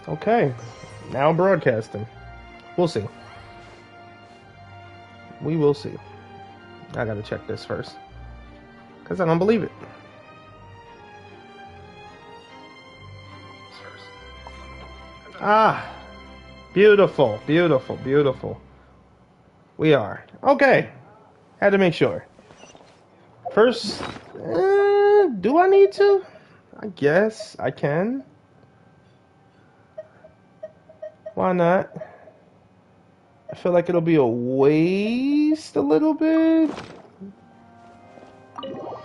Okay. Now broadcasting. We'll see. We will see. I gotta check this first. Because I don't believe it. Ah. Beautiful. Beautiful. Beautiful. We are. Okay. Had to make sure. First, do I need to? I guess I can. Why not? I feel like it'll be a waste a little bit.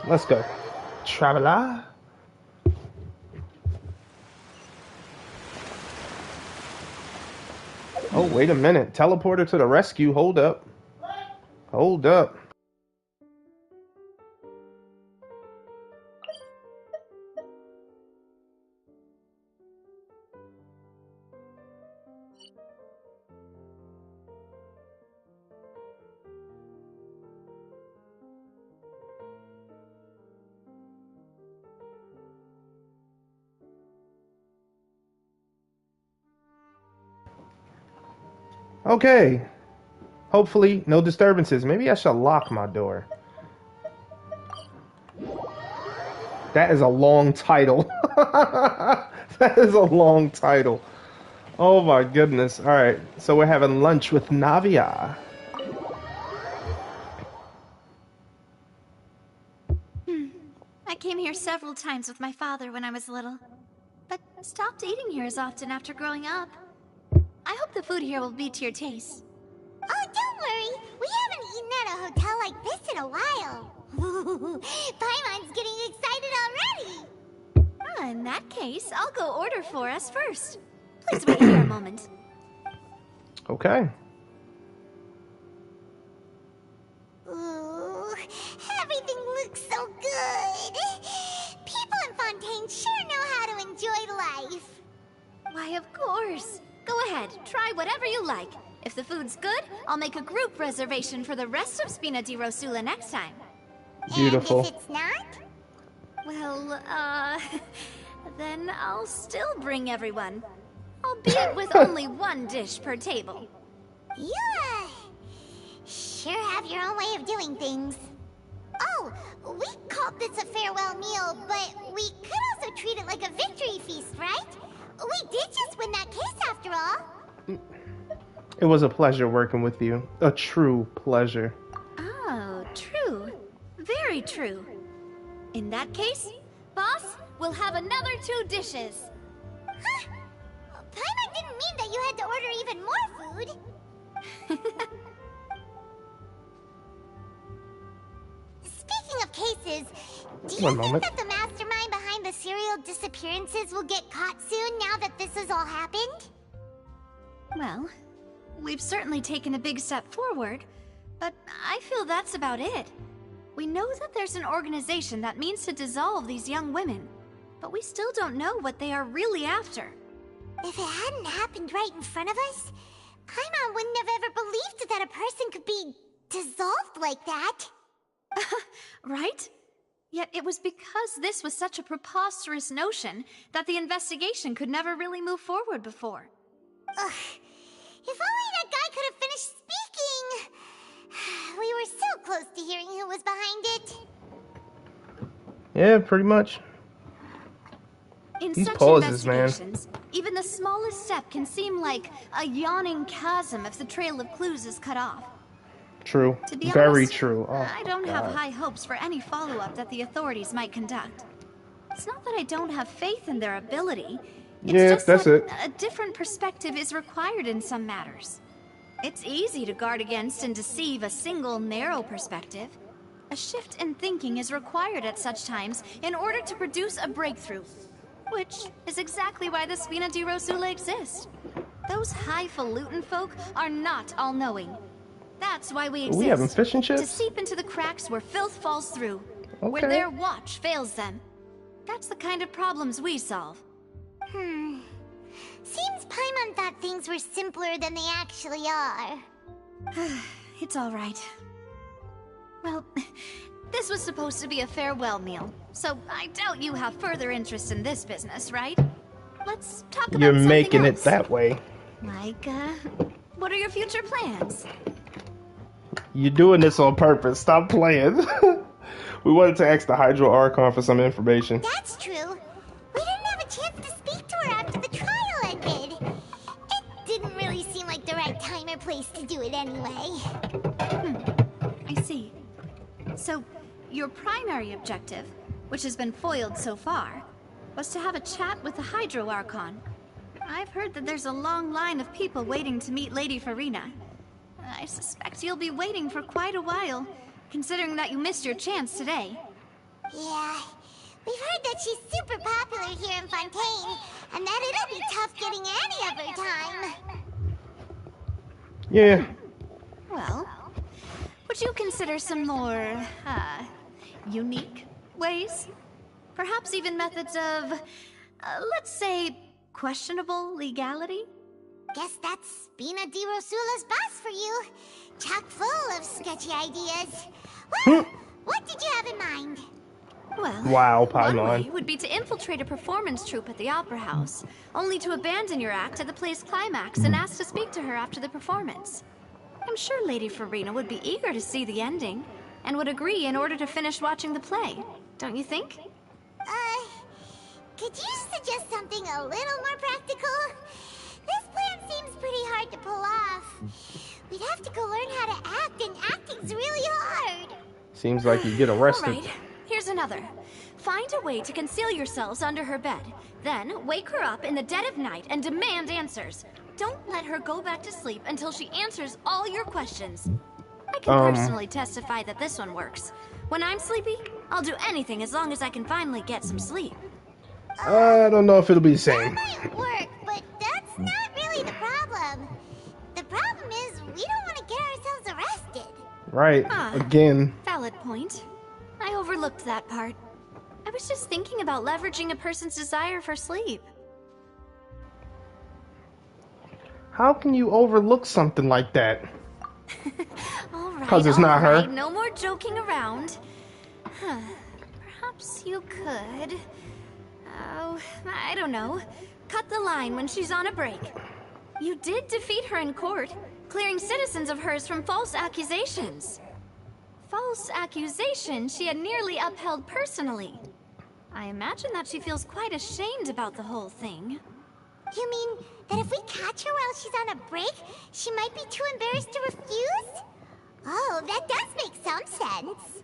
Let's go. Traveler. Oh, wait a minute. Teleporter to the rescue. Hold up. Hold up. Okay. Hopefully, no disturbances. Maybe I should lock my door. That is a long title. That is a long title. Oh my goodness. Alright, so we're having lunch with Navia. I came here several times with my father when I was little, but stopped eating here as often after growing up. I hope the food here will be to your taste. Oh, don't worry. We haven't eaten at a hotel like this in a while. Paimon's getting excited already. In that case, I'll go order for us first. Please wait here a moment. Okay. Ooh, everything looks so good. People in Fountaine sure know how to enjoy life. Why, of course. Go ahead, try whatever you like. If the food's good, I'll make a group reservation for the rest of Spina di Rosula next time. Beautiful. And if it's not? Well, then I'll still bring everyone. Albeit with only one dish per table. You, sure have your own way of doing things. Oh, we called this a farewell meal, but we could also treat it like a victory feast, right? We did just win that case after all. It was a pleasure working with you. A true pleasure. Oh, true. Very true. In that case, boss, we'll have another 2 dishes. Huh? Paimon didn't mean that you had to order even more food. Speaking of cases, do you think that the mastermind behind the serial disappearances will get caught soon now that this has all happened? Well, we've certainly taken a big step forward, but I feel that's about it. We know that there's an organization that means to dissolve these young women, but we still don't know what they are really after. If it hadn't happened right in front of us, Paimon wouldn't have ever believed that a person could be dissolved like that. Right? Yet it was because this was such a preposterous notion that the investigation could never really move forward before. Ugh. If only that guy could have finished speaking! We were so close to hearing who was behind it. Yeah, pretty much. In These such pauses, man. investigations, even the smallest step can seem like a yawning chasm if the trail of clues is cut off. True. To be Very honest, true. Oh, I don't have God. high hopes for any follow-up that the authorities might conduct. It's not that I don't have faith in their ability. It's Yeah, just that's that it. a different perspective is required in some matters. It's easy to guard against and deceive a single narrow perspective. A shift in thinking is required at such times in order to produce a breakthrough. Which is exactly why the Spina di Rosula exists. Those highfalutin folk are not all-knowing. That's why we exist. We having fish and To chips? seep into the cracks where filth falls through. Where Okay. their watch fails them. That's the kind of problems we solve. Seems Paimon thought things were simpler than they actually are. It's all right. Well, this was supposed to be a farewell meal, so I doubt you have further interest in this business, right? let's talk about You're something making else. it that way. Like, what are your future plans? You're doing this on purpose. Stop playing. We wanted to ask the Hydro Archon for some information. That's true. We didn't have a chance to speak to her after the trial ended. It didn't really seem like the right time or place to do it anyway. I see. So, your primary objective, which has been foiled so far, was to have a chat with the Hydro Archon. I've heard that there's a long line of people waiting to meet Lady Farina. I suspect you'll be waiting for quite a while, considering that you missed your chance today. Yeah, we've heard that she's super popular here in Fountaine, and that it'll be tough getting any of her time. Yeah. Well, would you consider some more, unique ways? Perhaps even methods of, let's say, questionable legality? Guess that's Spina di Rosula's boss for you. Chock full of sketchy ideas. Well, what did you have in mind? Well, Wow, one Paimon. way would be to infiltrate a performance troupe at the Opera House, only to abandon your act at the play's climax and ask to speak to her after the performance. I'm sure Lady Farina would be eager to see the ending, and would agree in order to finish watching the play. Don't you think? Could you suggest something a little more practical? This plan seems pretty hard to pull off. We'd have to go learn how to act, and acting's really hard. Seems like you get arrested. All right, here's another. Find a way to conceal yourselves under her bed. Then wake her up in the dead of night and demand answers. Don't let her go back to sleep until she answers all your questions. I can personally testify that this one works. When I'm sleepy, I'll do anything as long as I can finally get some sleep. I don't know if it'll be the That same. might work, but that's not really the problem. The problem is we don't want to get ourselves arrested. Right. Again. Valid point. I overlooked that part. I was just thinking about leveraging a person's desire for sleep. How can you overlook something like that? All right, 'Cause it's not her. no more joking around. Perhaps you could... Oh, I don't know. Cut the line when she's on a break. You did defeat her in court, clearing citizens of hers from false accusations. False accusations she had nearly upheld personally. I imagine that she feels quite ashamed about the whole thing. You mean that if we catch her while she's on a break, she might be too embarrassed to refuse? Oh, that does make some sense.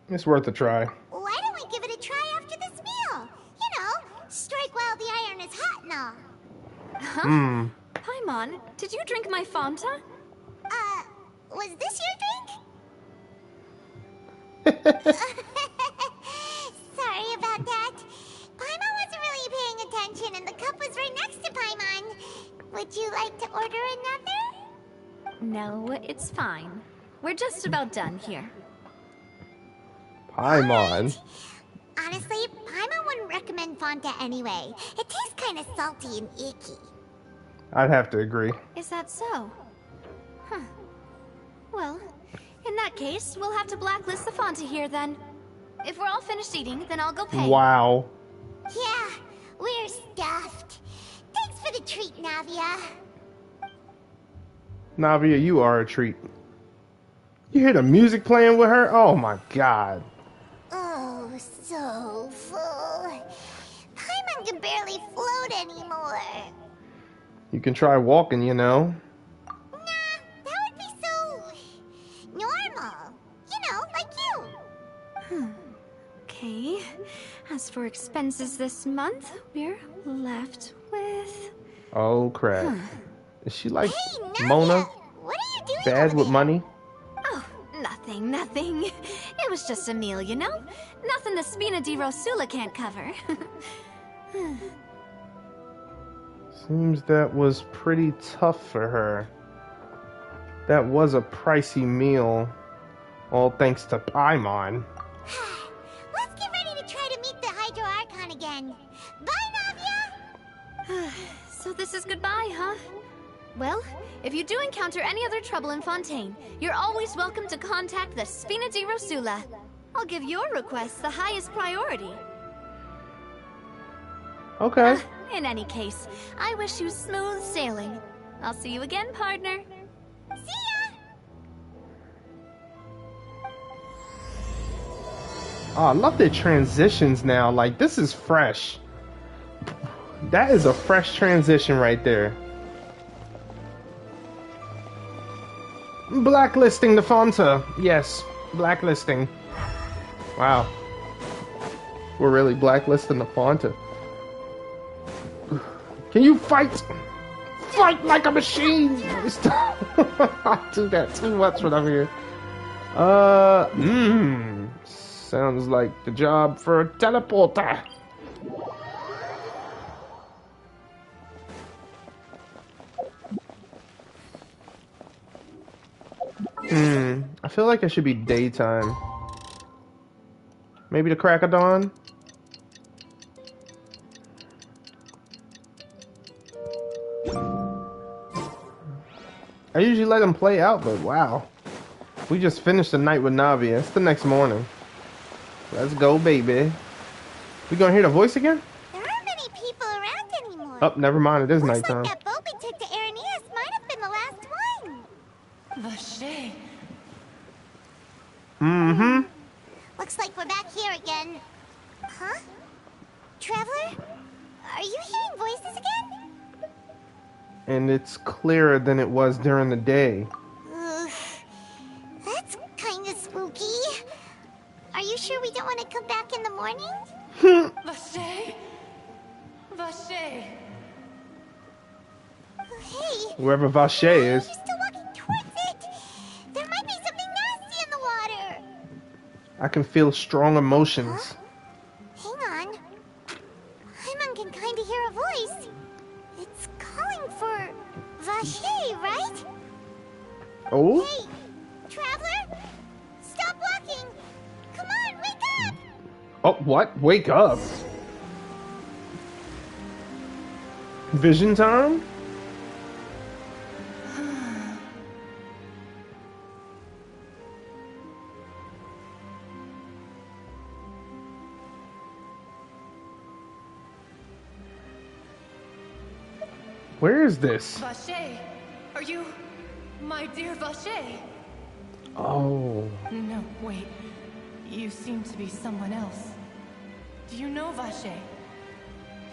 It's worth a try. Why don't we give it a try after this meal? You know, strike while the iron is hot and all. Hmm. Paimon, did you drink my Fanta? Was this your drink? Sorry about that. Paimon wasn't really paying attention and the cup was right next to Paimon. Would you like to order another? No, it's fine. We're just about done here. Paimon. Honestly, Paimon wouldn't recommend Fanta anyway. It tastes kind of salty and icky. I'd have to agree. Is that so? Huh. Well, in that case, we'll have to blacklist the Fanta here then. If we're all finished eating, then I'll go pay. Wow. Yeah, we're stuffed. Thanks for the treat, Navia. Navia, you are a treat. You hear the music playing with her? Oh my god. Oh, so full. Paimon can barely float anymore. You can try walking, you know. Nah, that would be so... normal. You know, like you. Okay. As for expenses this month, we're left with... Oh crap. Is she like Hey, Navia! Mona? What are you doing Bad over with there? money? Oh, nothing. It was just a meal, you know? Nothing the Spina di Rosula can't cover. Seems that was pretty tough for her. That was a pricey meal. All thanks to Paimon. Let's get ready to try to meet the Hydro Archon again. Bye, Navia! So this is goodbye, huh? Well, if you do encounter any other trouble in Fountaine, you're always welcome to contact the Spina di Rosula. I'll give your request the highest priority. Okay. In any case, I wish you smooth sailing. I'll see you again, partner. See ya! Oh, I love the transitions now. Like, this is fresh. That is a fresh transition right there. Blacklisting the Fonta. Yes, blacklisting. Wow. We're really blacklisting the Fonta. Can you fight? Fight like a machine! I do that too much when I'm here. Sounds like the job for a teleporter. I feel like it should be daytime. Maybe the crack of dawn? I usually let them play out, but wow. We just finished the night with Navia. It's the next morning. Let's go, baby. We gonna hear the voice again? There aren't many people around anymore. Oh, never mind. It is Looks nighttime. like that boat we took to Araneas might have been the last one. Vache. Looks like we're back here again. Huh? Traveler? Are you hearing voices again? And it's clearer than it was during the day. Ugh. That's kinda spooky. Are you sure we don't want to come back in the morning? Vache. Vache. Hey. Wherever Vache is. You're still walking towards it. There might be something nasty in the water. I can feel strong emotions. Hang on. Hyman can kind of hear a voice. It's calling for Vache, right? Oh? Hey, traveler! Stop walking! Come on, wake up! Oh, what? Wake up. Vision time? Where is this? Vache. Are you my dear Vache? Oh. No, wait. You seem to be someone else. Do you know Vache?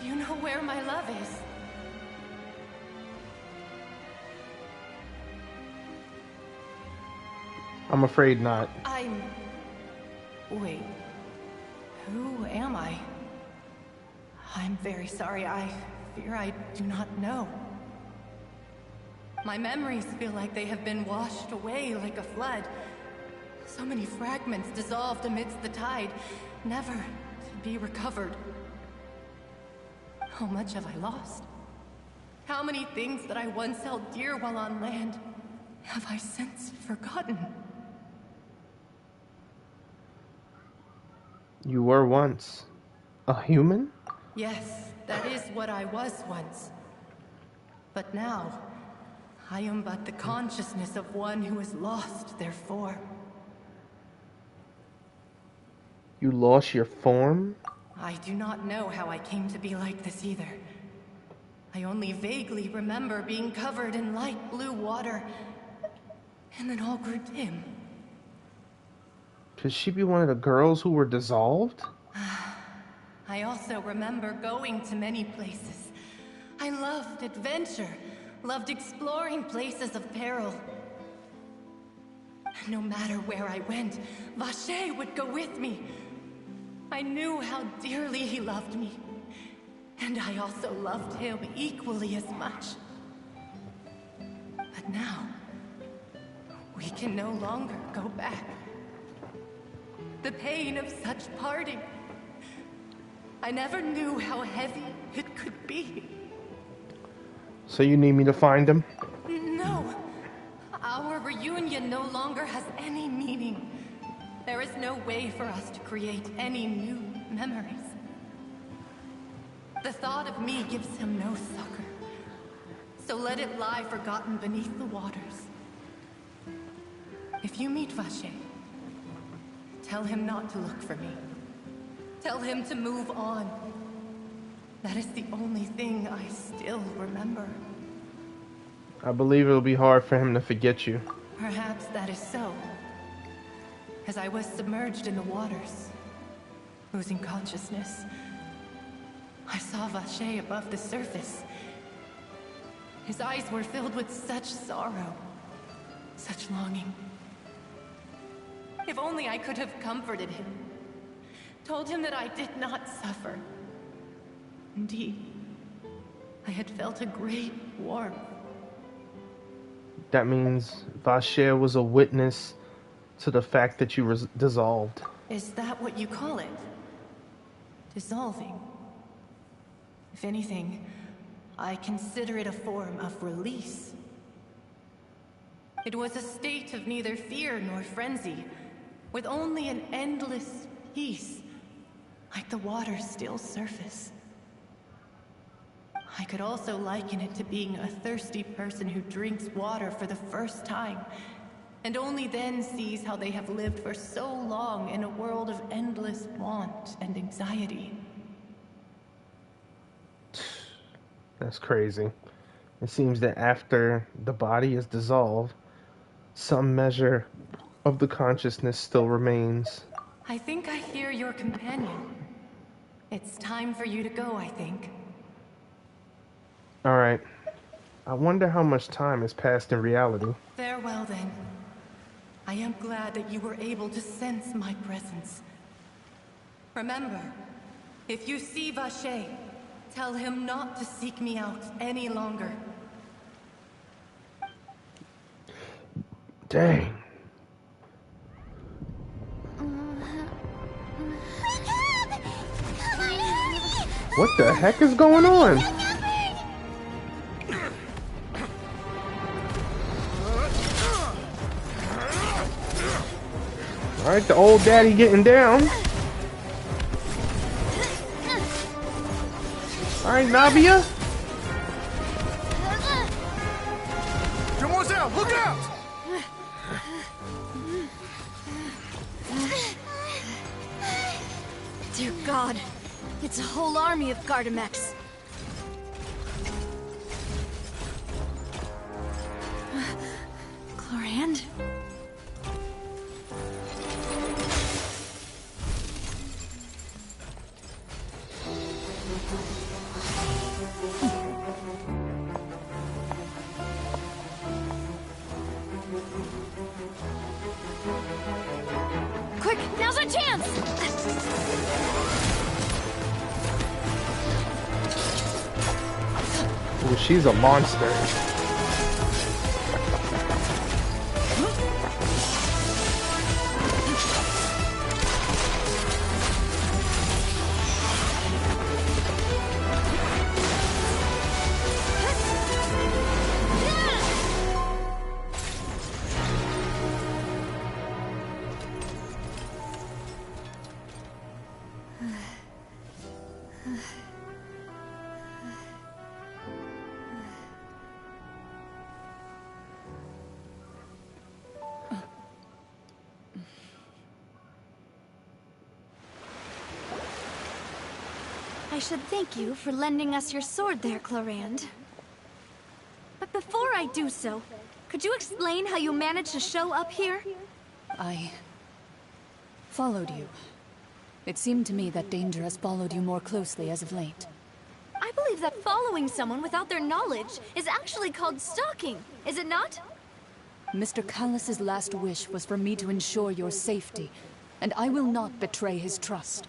Do you know where my love is? I'm afraid not. Wait. Who am I? I'm very sorry. I fear I do not know. My memories feel like they have been washed away like a flood. So many fragments dissolved amidst the tide, never to be recovered. How much have I lost? How many things that I once held dear while on land have I since forgotten? You were once a human? Yes, that is what I was once. But now, I am but the consciousness of one who is lost their form. You lost your form? I do not know how I came to be like this either. I only vaguely remember being covered in light blue water, and then all grew dim. Could she be one of the girls who were dissolved? I also remember going to many places. I loved adventure, loved exploring places of peril. No matter where I went, Vache would go with me. I knew how dearly he loved me, and I also loved him equally as much. But now, we can no longer go back. The pain of such parting, I never knew how heavy it could be. So you need me to find him? No, our reunion no longer has any meaning. There is no way for us to create any new memories. The thought of me gives him no succor, so let it lie forgotten beneath the waters. If you meet Vache, tell him not to look for me. Tell him to move on. That is the only thing I still remember. I believe it'll be hard for him to forget you. Perhaps that is so. As I was submerged in the waters, losing consciousness, I saw Vacher above the surface. His eyes were filled with such sorrow, such longing. If only I could have comforted him, told him that I did not suffer. Indeed, I had felt a great warmth. That means Vacher was a witness to the fact that you dissolved. Is that what you call it? Dissolving? If anything, I consider it a form of release. It was a state of neither fear nor frenzy, with only an endless peace, like the water's still surface. I could also liken it to being a thirsty person who drinks water for the first time, and only then sees how they have lived for so long in a world of endless want and anxiety. That's crazy. It seems that after the body is dissolved, some measure of the consciousness still remains. I think I hear your companion. It's time for you to go, I think. Alright. I wonder how much time has passed in reality. Farewell, then. I am glad that you were able to sense my presence. Remember, if you see Vacher, tell him not to seek me out any longer. Dang. What the heck is going on? Alright, the old daddy getting down. Alright, Navia. Demoiselle, look out! Dear God, it's a whole army of Gardamex. Chlorand? Quick, now's our chance! Ooh, she's a monster. I should thank you for lending us your sword there, Chlorand. But before I do so, could you explain how you managed to show up here? I followed you. It seemed to me that danger has followed you more closely as of late. I believe that following someone without their knowledge is actually called stalking, is it not? Mr. Callus's last wish was for me to ensure your safety, and I will not betray his trust.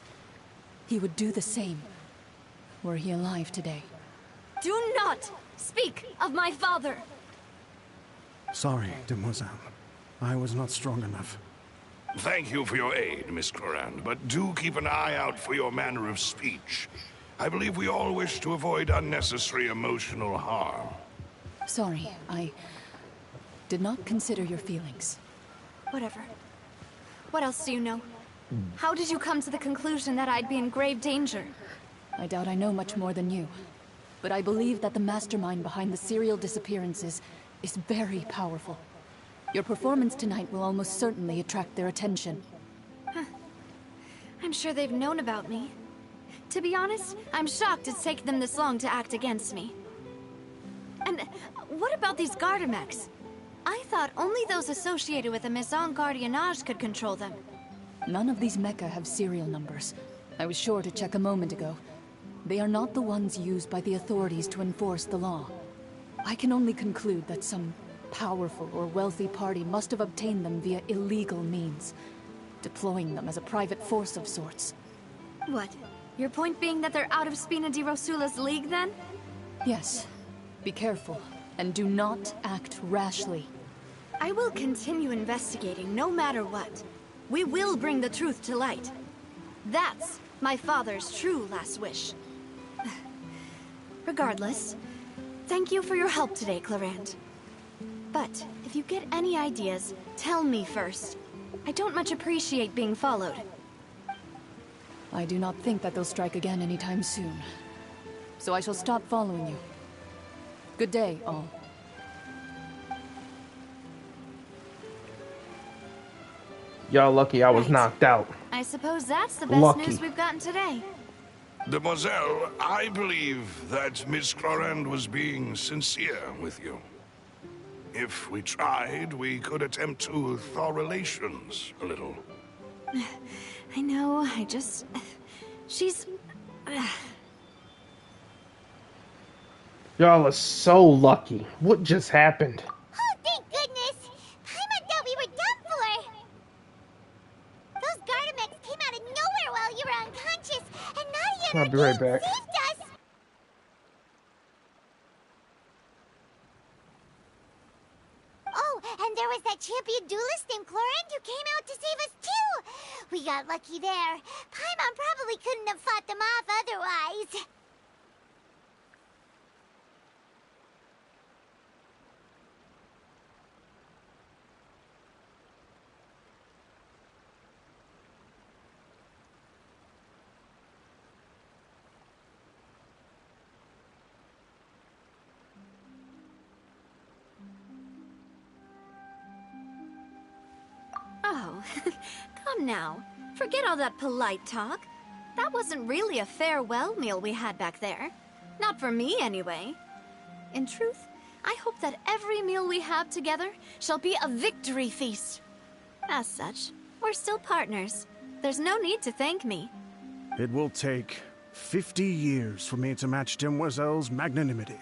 He would do the same, were he alive today. Do not speak of my father! Sorry, Demoiselle. I was not strong enough. Thank you for your aid, Miss Clorand, but do keep an eye out for your manner of speech. I believe we all wish to avoid unnecessary emotional harm. Sorry, I did not consider your feelings. Whatever. What else do you know? How did you come to the conclusion that I'd be in grave danger? I doubt I know much more than you, but I believe that the mastermind behind the serial disappearances is very powerful. Your performance tonight will almost certainly attract their attention. I'm sure they've known about me. To be honest, I'm shocked it's taken them this long to act against me. And what about these Gardamex? I thought only those associated with the Maison Gardiennage could control them. None of these mecha have serial numbers. I was sure to check a moment ago. They are not the ones used by the authorities to enforce the law. I can only conclude that some powerful or wealthy party must have obtained them via illegal means, deploying them as a private force of sorts. What? Your point being that they're out of Spina di Rosula's league, then? Yes. Be careful, and do not act rashly. I will continue investigating no matter what. We will bring the truth to light. That's my father's true last wish. Regardless, thank you for your help today, Clarant. But if you get any ideas, tell me first. I don't much appreciate being followed. I do not think that they'll strike again anytime soon. So I shall stop following you. Good day, all. Y'all lucky I was knocked out. I suppose that's the best news we've gotten today. Demoiselle, I believe that Miss Clorand was being sincere with you. If we tried, we could attempt to thaw relations a little. I know, she's... Y'all are so lucky. What just happened? Oh, thank goodness! Paimon thought we were done for! Those Gardamex came out of nowhere while you were unconscious, and Navia and I'll be right back. saved us! Oh, and there was that champion duelist named Clorand who came out to save us too! We got lucky there. Paimon probably couldn't have fought them off otherwise. Oh, come now. Forget all that polite talk. That wasn't really a farewell meal we had back there. Not for me, anyway. In truth, I hope that every meal we have together shall be a victory feast. As such, we're still partners. There's no need to thank me. It will take 50 years for me to match Demoiselle's magnanimity.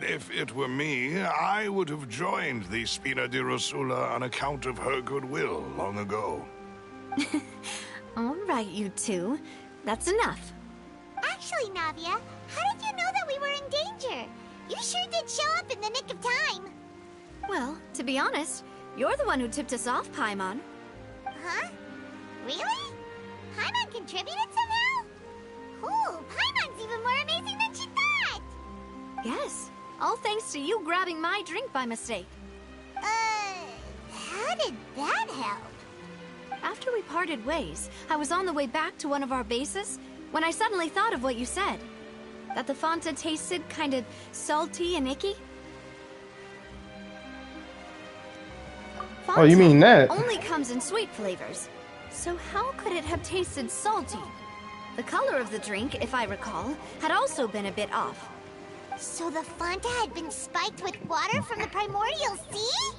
If it were me, I would have joined the Spina di Rosula on account of her goodwill long ago. All right, you two. That's enough. Actually, Navia, how did you know that we were in danger? You sure did show up in the nick of time. Well, to be honest, you're the one who tipped us off, Paimon. Huh? Really? Paimon contributed somehow? Cool, Paimon's even more amazing than she thought! Yes, all thanks to you grabbing my drink by mistake. How did that help? After we parted ways, I was on the way back to one of our bases when I suddenly thought of what you said. That the Fanta tasted kind of salty and icky. Fanta Oh, you mean that? only comes in sweet flavors. So how could it have tasted salty? The color of the drink, if I recall, had also been a bit off. So the Fanta had been spiked with water from the primordial sea?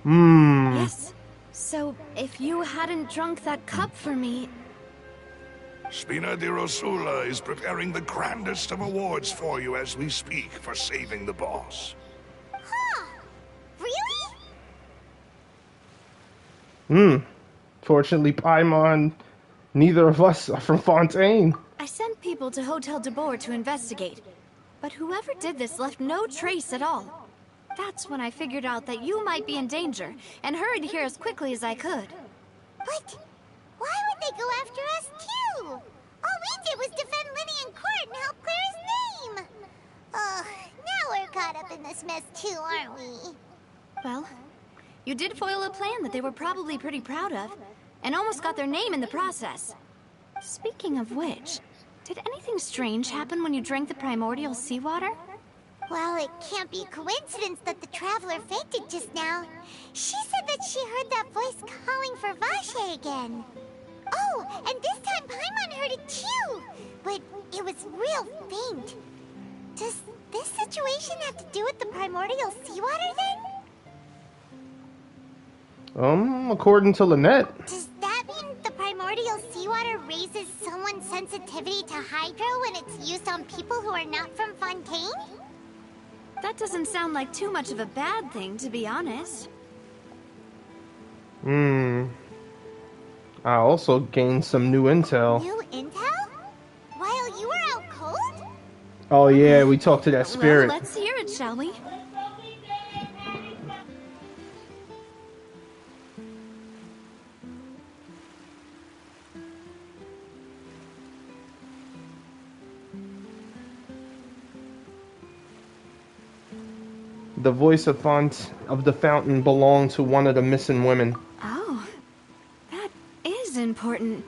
Yes. So if you hadn't drunk that cup for me... Spina di Rosula is preparing the grandest of awards for you as we speak for saving the boss. Huh. Really? Fortunately, Paimon, neither of us are from Fountaine. I sent people to Hotel de Boer to investigate, but whoever did this left no trace at all. That's when I figured out that you might be in danger, and hurried here as quickly as I could. But why would they go after us too? All we did was defend Linny in court and help clear his name. Ugh, now we're caught up in this mess too, aren't we? Well, you did foil a plan that they were probably pretty proud of, and almost got their name in the process. Speaking of which, did anything strange happen when you drank the primordial seawater? Well, it can't be a coincidence that the Traveler fainted just now. She said that she heard that voice calling for Vache again. Oh, and this time Paimon heard it too! But it was real faint. Does this situation have to do with the primordial seawater then? According to Lynette. Does that mean the primordial seawater raises someone's sensitivity to hydro when it's used on people who are not from Fountaine? That doesn't sound like too much of a bad thing, to be honest. I also gained some new intel. New intel? While you were out cold? Oh yeah, we talked to that spirit. Well, let's hear it, shall we? The voice of the fountain belonged to one of the missing women. Oh, that is important.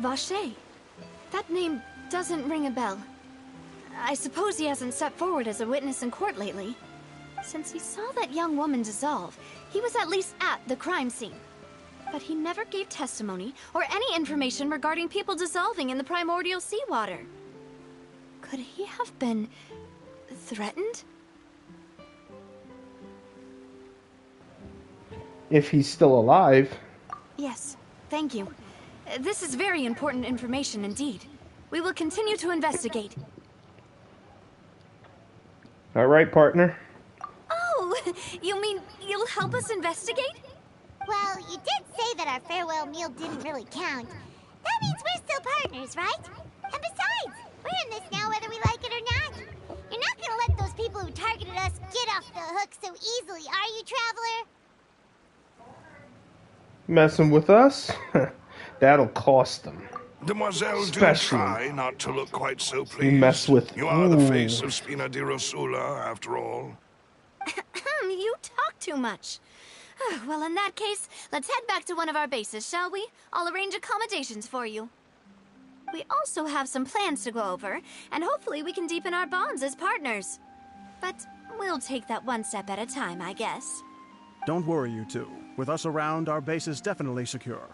Vache. That name doesn't ring a bell. I suppose he hasn't stepped forward as a witness in court lately. Since he saw that young woman dissolve, he was at least at the crime scene. But he never gave testimony or any information regarding people dissolving in the primordial seawater. Could he have been threatened? If he's still alive. Yes, thank you. This is very important information indeed. We will continue to investigate. All right, partner. Oh, you mean you'll help us investigate? Well, you did say that our farewell meal didn't really count. That means we're still partners, right? And besides, we're in this now whether we like it or not. You're not gonna let those people who targeted us get off the hook so easily, are you, Traveler? Messing with us? That'll cost them. Demoiselle, do Especially try not to look quite so You pleased. mess with. You are the face of Spina di Rosula, after all. You talk too much. Well, in that case, let's head back to one of our bases, shall we? I'll arrange accommodations for you. We also have some plans to go over, and hopefully we can deepen our bonds as partners. But we'll take that one step at a time, I guess. Don't worry, you two. With us around, our base is definitely secure.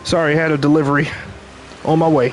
Sorry, I had a delivery. On my way.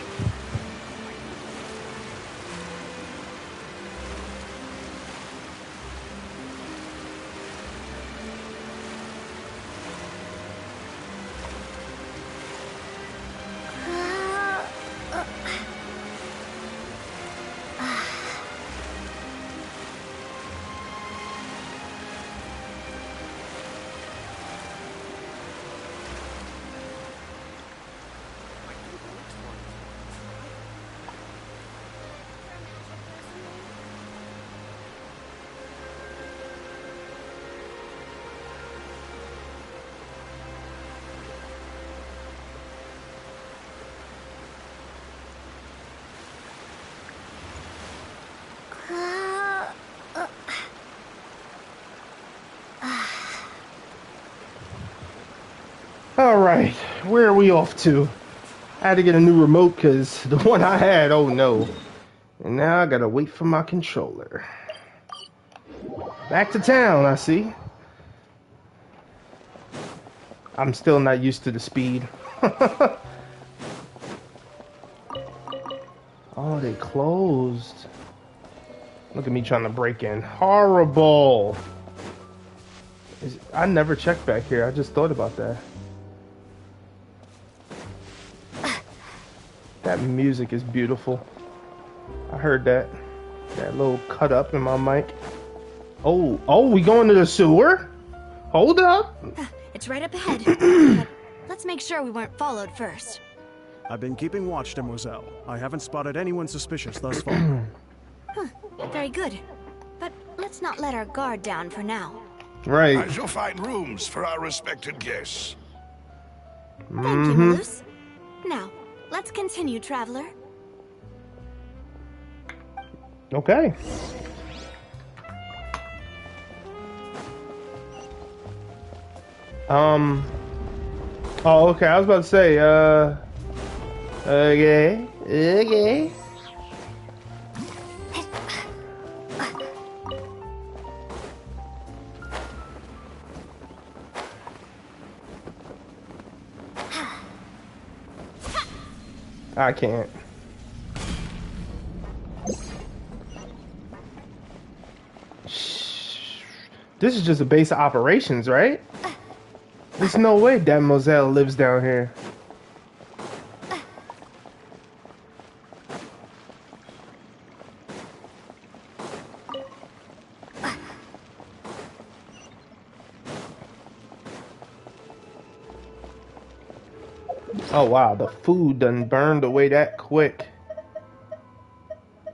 Alright, where are we off to? I had to get a new remote because the one I had, oh no. And now I gotta wait for my controller. Back to town, I see. I'm still not used to the speed. Oh, they closed. Look at me trying to break in. Horrible. I never checked back here. I just thought about that. That music is beautiful. I heard that. That little cut up in my mic. Oh, we going to the sewer? Hold up. It's right up ahead. But let's make sure we weren't followed first. I've been keeping watch, Demoiselle. I haven't spotted anyone suspicious thus far. Very good. But let's not let our guard down for now. Right. I shall find rooms for our respected guests. Thank you, Malus. Now, let's continue, traveler. Okay. Oh, okay. I was about to say, okay. I can't. This is just a base of operations, right? There's no way Mademoiselle lives down here. Oh wow, the food done burned away that quick.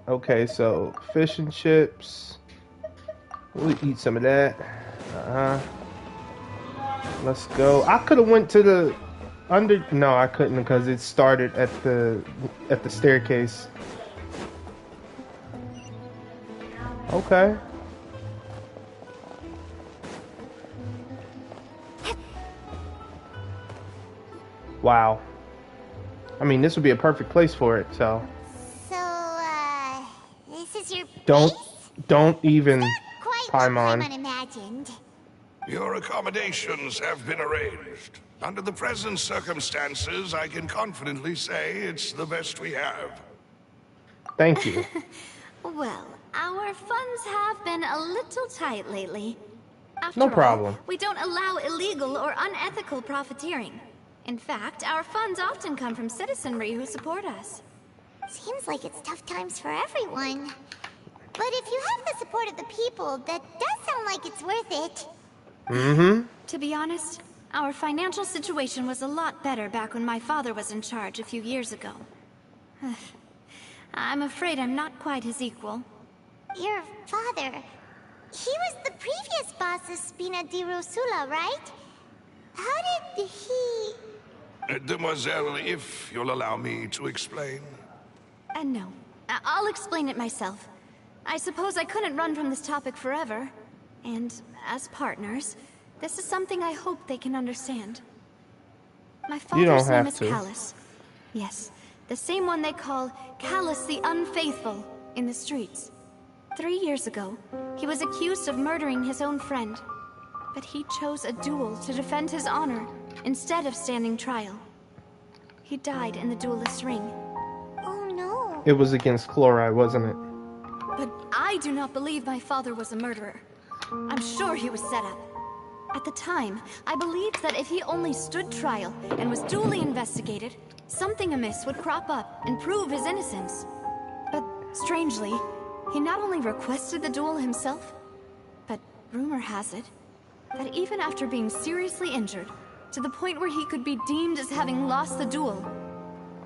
Okay, so fish and chips. We'll eat some of that. Let's go. I could have went to the under. No, I couldn't because it started at the staircase. Okay. Wow. I mean, this would be a perfect place for it. So. So, this is your Don't even quite Paimon. unimagined. Your accommodations have been arranged. Under the present circumstances, I can confidently say it's the best we have. Thank you. Well, our funds have been a little tight lately. After No all, problem. we don't allow illegal or unethical profiteering. In fact, our funds often come from citizenry who support us. Seems like it's tough times for everyone. But if you have the support of the people, that does sound like it's worth it. To be honest, our financial situation was a lot better back when my father was in charge a few years ago. I'm afraid I'm not quite his equal. Your father... He was the previous boss of Spina di Rosula, right? How did he... Demoiselle, if you'll allow me to explain. No. I'll explain it myself. I suppose I couldn't run from this topic forever. And, as partners, this is something I hope they can understand. My father's name is Callus. Yes, the same one they call Callus the Unfaithful in the streets. 3 years ago, he was accused of murdering his own friend. But he chose a duel to defend his honor, instead of standing trial. He died in the duelist's ring. Oh no. It was against chloride, wasn't it? But I do not believe my father was a murderer. I'm sure he was set up. At the time, I believed that if he only stood trial and was duly investigated, something amiss would crop up and prove his innocence. But strangely, he not only requested the duel himself, but rumor has it that even after being seriously injured, to the point where he could be deemed as having lost the duel,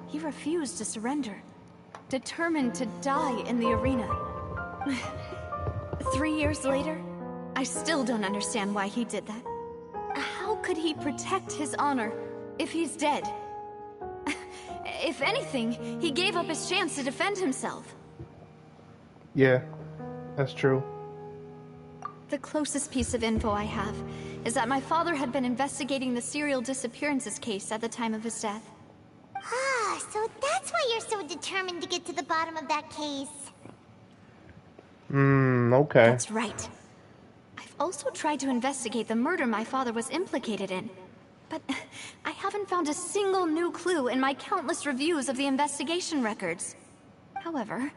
he refused to surrender, determined to die in the arena. 3 years later, I still don't understand why he did that. How could he protect his honor if he's dead? If anything, he gave up his chance to defend himself. Yeah, that's true. The closest piece of info I have is that my father had been investigating the serial disappearances case at the time of his death. Ah, so that's why you're so determined to get to the bottom of that case. Okay. That's right. I've also tried to investigate the murder my father was implicated in, but I haven't found a single new clue in my countless reviews of the investigation records. However,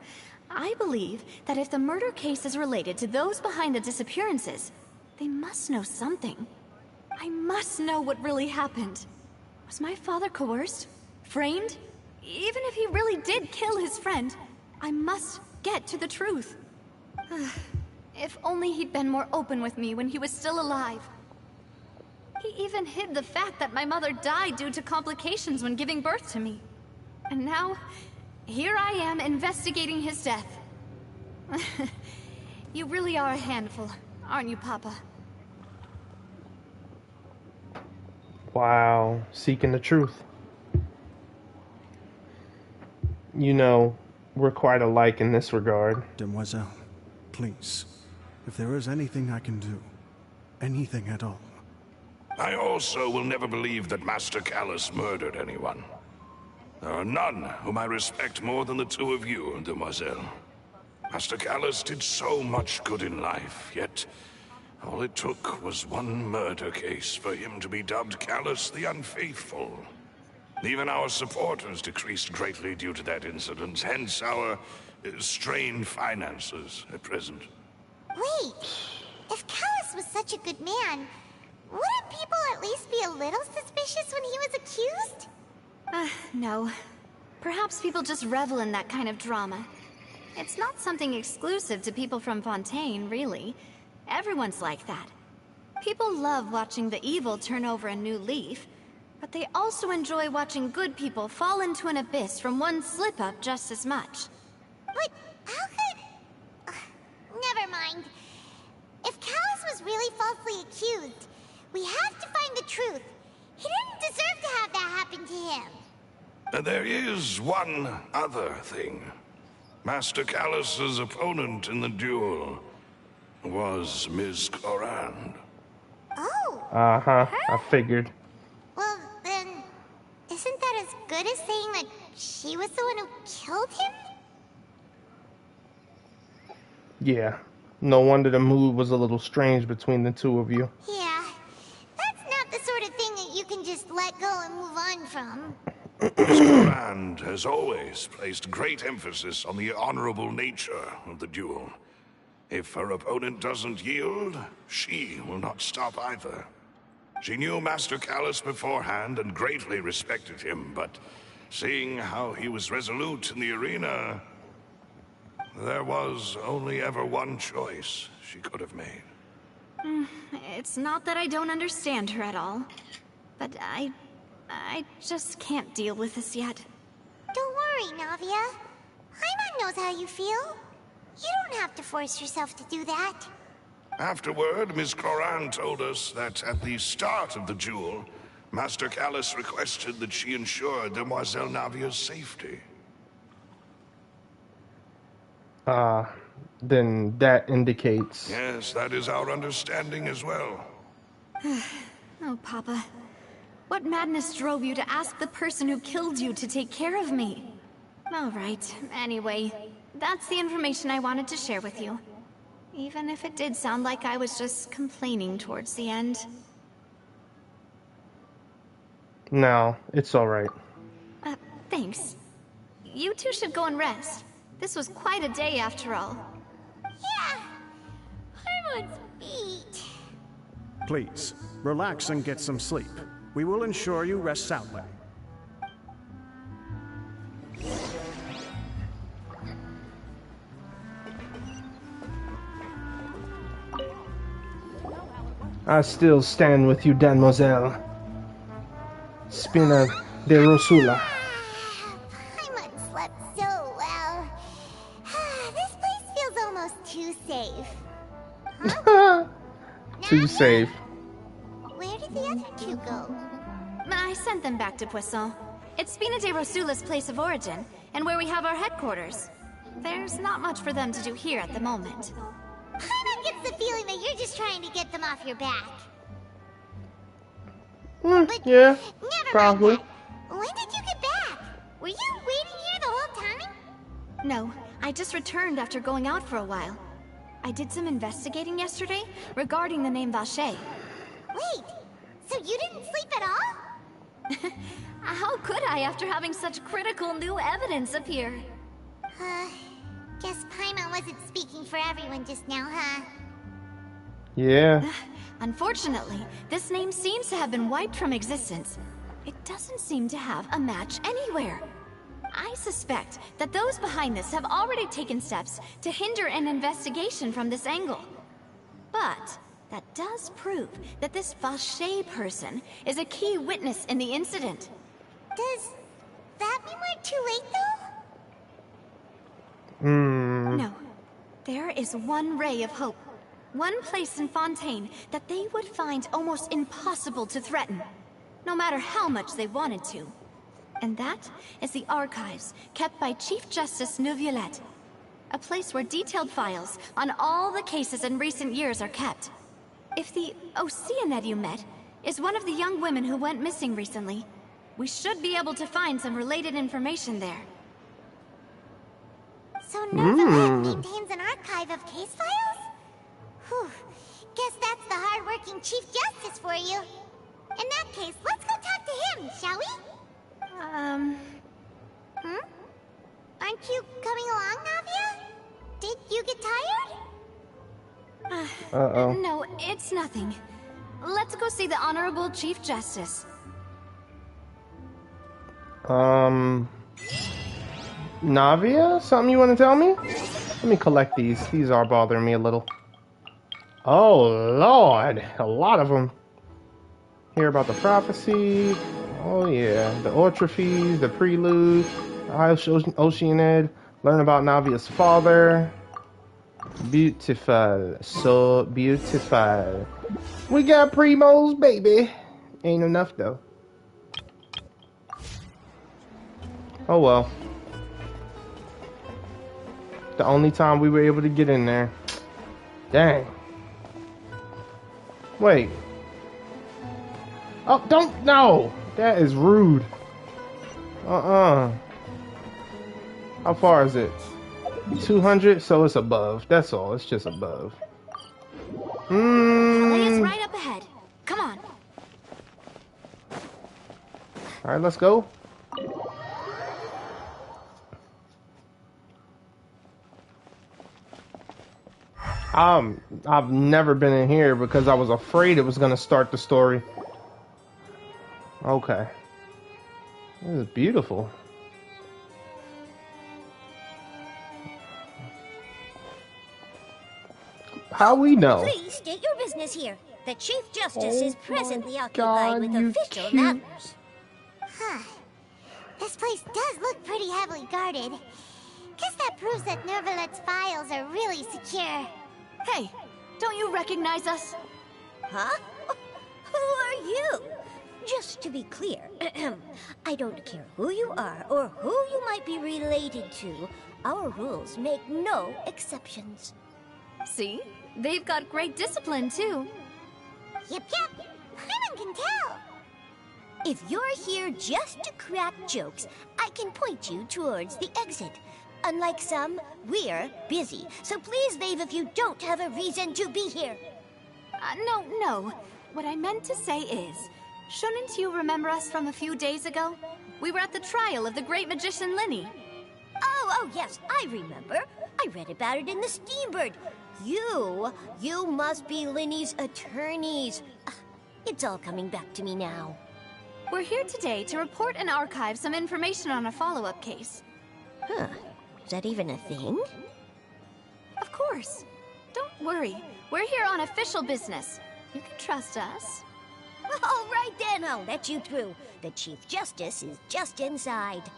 I believe that if the murder case is related to those behind the disappearances, they must know something. I must know what really happened. Was my father coerced? Framed? Even if he really did kill his friend, I must get to the truth. If only he'd been more open with me when he was still alive. He even hid the fact that my mother died due to complications when giving birth to me. And now, here I am investigating his death. You really are a handful, aren't you, Papa? Wow, seeking the truth. You know, we're quite alike in this regard. Demoiselle, please, if there is anything I can do, anything at all. I also will never believe that Master Callus murdered anyone. There are none whom I respect more than the two of you, Demoiselle. Master Callus did so much good in life, yet all it took was one murder case for him to be dubbed Callus the Unfaithful. Even our supporters decreased greatly due to that incident, hence our strained finances at present. Wait, if Callus was such a good man, wouldn't people at least be a little suspicious when he was accused? No. Perhaps people just revel in that kind of drama. It's not something exclusive to people from Fountaine, really. Everyone's like that. People love watching the evil turn over a new leaf, but they also enjoy watching good people fall into an abyss from one slip-up just as much. But how could... never mind. If Callus was really falsely accused, we have to find the truth. He didn't deserve to have that happen to him. There is one other thing. Master Callus's opponent in the duel was Ms. Clorand. Oh. Uh-huh, I figured. Well, then, isn't that as good as saying that she was the one who killed him? Yeah. No wonder the mood was a little strange between the two of you. Yeah. That's not the sort of thing that you can just let go and move on from. Ms. Clorand has always placed great emphasis on the honorable nature of the duel. If her opponent doesn't yield, she will not stop either. She knew Master Callus beforehand and greatly respected him, but seeing how he was resolute in the arena, there was only ever one choice she could have made. It's not that I don't understand her at all, but I just can't deal with this yet. Don't worry, Navia. Paimon knows how you feel. You don't have to force yourself to do that. Afterward, Ms. Clorand told us that at the start of the duel, Master Callus requested that she ensure Demoiselle Navia's safety. Then that indicates... Yes, that is our understanding as well. Oh, Papa. What madness drove you to ask the person who killed you to take care of me? All right, anyway, that's the information I wanted to share with you. Even if it did sound like I was just complaining towards the end. No, it's alright. Thanks. You two should go and rest. This was quite a day after all. Yeah. Paimon's beat. Please, relax and get some sleep. We will ensure you rest soundly. I still stand with you, Mademoiselle. Spina de Rosula. Paimon slept so well. This place feels almost too safe. Huh? Too safe. Where did the other two go? I sent them back to Poisson. It's Spina de Rosula's place of origin, and where we have our headquarters. There's not much for them to do here at the moment. Paimon gets the feeling that you're just trying to get them off your back. But Yeah, never probably. mind that. When did you get back? Were you waiting here the whole time? No, I just returned after going out for a while. I did some investigating yesterday regarding the name Vacher. Wait, so you didn't sleep at all? How could I after having such critical new evidence appear? Guess Paimon wasn't speaking for everyone just now, huh? Yeah. Unfortunately, this name seems to have been wiped from existence. It doesn't seem to have a match anywhere. I suspect that those behind this have already taken steps to hinder an investigation from this angle. But that does prove that this Vache person is a key witness in the incident. Does that mean we're too late, though? No. There is one ray of hope. One place in Fountaine that they would find almost impossible to threaten, no matter how much they wanted to. And that is the archives kept by Chief Justice Navia, a place where detailed files on all the cases in recent years are kept. If the Oceanid you met is one of the young women who went missing recently, we should be able to find some related information there. So Navia maintains an archive of case files? Whew. Guess that's the hard-working Chief Justice for you. In that case, let's go talk to him, shall we? Aren't you coming along, Navia? Did you get tired? No, it's nothing. Let's go see the Honorable Chief Justice. Navia? Something you want to tell me? Let me collect these. These are bothering me a little. Oh, Lord. A lot of them. Hear about the prophecy. Oh, yeah. The Ortrophes, the Prelude, the Oceanid. Learn about Navia's father. Beautiful. So beautiful. We got Primo's baby. Ain't enough, though. Oh, well. The only time we were able to get in there. Dang. Wait. Oh, don't. No. That is rude. How far is it? 200? So it's above. That's all. It's just above. Alley is right up ahead. Come on. Alright, let's go. I've never been in here because I was afraid it was gonna start the story. Okay. This is beautiful. How we know? Please state your business here. The Chief Justice is presently occupied God, with you official cute. matters. Huh. This place does look pretty heavily guarded. Guess that proves that Nervalet's files are really secure. Hey, don't you recognize us? Huh? Who are you? Just to be clear, I don't care who you are or who you might be related to. Our rules make no exceptions. See? They've got great discipline, too. Yep. Paimon can tell. If you're here just to crack jokes, I can point you towards the exit. Unlike some, we're busy, so please leave if you don't have a reason to be here. No. What I meant to say is, shouldn't you remember us from a few days ago? We were at the trial of the great magician Linny. Oh, yes, I remember. I read about it in the Steambird. You must be Linny's attorneys. It's all coming back to me now. We're here today to report and archive some information on a follow-up case. Huh. Is that even a thing? Of course. Don't worry. We're here on official business. You can trust us. All right then, I'll let you through. The Chief Justice is just inside.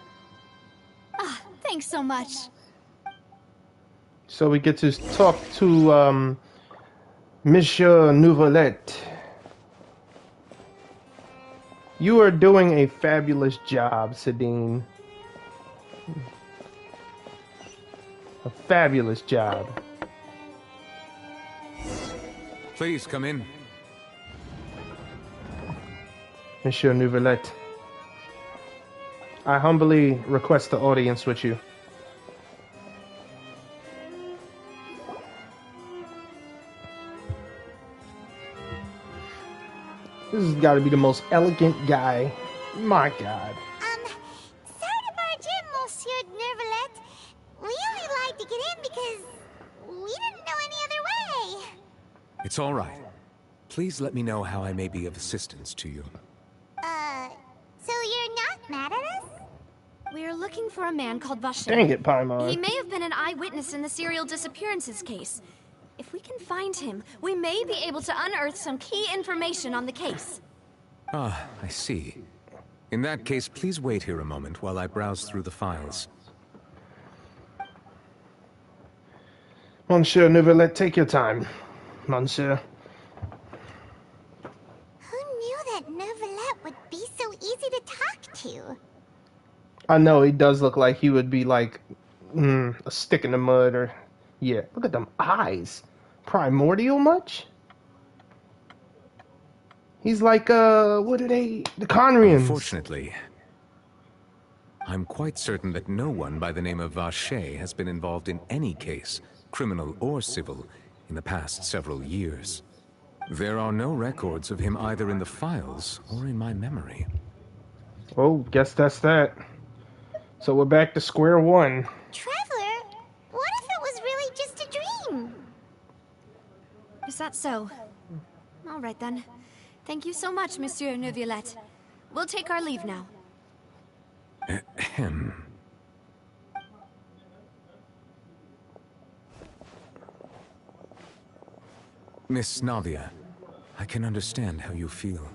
Thanks so much. So we get to talk to Monsieur Nouvelette. You are doing a fabulous job, Sadine. A fabulous job. Please come in. Monsieur Nouvelette. I humbly request the audience with you. This has got to be the most elegant guy. My God. Sorry to barge in, Monsieur Nervalet. We only lied to get in because we didn't know any other way. It's all right. Please let me know how I may be of assistance to you. So you're not mad at us? We're looking for a man called Vache. Dang it, Paimon. He may have been an eyewitness in the serial disappearances case. If we can find him, we may be able to unearth some key information on the case. Ah, I see. In that case, please wait here a moment while I browse through the files. Monsieur Neuvillette, take your time. Monsieur. Who knew that Neuvillette would be so easy to talk to? I know, he does look like he would be like a stick in the mud or... Yeah, look at them eyes. Primordial much? He's like, what are they? The Conrians. Unfortunately, I'm quite certain that no one by the name of Vache has been involved in any case, criminal or civil, in the past several years. There are no records of him either in the files or in my memory. Oh, guess that's that. So we're back to square one. Traveler, what if it was really just a dream? Is that so? All right then. Thank you so much, Monsieur Neuvillette. We'll take our leave now. Ahem. Miss Navia, I can understand how you feel.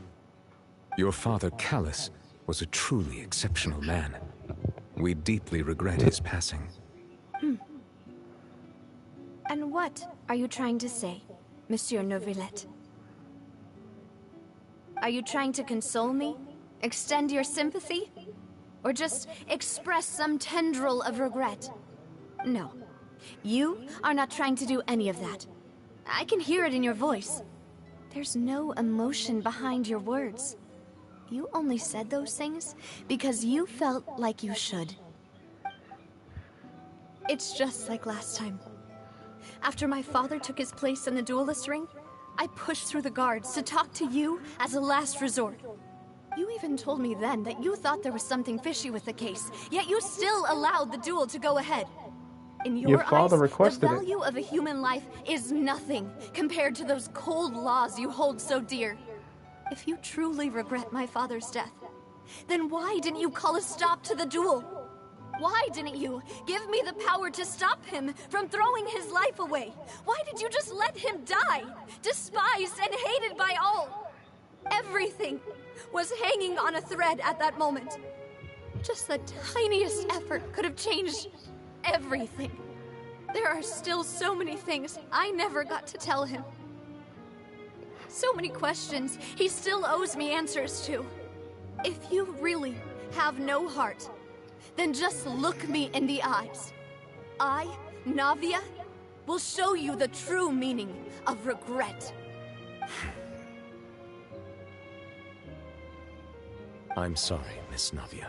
Your father, Callus, was a truly exceptional man. We deeply regret his passing. And what are you trying to say, Monsieur Neuvillette? Are you trying to console me? Extend your sympathy? Or just express some tendril of regret? No. You are not trying to do any of that. I can hear it in your voice. There's no emotion behind your words. You only said those things because you felt like you should. It's just like last time. After my father took his place in the duelist ring, I pushed through the guards to talk to you as a last resort. You even told me then that you thought there was something fishy with the case, yet you still allowed the duel to go ahead. In your father eyes, requested the it. value of a human life is nothing compared to those cold laws you hold so dear. If you truly regret my father's death, then why didn't you call a stop to the duel? Why didn't you give me the power to stop him from throwing his life away? Why did you just let him die, despised and hated by all? Everything was hanging on a thread at that moment. Just the tiniest effort could have changed everything. There are still so many things I never got to tell him. So many questions he still owes me answers to. If you really have no heart, then just look me in the eyes. I, Navia, will show you the true meaning of regret. I'm sorry, Miss Navia.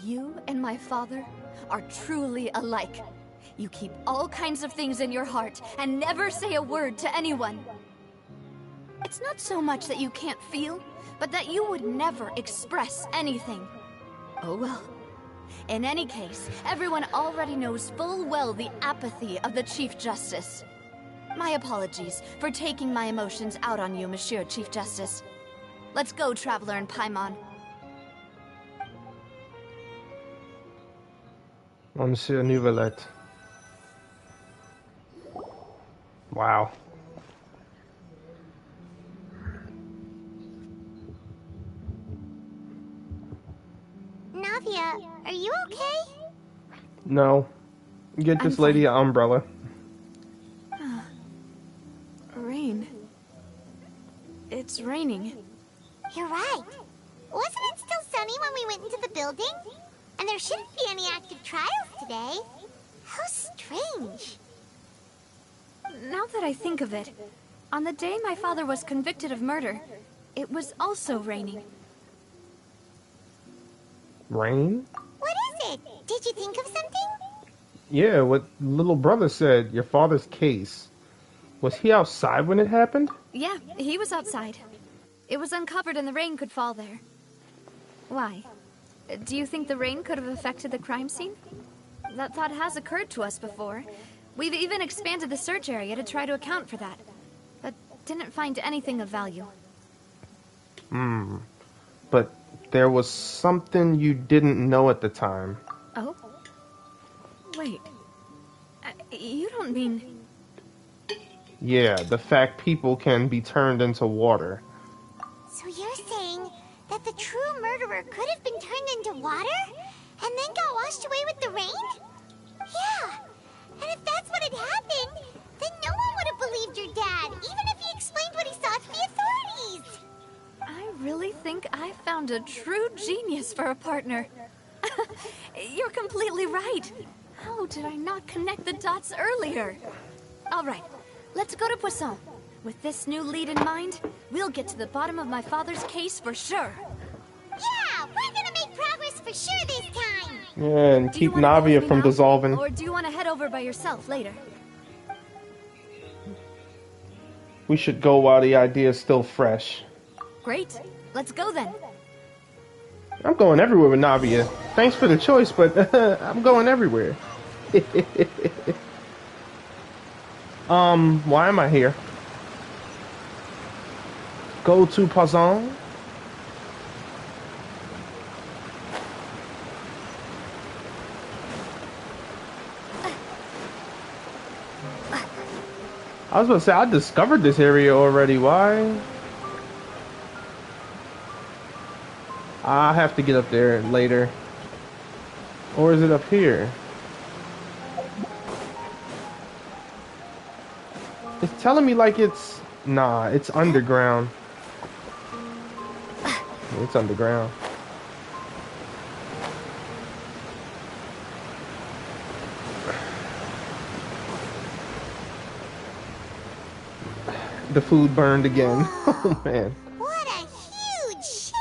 You and my father are truly alike. You keep all kinds of things in your heart and never say a word to anyone. It's not so much that you can't feel, but that you would never express anything. Oh well. In any case, everyone already knows full well the apathy of the Chief Justice. My apologies for taking my emotions out on you, Monsieur Chief Justice. Let's go, Traveler and Paimon. Monsieur Neuvillette. Wow. Navia, are you okay? No. Get this lady an umbrella. Rain. It's raining. You're right. Wasn't it still sunny when we went into the building? And there shouldn't be any active trials today. How strange. Now that I think of it, on the day my father was convicted of murder, it was also raining. Rain? What is it? Did you think of something? Yeah, what little brother said, your father's case. Was he outside when it happened? Yeah, he was outside. It was uncovered and the rain could fall there. Why? Do you think the rain could have affected the crime scene? That thought has occurred to us before. We've even expanded the search area to try to account for that, but didn't find anything of value. But there was something you didn't know at the time. Oh? Wait. You don't mean... Yeah, the fact people can be turned into water. So you're saying that the true murderer could have been turned into water and then got washed away with the rain? Yeah. And if that's what had happened, then no one would have believed your dad, even if he explained what he saw to the authorities. I really think I found a true genius for a partner. You're completely right. How did I not connect the dots earlier? All right, let's go to Poisson. With this new lead in mind, we'll get to the bottom of my father's case for sure. Yeah, we're gonna make progress for sure this time. Yeah, and keep Navia from dissolving. Or do you want to head over by yourself later? We should go while the idea is still fresh. Great, let's go then. I'm going everywhere with Navia. Thanks for the choice, but I'm going everywhere. Why am I here? Go to Poisson. I was about to say, I discovered this area already. Why? I have to get up there later. Or is it up here? It's telling me like it's... Nah, it's underground. It's underground. The food burned again. Oh man. What a huge ship!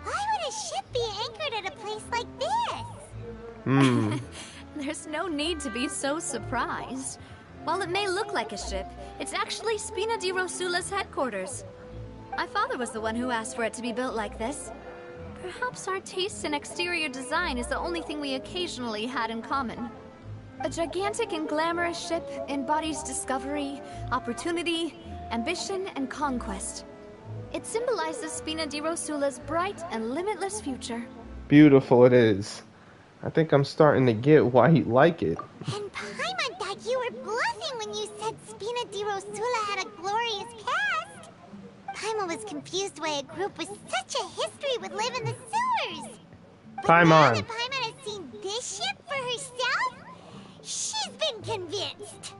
Why would a ship be anchored at a place like this? There's no need to be so surprised. While it may look like a ship, it's actually Spina di Rosula's headquarters. My father was the one who asked for it to be built like this. Perhaps our taste in exterior design is the only thing we occasionally had in common. A gigantic and glamorous ship embodies discovery, opportunity, ambition, and conquest. It symbolizes Spina di Rosula's bright and limitless future. Beautiful it is. I think I'm starting to get why you like it. And Paimon thought you were bluffing when you said Spina di Rosula had a glorious past. Paimon was confused why a group with such a history would live in the sewers. But now that Paimon has seen this ship for herself, she's been convinced.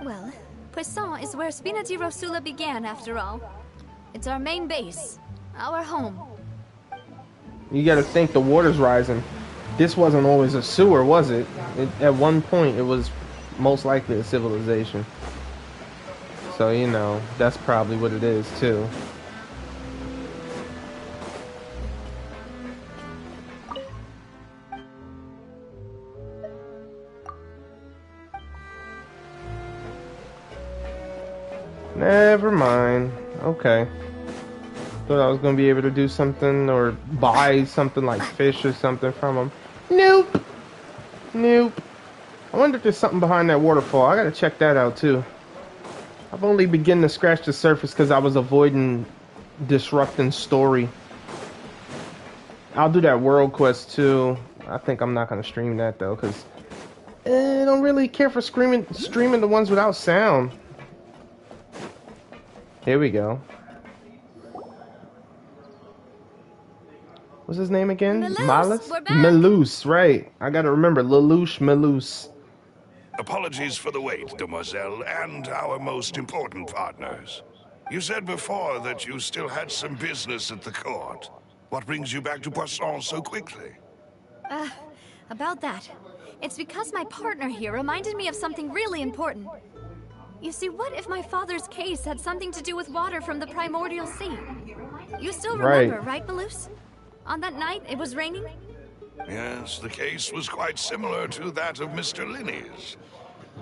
Well, Poisson is where Spina di Rosula began, after all. It's our main base, our home. You gotta think the water's rising. This wasn't always a sewer, was it? At one point, it was most likely a civilization. So, you know, that's probably what it is, too. Never mind. Okay. Thought I was gonna be able to do something or buy something like fish or something from them. Nope. Nope. I wonder if there's something behind that waterfall. I gotta check that out too. I've only begun to scratch the surface because I was avoiding disrupting story. I'll do that world quest too. I think I'm not gonna stream that though because I don't really care for streaming the ones without sound. Here we go. What's his name again? Malus? We're back. Malus, right. I gotta remember. Lelouch Malus. Apologies for the wait, demoiselle, and our most important partners. You said before that you still had some business at the court. What brings you back to Poisson so quickly? About that. It's because my partner here reminded me of something really important. You see, what if my father's case had something to do with water from the primordial sea? You still remember, right, Malus? On that night, it was raining? Yes, the case was quite similar to that of Mr. Linney's.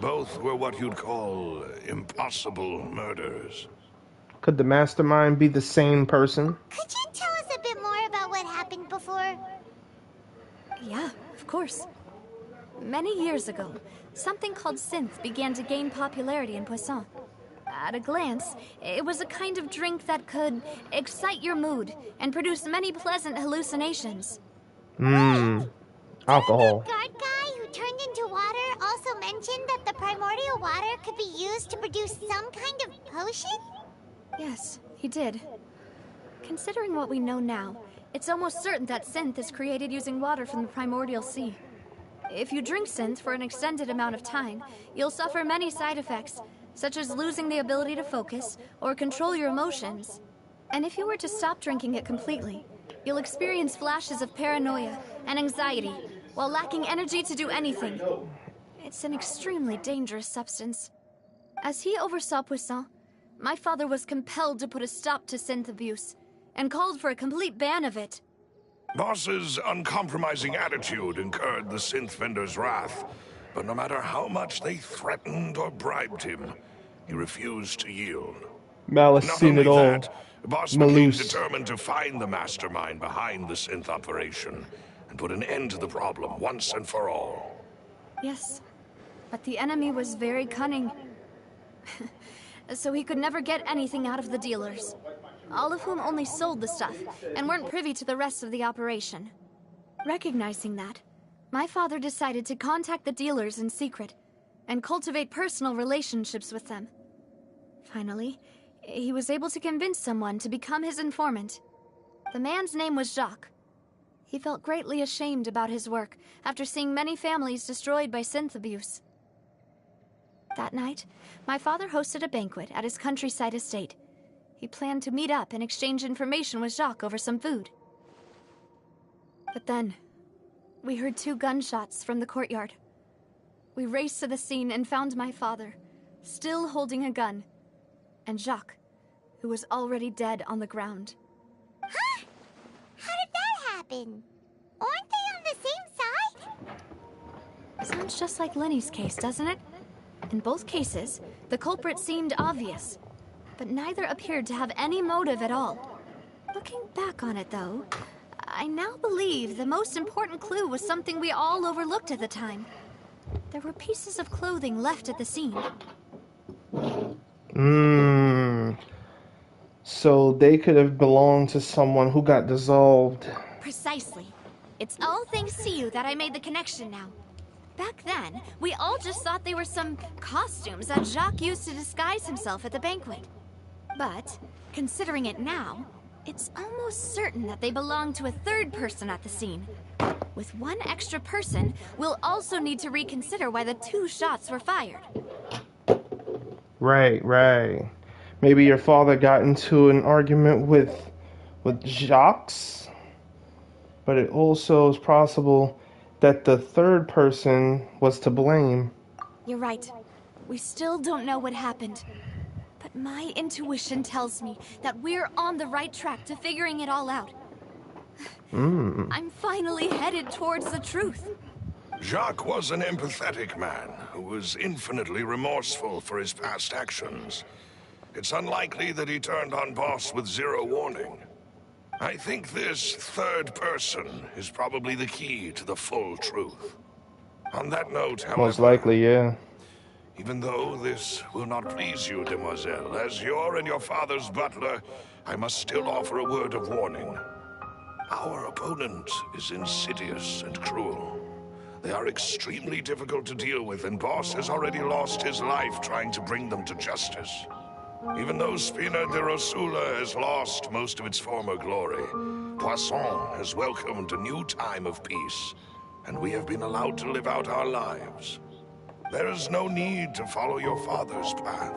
Both were what you'd call impossible murders. Could the mastermind be the same person? Could you tell us a bit more about what happened before? Yeah, of course. Many years ago, something called synth began to gain popularity in Poisson. At a glance, it was a kind of drink that could excite your mood and produce many pleasant hallucinations. Alcohol. The guard guy who turned into water also mentioned that the primordial water could be used to produce some kind of potion? Yes, he did. Considering what we know now, it's almost certain that synth is created using water from the primordial sea. If you drink synth for an extended amount of time, you'll suffer many side effects, such as losing the ability to focus or control your emotions. And if you were to stop drinking it completely, you'll experience flashes of paranoia and anxiety while lacking energy to do anything. It's an extremely dangerous substance. As he oversaw Poisson, my father was compelled to put a stop to synth abuse and called for a complete ban of it. Boss's uncompromising attitude incurred the synth vendor's wrath, but no matter how much they threatened or bribed him, he refused to yield. Malice Not seen only it all. that, Boss became Malus. determined to find the mastermind behind the synth operation and put an end to the problem once and for all. Yes, but the enemy was very cunning. So he could never get anything out of the dealers, all of whom only sold the stuff and weren't privy to the rest of the operation. Recognizing that, my father decided to contact the dealers in secret and cultivate personal relationships with them. Finally, he was able to convince someone to become his informant. The man's name was Jacques. He felt greatly ashamed about his work after seeing many families destroyed by synth abuse. That night, my father hosted a banquet at his countryside estate. He planned to meet up and exchange information with Jacques over some food. But then, we heard 2 gunshots from the courtyard. We raced to the scene and found my father, still holding a gun, and Jacques, who was already dead on the ground. Huh? How did that happen? Aren't they on the same side? Sounds just like Lenny's case, doesn't it? In both cases, the culprit seemed obvious, but neither appeared to have any motive at all. Looking back on it, though, I now believe the most important clue was something we all overlooked at the time. There were pieces of clothing left at the scene. So they could have belonged to someone who got dissolved. Precisely. It's all thanks to you that I made the connection now. Back then, we all just thought they were some costumes that Jacques used to disguise himself at the banquet. But, considering it now, it's almost certain that they belong to a third person at the scene. With one extra person, we'll also need to reconsider why the 2 shots were fired. Right. Maybe your father got into an argument with Jacques, but it also is possible that the third person was to blame. You're right. We still don't know what happened. But my intuition tells me that we're on the right track to figuring it all out. I'm finally headed towards the truth. Jacques was an empathetic man who was infinitely remorseful for his past actions. It's unlikely that he turned on Boss with 0 warning. I think this third person is probably the key to the full truth. On that note, however, Most likely, yeah. even though this will not please you, demoiselle, as your and your father's butler, I must still offer a word of warning. Our opponent is insidious and cruel. They are extremely difficult to deal with, and Boss has already lost his life trying to bring them to justice. Even though Spina de Rosula has lost most of its former glory, Poisson has welcomed a new time of peace, and we have been allowed to live out our lives. There is no need to follow your father's path.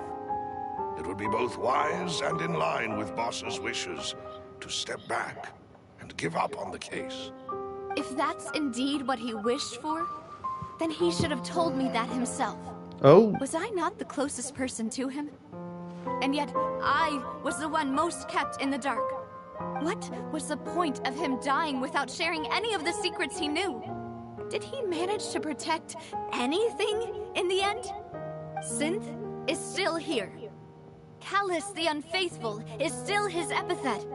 It would be both wise and in line with Boss's wishes to step back and give up on the case. If that's indeed what he wished for, then he should have told me that himself. Oh. Was I not the closest person to him? And yet, I was the one most kept in the dark. What was the point of him dying without sharing any of the secrets he knew? Did he manage to protect anything in the end? Synth is still here. Callus the Unfaithful is still his epithet.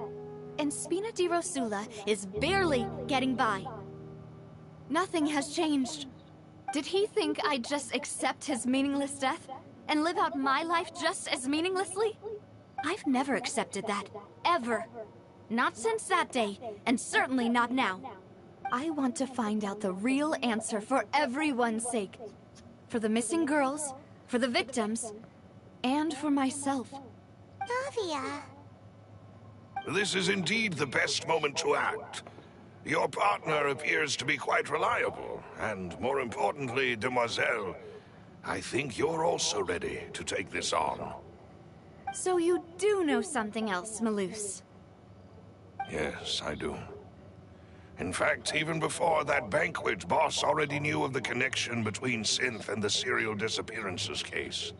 And Spina di Rosula is barely getting by. Nothing has changed. Did he think I'd just accept his meaningless death and live out my life just as meaninglessly? I've never accepted that. Ever. Not since that day, and certainly not now. I want to find out the real answer for everyone's sake. For the missing girls, for the victims, and for myself. Navia. This is indeed the best moment to act. Your partner appears to be quite reliable, and more importantly, Demoiselle, I think you're also ready to take this on. So you do know something else, Malus? Yes, I do. In fact, even before that banquet, Boss already knew of the connection between Synth and the serial disappearances case.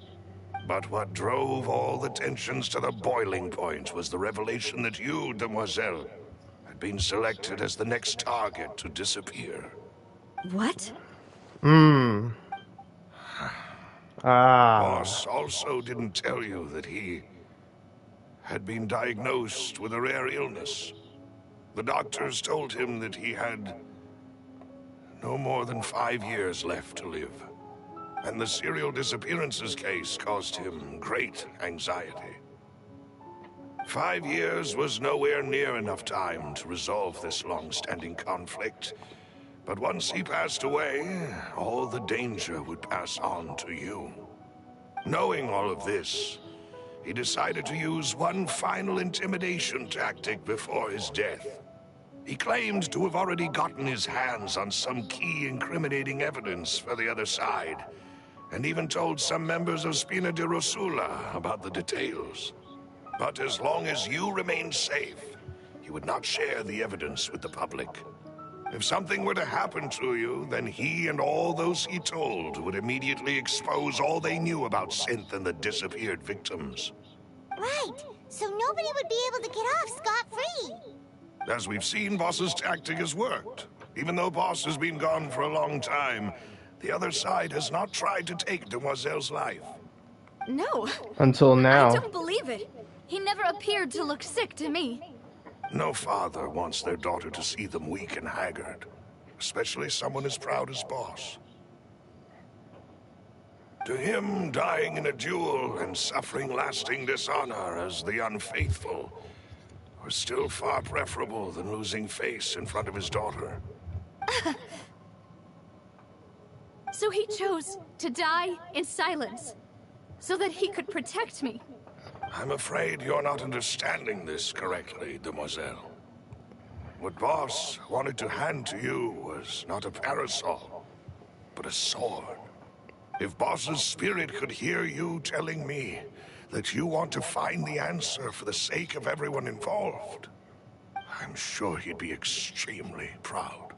But what drove all the tensions to the boiling point was the revelation that you, Demoiselle, had been selected as the next target to disappear. What? Boss also didn't tell you that he had been diagnosed with a rare illness. The doctors told him that he had no more than 5 years left to live. And the serial disappearances case caused him great anxiety. 5 years was nowhere near enough time to resolve this long-standing conflict. But once he passed away, all the danger would pass on to you. Knowing all of this, he decided to use one final intimidation tactic before his death. He claimed to have already gotten his hands on some key incriminating evidence for the other side, and even told some members of Spina di Rosula about the details. But as long as you remained safe, he would not share the evidence with the public. If something were to happen to you, then he and all those he told would immediately expose all they knew about Synth and the disappeared victims. Right, so nobody would be able to get off scot-free. As we've seen, Boss's tactic has worked. Even though Boss has been gone for a long time, the other side has not tried to take Demoiselle's life. No. Until now. I don't believe it. He never appeared to look sick to me. No father wants their daughter to see them weak and haggard, especially someone as proud as Boss. To him, dying in a duel and suffering lasting dishonor as the unfaithful was still far preferable than losing face in front of his daughter. So he chose to die in silence, so that he could protect me. I'm afraid you're not understanding this correctly, Demoiselle. What Boss wanted to hand to you was not a parasol, but a sword. If Boss's spirit could hear you telling me that you want to find the answer for the sake of everyone involved, I'm sure he'd be extremely proud.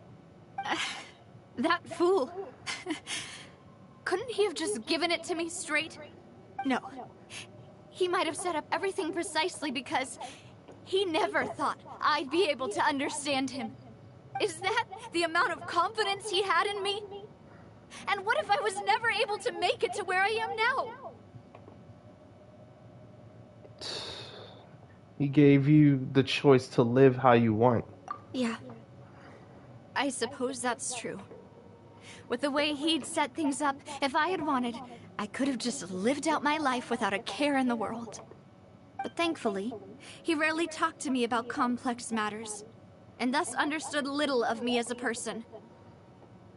That fool. Couldn't he have just given it to me straight? No. He might have set up everything precisely because he never thought I'd be able to understand him. Is that the amount of confidence he had in me? And what if I was never able to make it to where I am now? He gave you the choice to live how you want. Yeah. I suppose that's true. With the way he'd set things up, if I had wanted, I could have just lived out my life without a care in the world. But thankfully, he rarely talked to me about complex matters, and thus understood little of me as a person.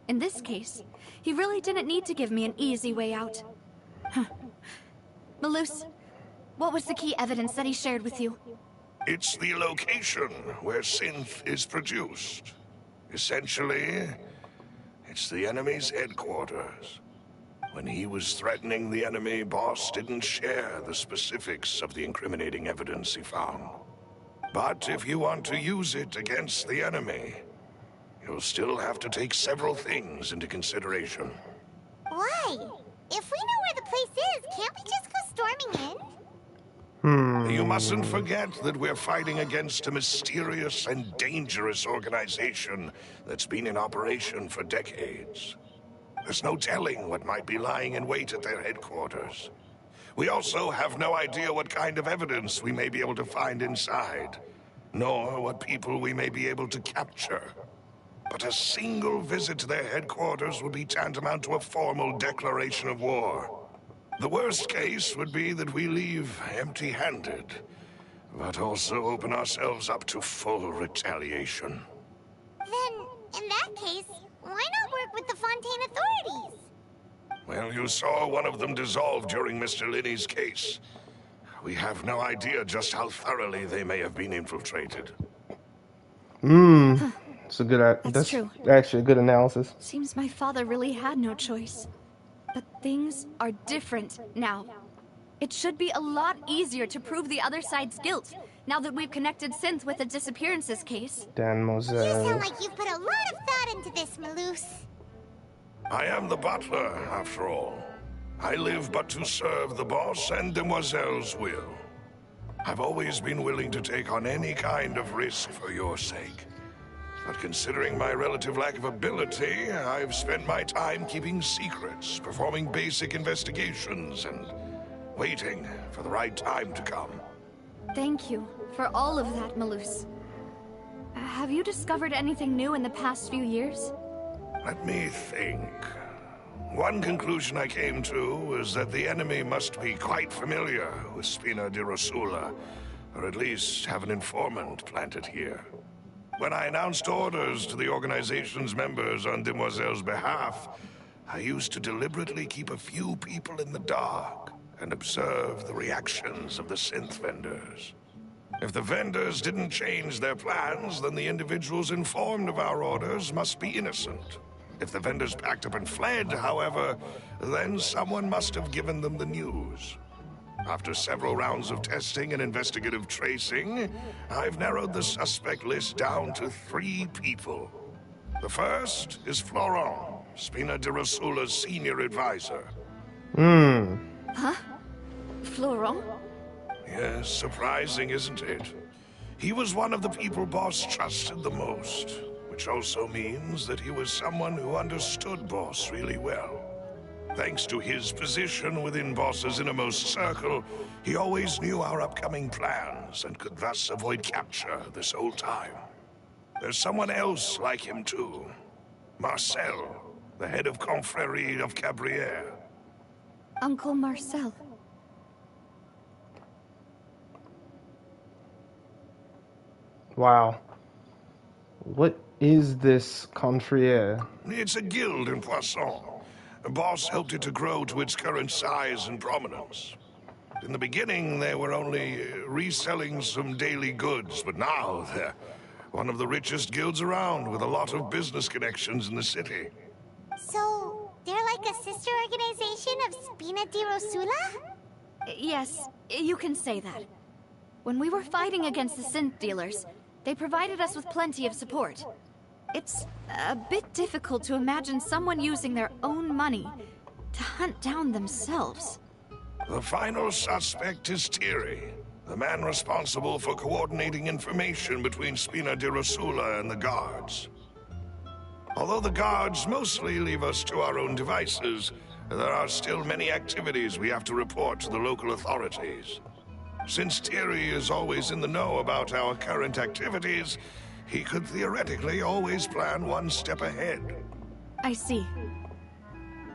In this case, he really didn't need to give me an easy way out. Malus, what was the key evidence that he shared with you? It's the location where Synth is produced. Essentially, it's the enemy's headquarters. When he was threatening the enemy, Boss didn't share the specifics of the incriminating evidence he found. But if you want to use it against the enemy, you'll still have to take several things into consideration. Why? If we know where the place is, can't we just go storming in? You mustn't forget that we're fighting against a mysterious and dangerous organization that's been in operation for decades. There's no telling what might be lying in wait at their headquarters. We also have no idea what kind of evidence we may be able to find inside, nor what people we may be able to capture. But a single visit to their headquarters would be tantamount to a formal declaration of war. The worst case would be that we leave empty-handed, but also open ourselves up to full retaliation. Then, in that case, why not work with the Fountaine authorities? Well, you saw one of them dissolve during Mr. Linney's case. We have no idea just how thoroughly they may have been infiltrated. It's a good. That's true. Actually a good analysis. Seems my father really had no choice. But things are different now. It should be a lot easier to prove the other side's guilt, now that we've connected Synth with the disappearances case. Dan You Moselle. sound like you've put a lot of thought into this, Malus. I am the butler, after all. I live but to serve the boss and Demoiselle's will. I've always been willing to take on any kind of risk for your sake. But considering my relative lack of ability, I've spent my time keeping secrets, performing basic investigations, and waiting for the right time to come. Thank you for all of that, Malus. Have you discovered anything new in the past few years? Let me think. One conclusion I came to was that the enemy must be quite familiar with Spina di Rosula, or at least have an informant planted here. When I announced orders to the organization's members on Demoiselle's behalf, I used to deliberately keep a few people in the dark and observe the reactions of the synth vendors. If the vendors didn't change their plans, then the individuals informed of our orders must be innocent. If the vendors packed up and fled, however, then someone must have given them the news. After several rounds of testing and investigative tracing, I've narrowed the suspect list down to 3 people. The first is Florent, Spina di Rosula's senior advisor. Huh? Florent? Yes, surprising, isn't it? He was one of the people Boss trusted the most, which also means that he was someone who understood Boss really well. Thanks to his position within Boss's innermost circle, he always knew our upcoming plans and could thus avoid capture this whole time. There's someone else like him too. Marcel, the head of Confrérie of Cabrières. Uncle Marcel. Wow. What is this Confrérie? It's a guild in Poisson. Boss helped it to grow to its current size and prominence. In the beginning, they were only reselling some daily goods, but now they're one of the richest guilds around, with a lot of business connections in the city. So, they're like a sister organization of Spina di Rosula? Yes, you can say that. When we were fighting against the synth dealers, they provided us with plenty of support. It's a bit difficult to imagine someone using their own money to hunt down themselves. The final suspect is Thierry, the man responsible for coordinating information between Spina di Rosula and the guards. Although the guards mostly leave us to our own devices, there are still many activities we have to report to the local authorities. Since Thierry is always in the know about our current activities, he could theoretically always plan one step ahead. I see.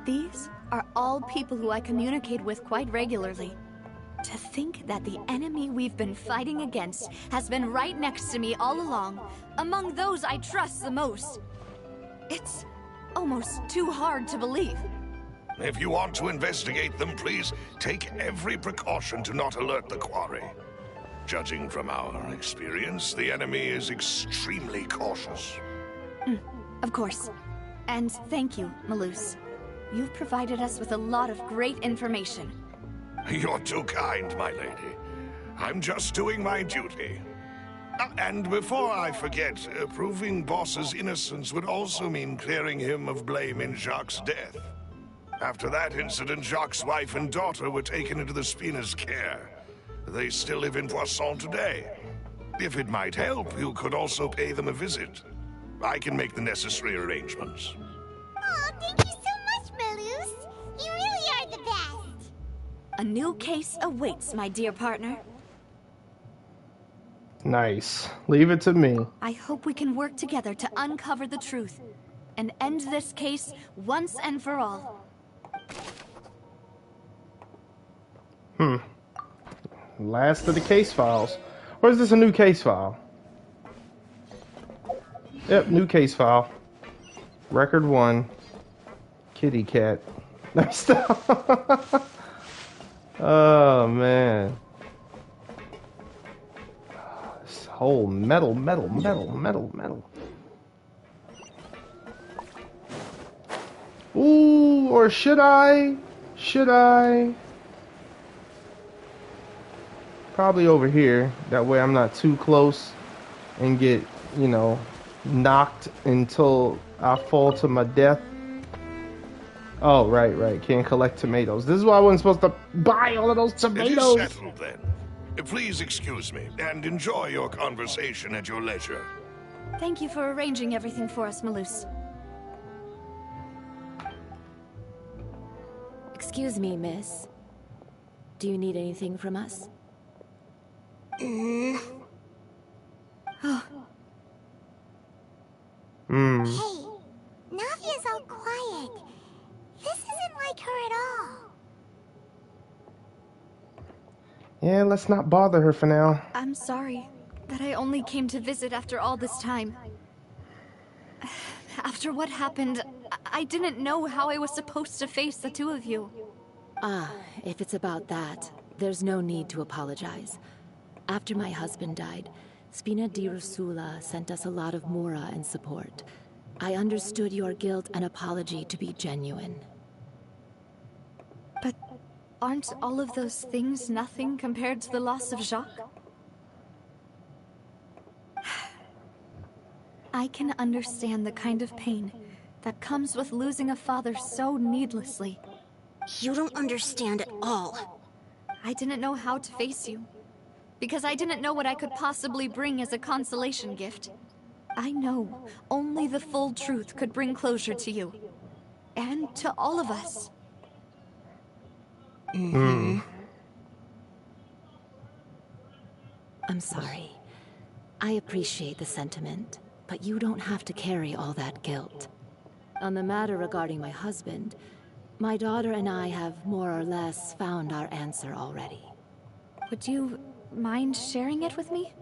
These are all people who I communicate with quite regularly. To think that the enemy we've been fighting against has been right next to me all along, among those I trust the most. It's almost too hard to believe. If you want to investigate them, please take every precaution to not alert the quarry. Judging from our experience, the enemy is extremely cautious. Of course. And thank you, Malus. You've provided us with a lot of great information. You're too kind, my lady. I'm just doing my duty. And before I forget, proving Boss's innocence would also mean clearing him of blame in Jacques' death. After that incident, Jacques' wife and daughter were taken into the Spina's care. They still live in Poisson today. If it might help, you could also pay them a visit. I can make the necessary arrangements. Oh, thank you so much, Malus. You really are the best. A new case awaits, my dear partner. Nice. Leave it to me. I hope we can work together to uncover the truth and end this case once and for all. Last of the case files. Or is this a new case file? Yep, new case file. Record 1. Kitty cat. Oh, man. This whole metal. Ooh, or should I? Probably over here. That way I'm not too close and get, you know, knocked until I fall to my death. Oh, right. Can't collect tomatoes. This is why I wasn't supposed to buy all of those tomatoes. It is settled then. Please excuse me and enjoy your conversation at your leisure. Thank you for arranging everything for us, Malus. Excuse me, miss. Do you need anything from us? Hey, Navia's all quiet. This isn't like her at all. Yeah, let's not bother her for now. I'm sorry that I only came to visit after all this time. After what happened, I didn't know how I was supposed to face the two of you. Ah, if it's about that, there's no need to apologize. After my husband died, Spina di Rusula sent us a lot of mora and support. I understood your guilt and apology to be genuine. But aren't all of those things nothing compared to the loss of Jacques? I can understand the kind of pain that comes with losing a father so needlessly. You don't understand at all. I didn't know how to face you, because I didn't know what I could possibly bring as a consolation gift. I know only the full truth could bring closure to you, and to all of us. I'm sorry. I appreciate the sentiment, but you don't have to carry all that guilt. On the matter regarding my husband, my daughter and I have more or less found our answer already. Would you mind sharing it with me?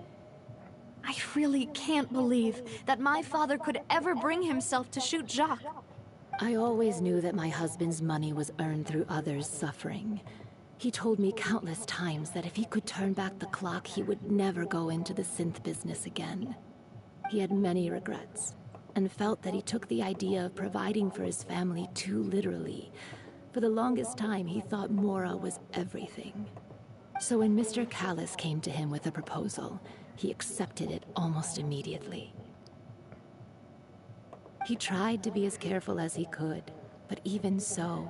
I really can't believe that my father could ever bring himself to shoot Jacques. I always knew that my husband's money was earned through others' suffering. He told me countless times that if he could turn back the clock, he would never go into the synth business again. He had many regrets, and felt that he took the idea of providing for his family too literally. For the longest time, he thought Mora was everything. So when Mr. Callis came to him with a proposal, he accepted it almost immediately. He tried to be as careful as he could, but even so,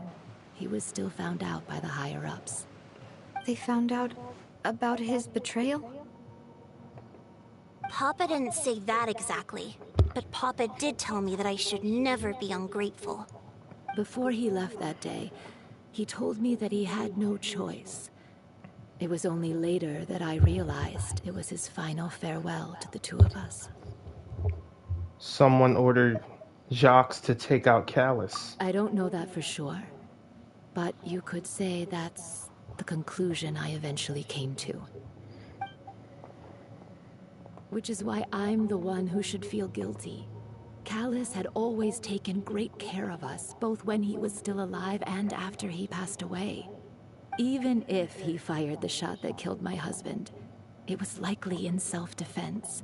he was still found out by the higher-ups. They found out about his betrayal? Papa didn't say that exactly, but Papa did tell me that I should never be ungrateful. Before he left that day, he told me that he had no choice. It was only later that I realized it was his final farewell to the two of us. Someone ordered Jacques to take out Callus. I don't know that for sure, but you could say that's the conclusion I eventually came to. Which is why I'm the one who should feel guilty. Callus had always taken great care of us, both when he was still alive and after he passed away. Even if he fired the shot that killed my husband, it was likely in self-defense.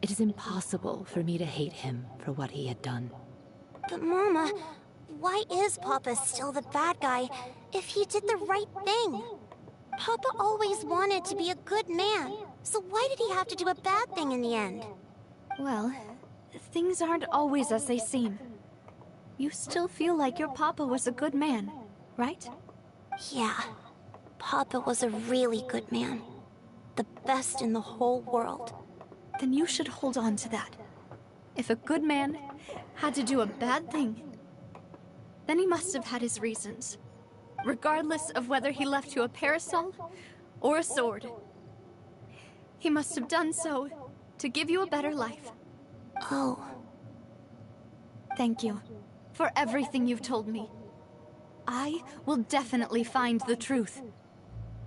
It is impossible for me to hate him for what he had done. But Mama, why is Papa still the bad guy if he did the right thing? Papa always wanted to be a good man, so why did he have to do a bad thing in the end? Well, things aren't always as they seem. You still feel like your papa was a good man, right? Yeah, Papa was a really good man. The best in the whole world. Then you should hold on to that. If a good man had to do a bad thing, then he must have had his reasons. Regardless of whether he left you a parasol or a sword. He must have done so to give you a better life. Oh. Thank you for everything you've told me. I will definitely find the truth.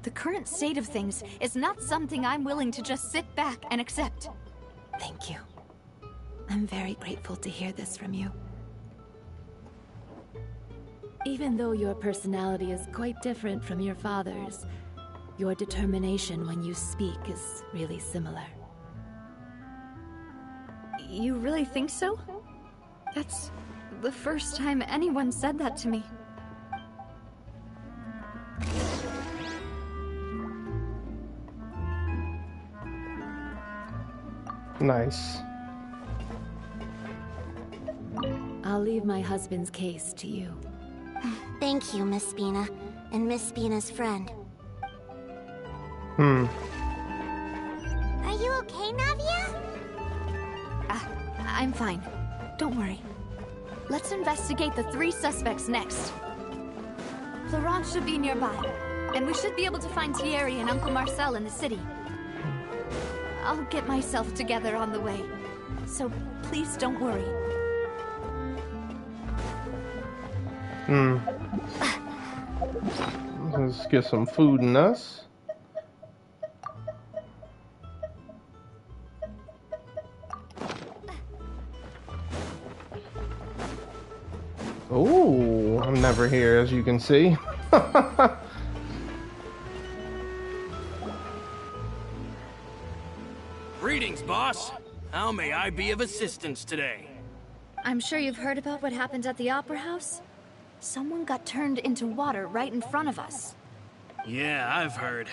The current state of things is not something I'm willing to just sit back and accept. Thank you. I'm very grateful to hear this from you. Even though your personality is quite different from your father's, your determination when you speak is really similar. You really think so? That's the first time anyone said that to me. Nice. I'll leave my husband's case to you. Thank you, Miss Spina, and Miss Spina's friend. Hmm. Are you okay, Navia? I'm fine. Don't worry. Let's investigate the 3 suspects next. Florent should be nearby, and we should be able to find Thierry and Uncle Marcel in the city. I'll get myself together on the way, so please don't worry. Let's get some food in us. Oh, I'm never here, as you can see. Greetings, boss. How may I be of assistance today? I'm sure you've heard about what happened at the Opera House. Someone got turned into water right in front of us. Yeah, I've heard.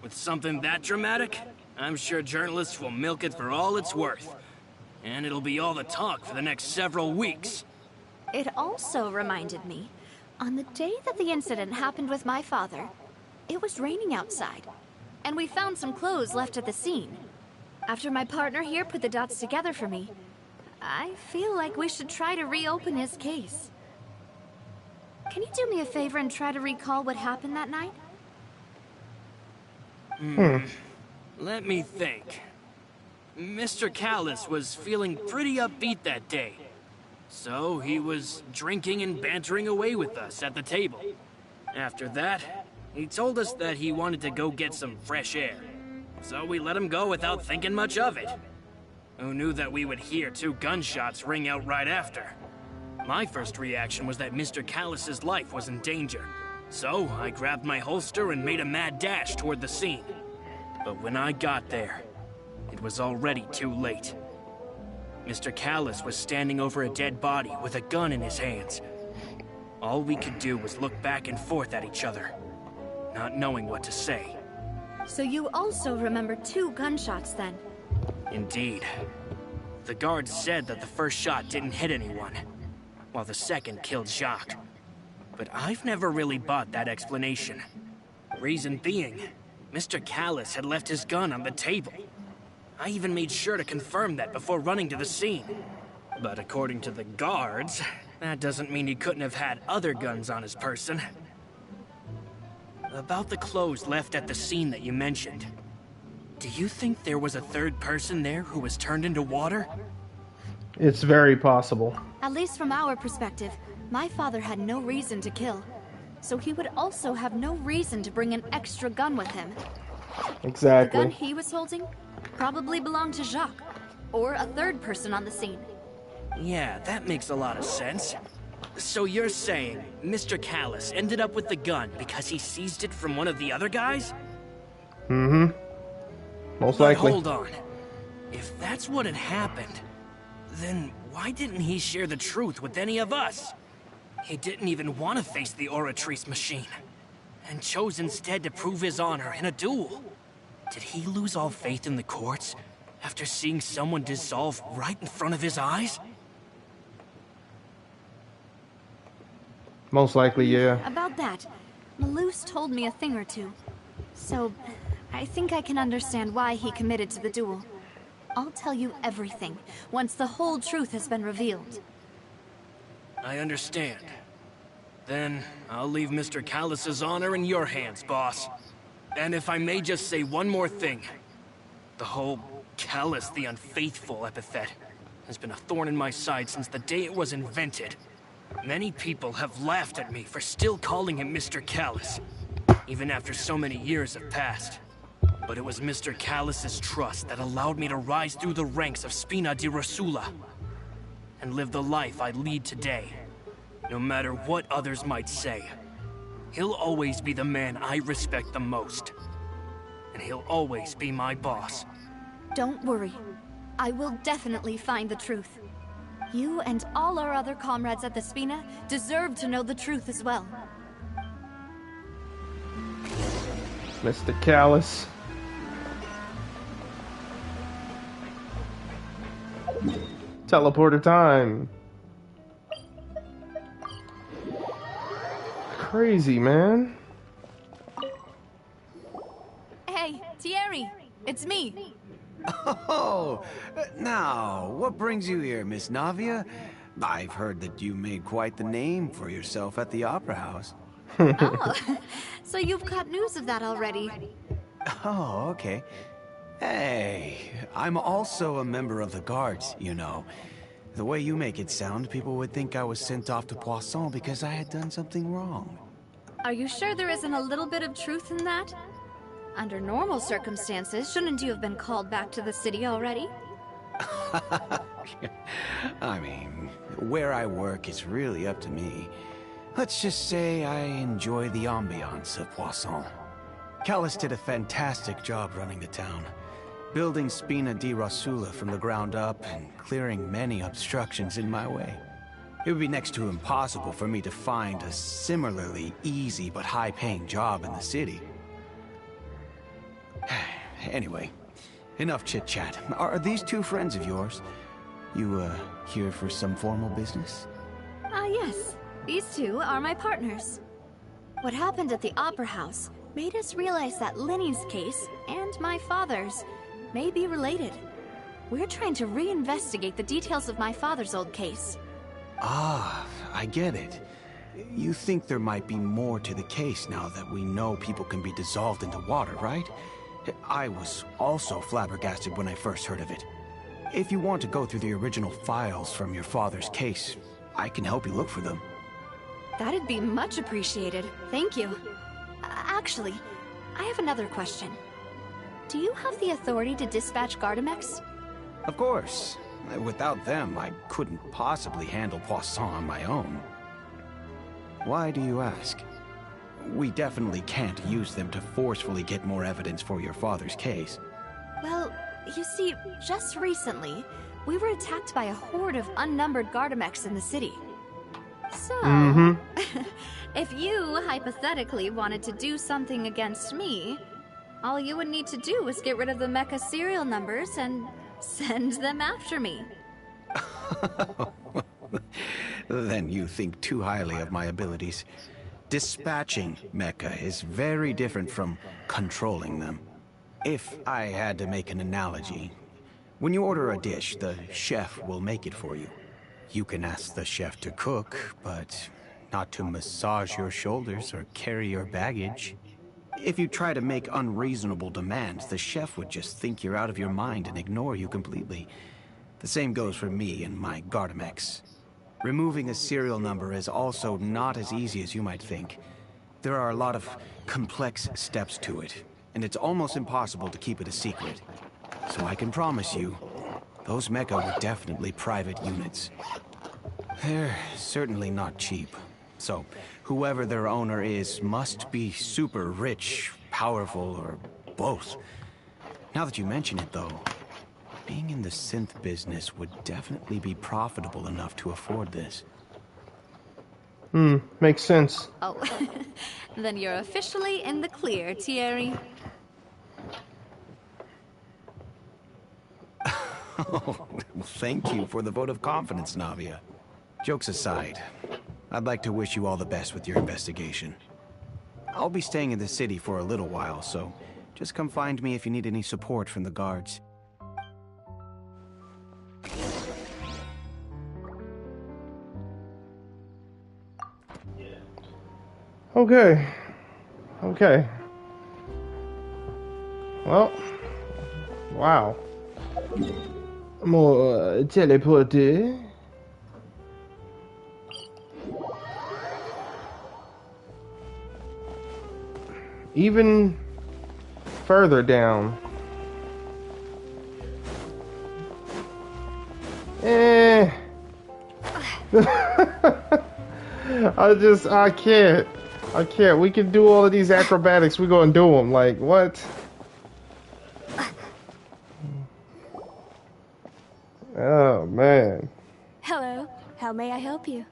With something that dramatic, I'm sure journalists will milk it for all it's worth. And it'll be all the talk for the next several weeks. It also reminded me, on the day that the incident happened with my father, it was raining outside, and we found some clothes left at the scene. After my partner here put the dots together for me, I feel like we should try to reopen his case. Can you do me a favor and try to recall what happened that night? Let me think. Mr. Callis was feeling pretty upbeat that day. So he was drinking and bantering away with us at the table. After that, he told us that he wanted to go get some fresh air. So we let him go without thinking much of it. Who knew that we would hear 2 gunshots ring out right after? My first reaction was that Mr. Callis's life was in danger. So I grabbed my holster and made a mad dash toward the scene. But when I got there, it was already too late. Mr. Callis was standing over a dead body with a gun in his hands. All we could do was look back and forth at each other, not knowing what to say. So you also remember 2 gunshots then? Indeed. The guards said that the first shot didn't hit anyone, while the second killed Jacques. But I've never really bought that explanation. Reason being, Mr. Callis had left his gun on the table. I even made sure to confirm that before running to the scene. But according to the guards, that doesn't mean he couldn't have had other guns on his person. About the clothes left at the scene that you mentioned, do you think there was a 3rd person there who was turned into water? It's very possible. At least from our perspective, my father had no reason to kill. So he would also have no reason to bring an extra gun with him. Exactly. The gun he was holding probably belonged to Jacques, or a 3rd person on the scene. Yeah, that makes a lot of sense. So you're saying Mr. Callis ended up with the gun because he seized it from one of the other guys? Mm-hmm. Most But likely. hold on. If that's what had happened, then why didn't he share the truth with any of us? He didn't even want to face the Oratrice machine, and chose instead to prove his honor in a duel. Did he lose all faith in the courts after seeing someone dissolve right in front of his eyes? Most likely, yeah. About that, Malus told me a thing or two. So, I think I can understand why he committed to the duel. I'll tell you everything, once the whole truth has been revealed. I understand. Then, I'll leave Mr. Callis's honor in your hands, boss. And if I may just say one more thing. The whole Callis the Unfaithful epithet has been a thorn in my side since the day it was invented. Many people have laughed at me for still calling him Mr. Callis. even after so many years have passed. But it was Mr. Callus's trust that allowed me to rise through the ranks of Spina di Rosula and live the life I lead today. No matter what others might say, he'll always be the man I respect the most. And he'll always be my boss. Don't worry. I will definitely find the truth. You and all our other comrades at the Spina deserve to know the truth as well. Mr. Callus. Teleporter time. Crazy, man. Hey, Thierry, it's me. Oh, now, what brings you here, Miss Navia? I've heard that you made quite the name for yourself at the Opera House. Oh, so you've got news of that already. Oh, okay. Hey, I'm also a member of the Guards, you know. The way you make it sound, people would think I was sent off to Poisson because I had done something wrong. Are you sure there isn't a little bit of truth in that? Under normal circumstances, shouldn't you have been called back to the city already? I mean, where I work is really up to me. Let's just say I enjoy the ambiance of Poisson. Callus did a fantastic job running the town, building Spina di Rosula from the ground up and clearing many obstructions in my way. It would be next to impossible for me to find a similarly easy but high-paying job in the city. Anyway, enough chit-chat. Are these two friends of yours? You, here for some formal business? Yes. These two are my partners. What happened at the Opera House made us realize that Lenny's case and my father's may be related. We're trying to reinvestigate the details of my father's old case. Ah, I get it. You think there might be more to the case now that we know people can be dissolved into water, right? I was also flabbergasted when I first heard of it. If you want to go through the original files from your father's case, I can help you look for them. That'd be much appreciated. Thank you. Actually, I have another question. Do you have the authority to dispatch Gardamex? Of course. Without them, I couldn't possibly handle Poisson on my own. Why do you ask? We definitely can't use them to forcefully get more evidence for your father's case. Well, you see, just recently, we were attacked by a horde of unnumbered Gardamex in the city. So, if you hypothetically wanted to do something against me, all you would need to do is get rid of the mecha serial numbers and send them after me. Then you think too highly of my abilities. Dispatching mecha is very different from controlling them. If I had to make an analogy, when you order a dish, the chef will make it for you. You can ask the chef to cook, but not to massage your shoulders or carry your baggage. If you try to make unreasonable demands, the chef would just think you're out of your mind and ignore you completely. The same goes for me and my Gardamex. Removing a serial number is also not as easy as you might think. There are a lot of complex steps to it, and it's almost impossible to keep it a secret. So I can promise you, those mecha were definitely private units. They're certainly not cheap. So, whoever their owner is must be super rich, powerful, or both. Now that you mention it, though, being in the synth business would definitely be profitable enough to afford this. Makes sense. Oh, then you're officially in the clear, Thierry. Oh, thank you for the vote of confidence, Navia. Jokes aside, I'd like to wish you all the best with your investigation. I'll be staying in the city for a little while, so just come find me if you need any support from the guards. Okay. Okay. Well. Wow. More téléporter. even further down. I can't. We can do all of these acrobatics. We're gonna do them. Like, what? Oh, man. Hello. How may I help you?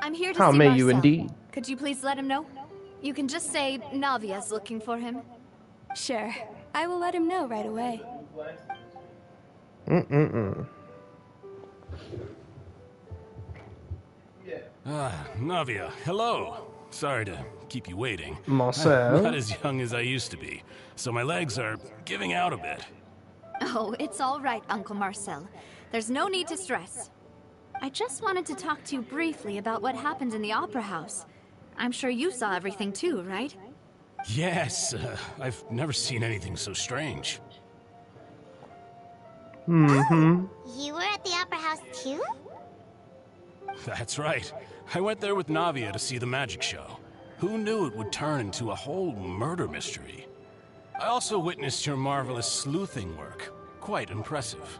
I'm here to How see may Marcel. you indeed? Could you please let him know? You can just say Navia's looking for him. Sure. I will let him know right away. Navia, hello. Sorry to keep you waiting. Marcel? I'm not as young as I used to be, so my legs are giving out a bit. Oh, it's all right, Uncle Marcel. There's no need to stress. I just wanted to talk to you briefly about what happened in the Opera House. I'm sure you saw everything too, right? Yes, I've never seen anything so strange. Oh, you were at the Opera House too? That's right. I went there with Navia to see the magic show. Who knew it would turn into a whole murder mystery? I also witnessed your marvelous sleuthing work. Quite impressive.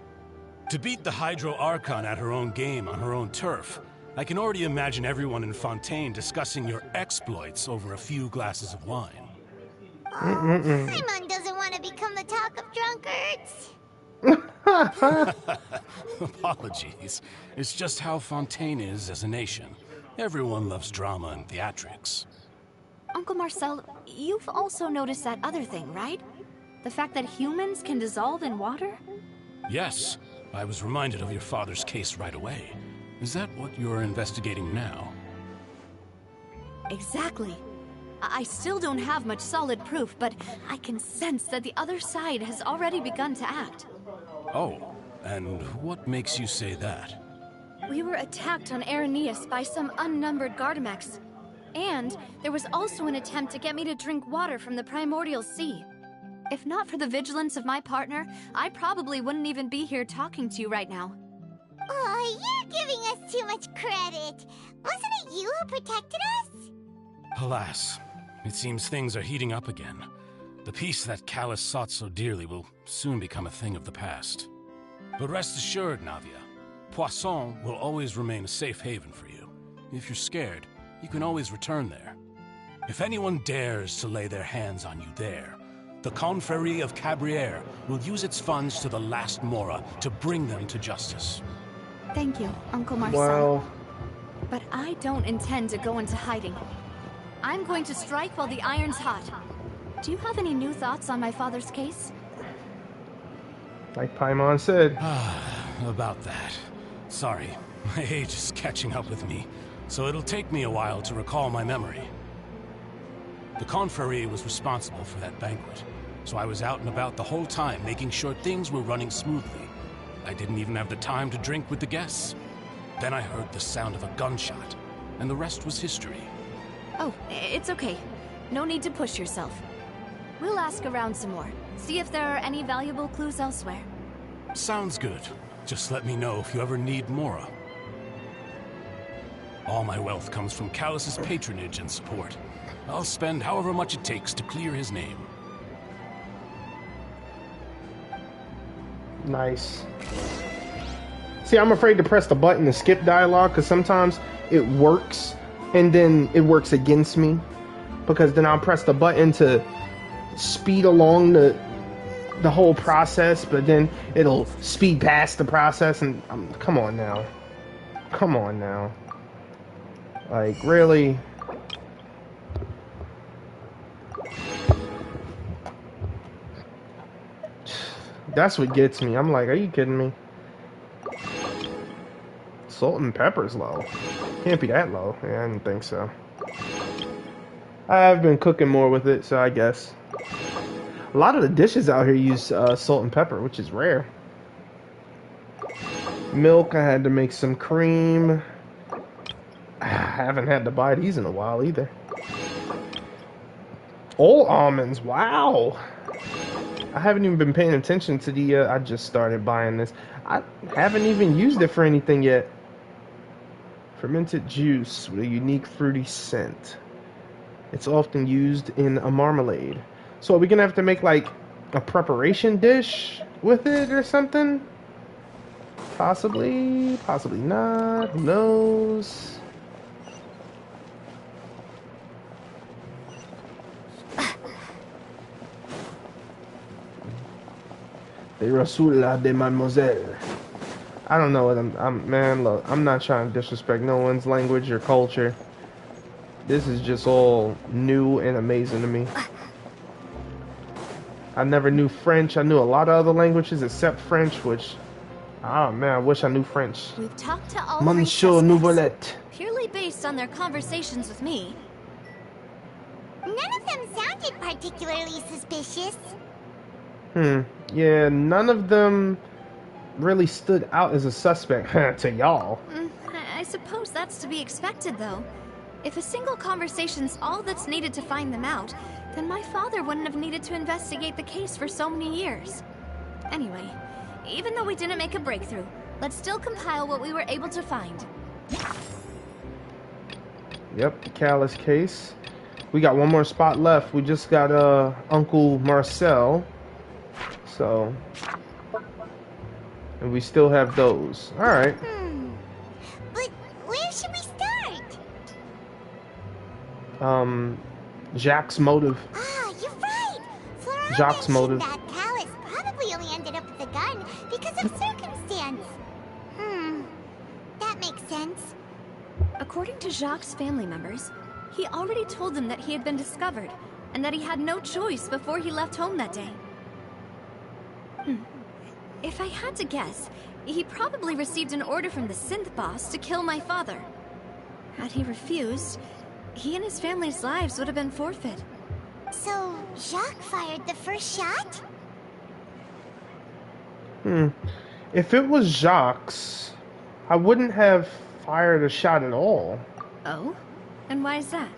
To beat the Hydro Archon at her own game on her own turf, I can already imagine everyone in Fountaine discussing your exploits over a few glasses of wine. Simon doesn't want to become the talk of drunkards. Apologies. It's just how Fountaine is as a nation. Everyone loves drama and theatrics. Uncle Marcel, you've also noticed that other thing, right? The fact that humans can dissolve in water? Yes. I was reminded of your father's case right away. Is that what you're investigating now? Exactly. I still don't have much solid proof, but I can sense that the other side has already begun to act. Oh, and what makes you say that? We were attacked on Araneus by some unnumbered Gardamex. And there was also an attempt to get me to drink water from the primordial sea. If not for the vigilance of my partner, I probably wouldn't even be here talking to you right now. Oh, you're giving us too much credit. Wasn't it you who protected us? Alas, it seems things are heating up again. The peace that Callus sought so dearly will soon become a thing of the past. But rest assured, Navia, Poisson will always remain a safe haven for you. If you're scared, you can always return there. If anyone dares to lay their hands on you there, the Confrérie of Cabrières will use its funds to the last Mora to bring them to justice. Thank you, Uncle Marcel. Wow. But I don't intend to go into hiding. I'm going to strike while the iron's hot. Do you have any new thoughts on my father's case? Like Paimon said. About that. Sorry, my age is catching up with me, so it'll take me a while to recall my memory. The Confrérie was responsible for that banquet, so I was out and about the whole time making sure things were running smoothly. I didn't even have the time to drink with the guests. Then I heard the sound of a gunshot, and the rest was history. Oh, it's okay. No need to push yourself. We'll ask around some more, see if there are any valuable clues elsewhere. Sounds good. Just let me know if you ever need Mora. All my wealth comes from Callus's patronage and support. I'll spend however much it takes to clear his name. Nice. See, I'm afraid to press the button to skip dialogue because sometimes it works and then it works against me, because then I'll press the button to speed along the whole process, but then it'll speed past the process, and come on now. Come on now. Like, really? That's what gets me. I'm like, are you kidding me? Salt and pepper's low. Can't be that low. Yeah, I didn't think so. I've been cooking more with it, so I guess. A lot of the dishes out here use salt and pepper, which is rare. Milk, I had to make some cream. I haven't had to buy these in a while either. Old almonds, wow. I haven't even been paying attention to the, I just started buying this. I haven't even used it for anything yet. Fermented juice with a unique fruity scent. It's often used in a marmalade. So are we gonna have to make like a preparation dish with it or something? Possibly, possibly not. Who knows? The Rasula de Mademoiselle. I don't know what man, look, I'm not trying to disrespect no one's language or culture. This is just all new and amazing to me. I never knew French. I knew a lot of other languages except French, which, oh man, I wish I knew French. We've talked to all Monsieur Nouvelette. purely based on their conversations with me. None of them sounded particularly suspicious. Yeah, none of them really stood out as a suspect to y'all. I suppose that's to be expected, though. If a single conversation's all that's needed to find them out, then my father wouldn't have needed to investigate the case for so many years. Anyway, even though we didn't make a breakthrough, let's still compile what we were able to find. Yep, the Callus case. We got one more spot left. We just got Uncle Marcel. So, and we still have those. All right. But where should we start? Jacques' motive. Ah, you're right. Florent Jacques' motive. that Callus probably only ended up with the gun because of circumstance. That makes sense. According to Jacques' family members, he already told them that he had been discovered, and that he had no choice before he left home that day. If I had to guess, he probably received an order from the synth boss to kill my father. Had he refused, he and his family's lives would have been forfeit. So, Jacques fired the first shot? If it was Jacques, I wouldn't have fired a shot at all. Oh? And why is that?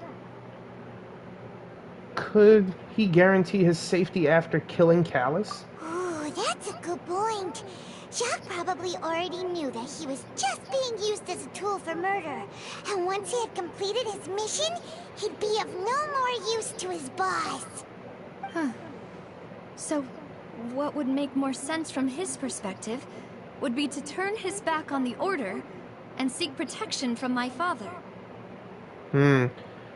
Could he guarantee his safety after killing Callus? Ooh, that's a good point. Jacques probably already knew that he was just being used as a tool for murder. And once he had completed his mission, he'd be of no more use to his boss. So, what would make more sense from his perspective would be to turn his back on the Order and seek protection from my father.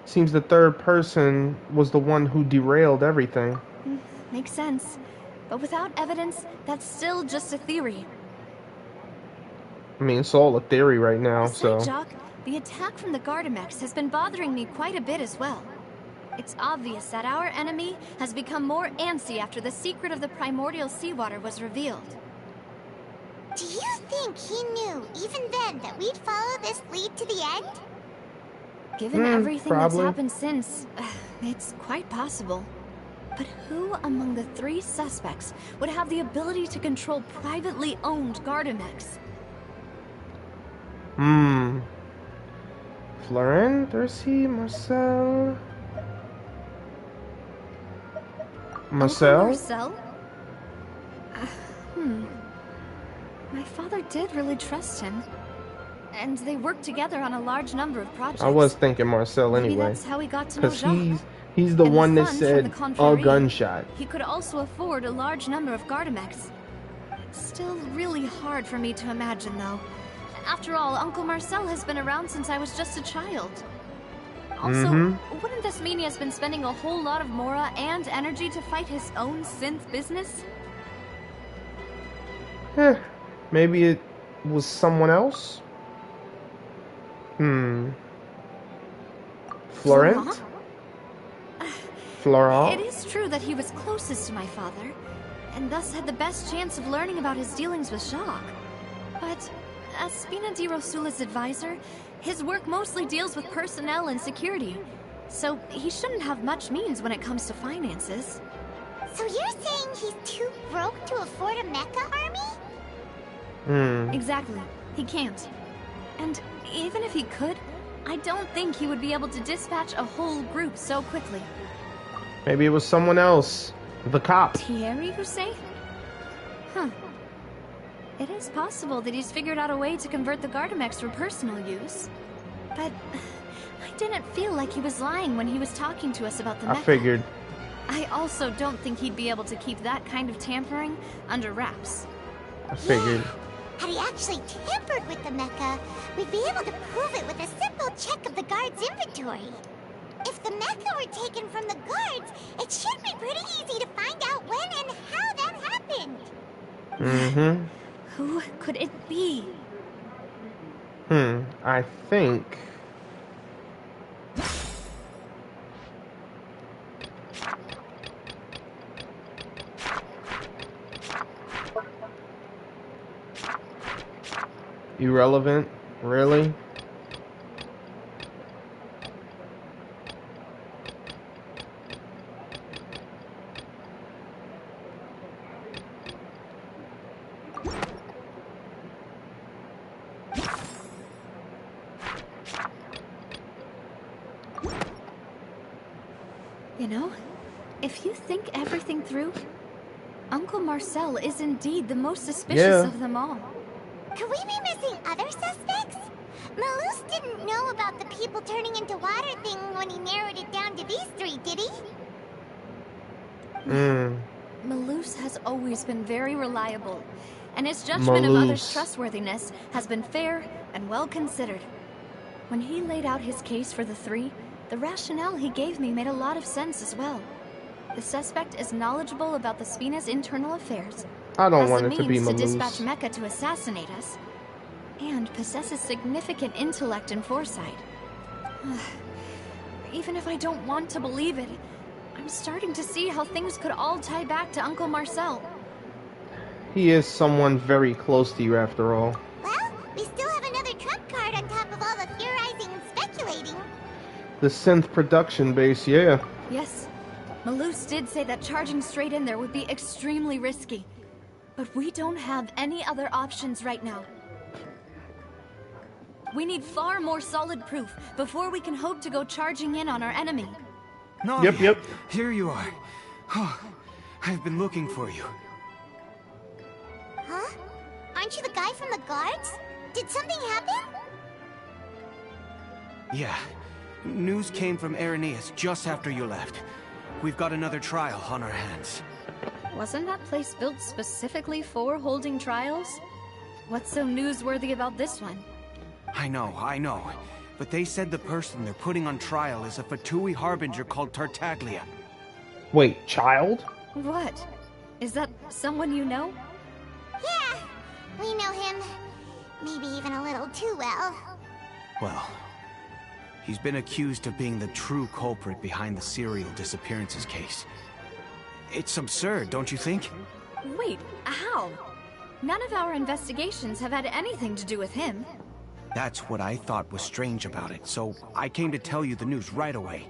Seems the third person was the one who derailed everything. Makes sense. But without evidence, that's still just a theory. I mean, it's all a theory right now, so... Jacques, the attack from the Gardamex has been bothering me quite a bit as well. It's obvious that our enemy has become more antsy after the secret of the primordial seawater was revealed. Do you think he knew, even then, that we'd follow this lead to the end? Given everything that's probably. happened since, it's quite possible. But who among the three suspects would have the ability to control privately owned Gardamex? Florent, Darcy, Marcel... Marcel? Marcel? My father did really trust him. And they worked together on a large number of projects. I was thinking Marcel anyway. Maybe that's how he got to know Jacques. He's the And one that funds from said the a Confrérie, gunshot. He could also afford a large number of Gardamex. It's still really hard for me to imagine, though. After all, Uncle Marcel has been around since I was just a child. Also, wouldn't this mean he has been spending a whole lot of Mora and energy to fight his own synth business? Maybe it was someone else? Florent? Florent? It is true that he was closest to my father, and thus had the best chance of learning about his dealings with Jacques. But as Spina di Rosula's advisor, his work mostly deals with personnel and security, so he shouldn't have much means when it comes to finances. So you're saying he's too broke to afford a mecha army? Exactly. He can't. And even if he could, I don't think he would be able to dispatch a whole group so quickly. Maybe it was someone else. The cop. Thierry, you say? It is possible that he's figured out a way to convert the Gardamex for personal use. But I didn't feel like he was lying when he was talking to us about the I mecha. figured. I also don't think he'd be able to keep that kind of tampering under wraps. I figured. Yeah. Had he actually tampered with the mecha, we'd be able to prove it with a simple check of the guard's inventory. If the mecha were taken from the guards, it should be pretty easy to find out when and how that happened. Mm-hmm. Who could it be? I think... Irrelevant? Really? You know, if you think everything through, Uncle Marcel is indeed the most suspicious of them all. Could we be missing other suspects? Malus didn't know about the people turning into water thing when he narrowed it down to these three, did he? Malus has always been very reliable, and his judgment of others' trustworthiness has been fair and well considered. When he laid out his case for the three, the rationale he gave me made a lot of sense as well. The suspect is knowledgeable about the Spina's internal affairs, I don't has want the it to be means to Malus. dispatch Mecha to assassinate us, and possesses significant intellect and foresight. Even if I don't want to believe it, I'm starting to see how things could all tie back to Uncle Marcel. He is someone very close to you after all. Well, we still have another trump card on top of all the theorizing and speculating. The synth production base, yeah. Yes, Malus did say that charging straight in there would be extremely risky. But we don't have any other options right now. We need far more solid proof before we can hope to go charging in on our enemy. No. Yep. Here you are. Oh, I've been looking for you. Huh? Aren't you the guy from the guards? Did something happen? Yeah. News came from Arrhenius just after you left. We've got another trial on our hands. Wasn't that place built specifically for holding trials? What's so newsworthy about this one? I know. But they said the person they're putting on trial is a Fatui harbinger called Tartaglia. Wait, child? What? Is that someone you know? Yeah, we know him. Maybe even a little too well. Well, he's been accused of being the true culprit behind the serial disappearances case. It's absurd, don't you think? Wait, how? None of our investigations have had anything to do with him. That's what I thought was strange about it, so I came to tell you the news right away.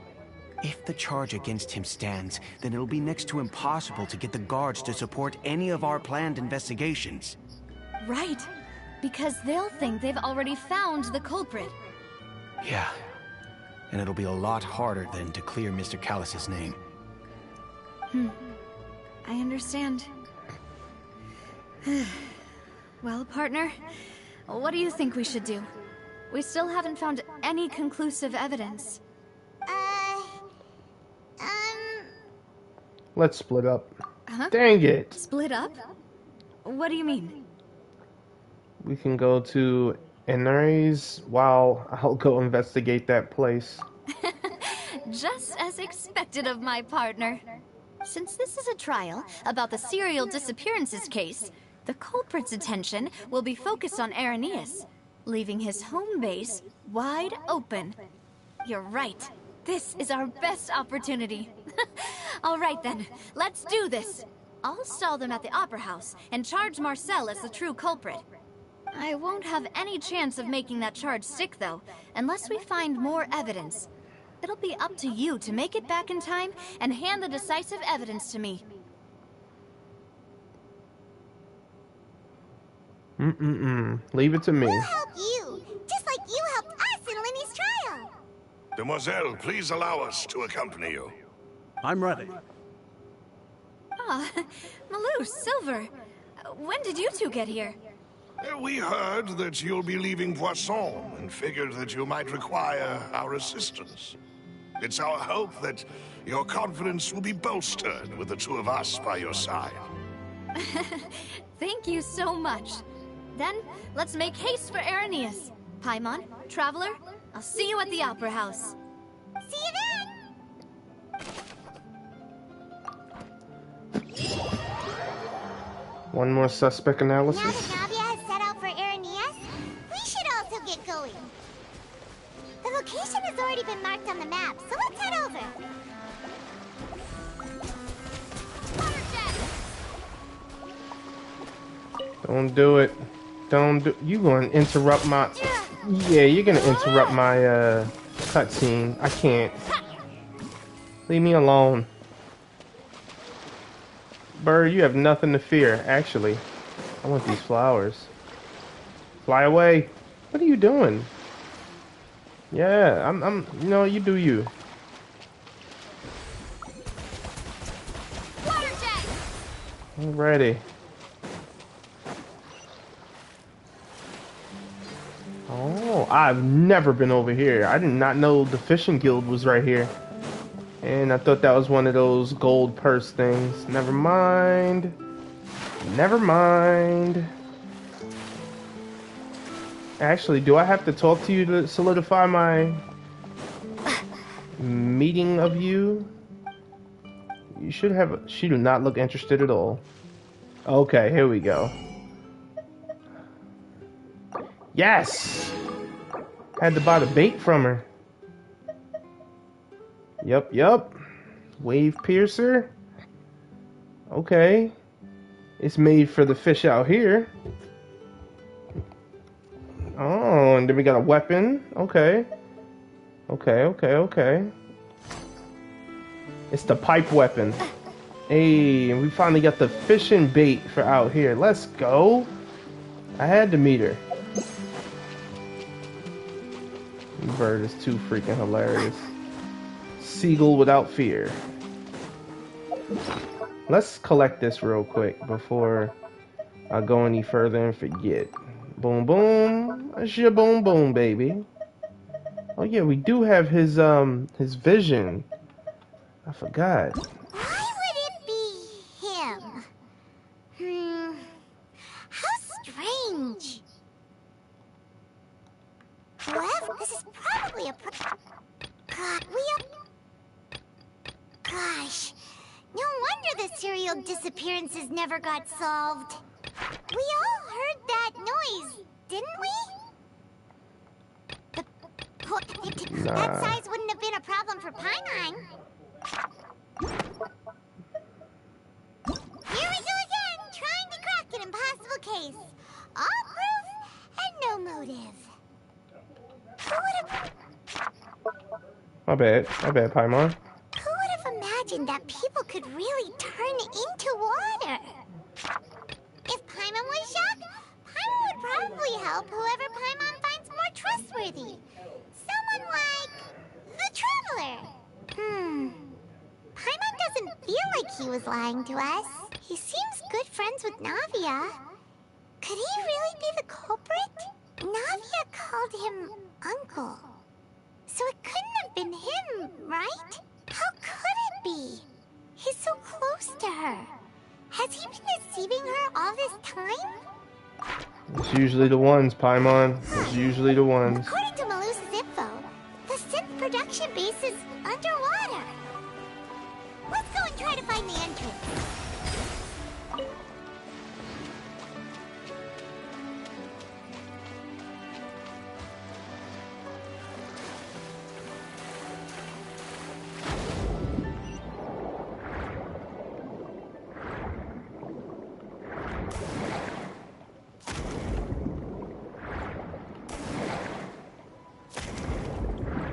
If the charge against him stands, then it'll be next to impossible to get the guards to support any of our planned investigations. Right, because they'll think they've already found the culprit. Yeah, and it'll be a lot harder then to clear Mr. Callus's name. I understand. Well, partner, what do you think we should do? We still haven't found any conclusive evidence. Let's split up. Huh? Dang it. Split up? What do you mean? We can go to Enares while I'll go investigate that place. Just as expected of my partner. Since this is a trial about the serial disappearances case, the culprit's attention will be focused on Arrhenius, leaving his home base wide open. You're right. This is our best opportunity. All right then, let's do this. I'll stall them at the Opera House and charge Marcel as the true culprit. I won't have any chance of making that charge stick, though, unless we find more evidence. It'll be up to you to make it back in time and hand the decisive evidence to me. Leave it to me. We'll help you, just like you helped us in Lenny's trial. Demoiselle, please allow us to accompany you. I'm ready. Ah, Malus, Silver. When did you two get here? We heard that you'll be leaving Poisson and figured that you might require our assistance. It's our hope that your confidence will be bolstered with the two of us by your side. Thank you so much. Then, let's make haste for Arrhenius. Paimon, Traveler, I'll see you at the Opera House. See you then! One more suspect analysis. Now that Navia has set out for Arrhenius, we should also get going. The location has already been marked on the map, so let's head over. Don't do it. Don't do. You gonna interrupt my? Yeah, you're gonna interrupt my cutscene. I can't. Leave me alone. Bird, you have nothing to fear. Actually, I want these flowers. Fly away. What are you doing? Yeah, I'm. You know, you do you. I'm ready. Oh, I've never been over here. I did not know the fishing guild was right here. And I thought that was one of those gold purse things. Never mind. Never mind. Actually, do I have to talk to you to solidify my meeting of you? You should have. She do not look interested at all. Okay, here we go. Yes! Had to buy the bait from her. Yup. Wave piercer. Okay. It's made for the fish out here. Oh, and then we got a weapon. Okay. Okay. It's the pipe weapon. Hey, and we finally got the fishing bait for out here. Let's go. I had to meet her. Bird is too freaking hilarious. Seagull without fear. Let's collect this real quick before I go any further and forget. Boom boom. Shaboom boom, baby. Oh yeah, we do have his vision. I forgot. Why would it be him? How strange. However, this is probably a Gosh, no wonder the serial disappearances never got solved. We all heard that noise, didn't we? That size wouldn't have been a problem for Paimon. Here we go again, trying to crack an impossible case. All proof and no motive. Who would have... My bad, Paimon. Who would have imagined that people could really turn into water? If Paimon was shocked, Paimon would probably help whoever Paimon finds more trustworthy. Someone like the Traveler. Paimon doesn't feel like he was lying to us. He seems good friends with Navia. Could he really be the culprit? Navia called him Uncle. So it couldn't have been him, right? How could it be? He's so close to her. Has he been deceiving her all this time? It's usually the ones, Paimon. It's usually the ones. According to Malusa's info, the synth production base is underwater. Let's go and try to find the entrance.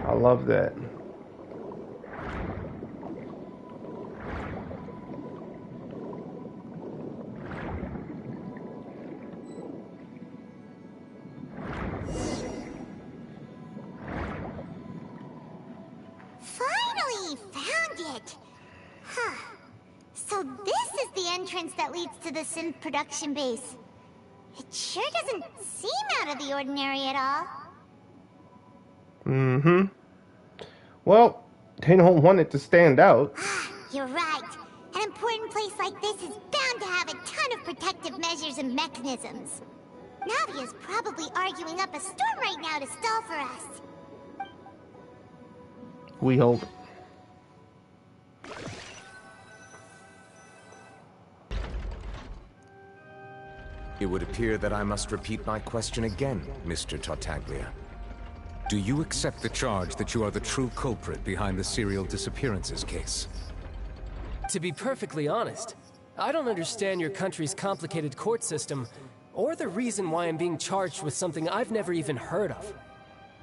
I love that. Finally found it! Huh. So this is the entrance that leads to the synth production base. It sure doesn't seem out of the ordinary at all. Mm-hmm. Well, they don't want it to stand out. You're right. An important place like this is bound to have a ton of protective measures and mechanisms. Navia's probably arguing up a storm right now to stall for us. We hope. It would appear that I must repeat my question again, Mr. Tartaglia. Do you accept the charge that you are the true culprit behind the serial disappearances case? To be perfectly honest, I don't understand your country's complicated court system, or the reason why I'm being charged with something I've never even heard of.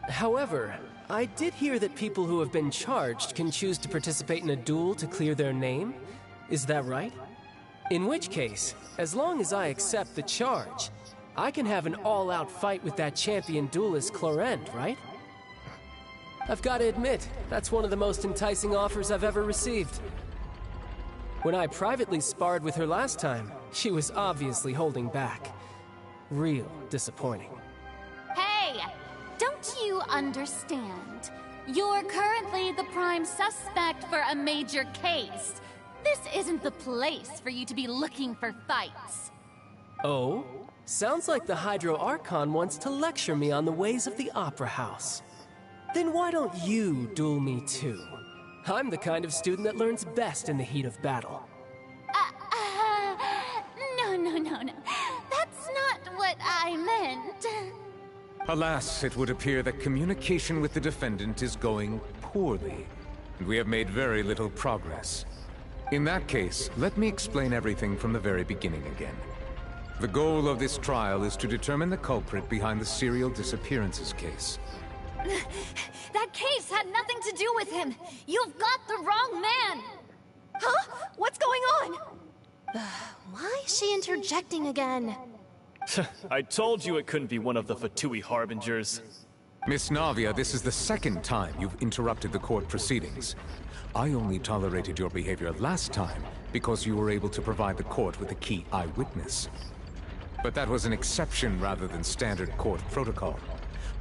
However, I did hear that people who have been charged can choose to participate in a duel to clear their name. Is that right? In which case, as long as I accept the charge, I can have an all-out fight with that champion duelist Clorend, right? I've got to admit, that's one of the most enticing offers I've ever received. When I privately sparred with her last time, she was obviously holding back. Real disappointing. Hey! Don't you understand? You're currently the prime suspect for a major case. This isn't the place for you to be looking for fights. Oh? Sounds like the Hydro Archon wants to lecture me on the ways of the Opera House. Then why don't you duel me too? I'm the kind of student that learns best in the heat of battle. No. That's not what I meant. Alas, it would appear that communication with the defendant is going poorly, and we have made very little progress. In that case, let me explain everything from the very beginning again. The goal of this trial is to determine the culprit behind the serial disappearances case. That case had nothing to do with him. You've got the wrong man. Huh? What's going on? Why is she interjecting again? I told you it couldn't be one of the Fatui Harbingers. Miss Navia, this is the second time you've interrupted the court proceedings. I only tolerated your behavior last time because you were able to provide the court with a key eyewitness. But that was an exception rather than standard court protocol.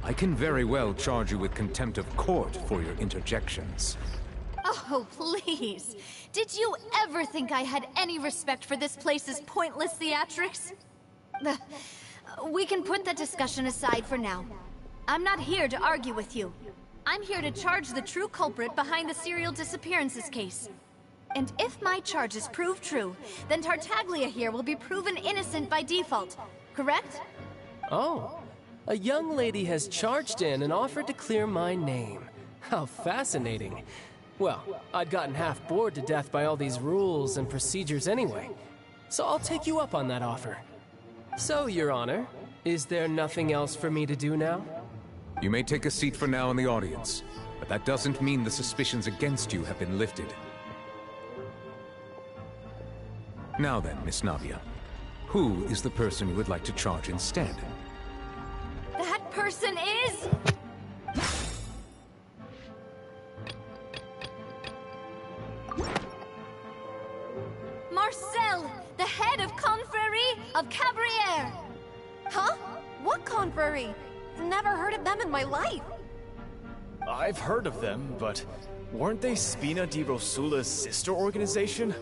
I can very well charge you with contempt of court for your interjections. Oh, please. Did you ever think I had any respect for this place's pointless theatrics? We can put that discussion aside for now. I'm not here to argue with you. I'm here to charge the true culprit behind the serial disappearances case. And if my charges prove true, then Tartaglia here will be proven innocent by default, correct? Oh, a young lady has charged in and offered to clear my name. How fascinating. Well, I'd gotten half bored to death by all these rules and procedures anyway, so I'll take you up on that offer. So, Your Honor, is there nothing else for me to do now? You may take a seat for now in the audience, but that doesn't mean the suspicions against you have been lifted. Now then, Miss Navia, who is the person you would like to charge instead? That person is... Marcel, the head of Confrérie of Cabrières! Huh? What confrérie? Never heard of them in my life. I've heard of them, but weren't they Spina di Rosula's sister organization?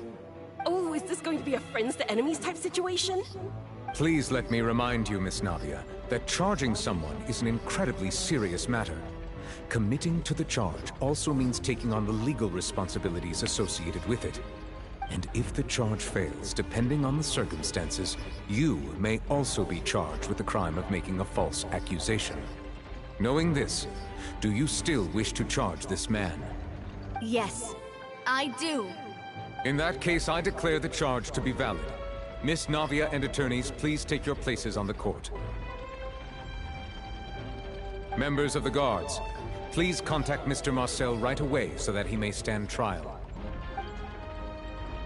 Oh, is this going to be a friends to enemies type situation? Please let me remind you, Miss Navia, that charging someone is an incredibly serious matter. Committing to the charge also means taking on the legal responsibilities associated with it. And if the charge fails, depending on the circumstances, you may also be charged with the crime of making a false accusation. Knowing this, do you still wish to charge this man? Yes, I do. In that case, I declare the charge to be valid. Miss Navia and attorneys, please take your places on the court. Members of the guards, please contact Mr. Marcel right away so that he may stand trial.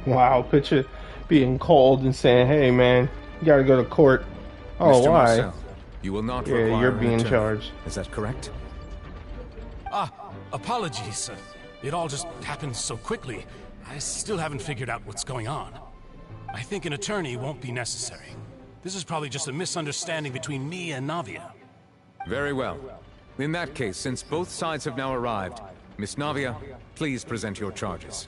Wow, picture being called and saying, hey man, you gotta go to court. Oh, Mr. why? Marcel, you will not require you're an being attorney. charged. Is that correct? Apologies. It all just happened so quickly. I still haven't figured out what's going on. I think an attorney won't be necessary. This is probably just a misunderstanding between me and Navia. Very well. In that case, since both sides have now arrived, Miss Navia, please present your charges.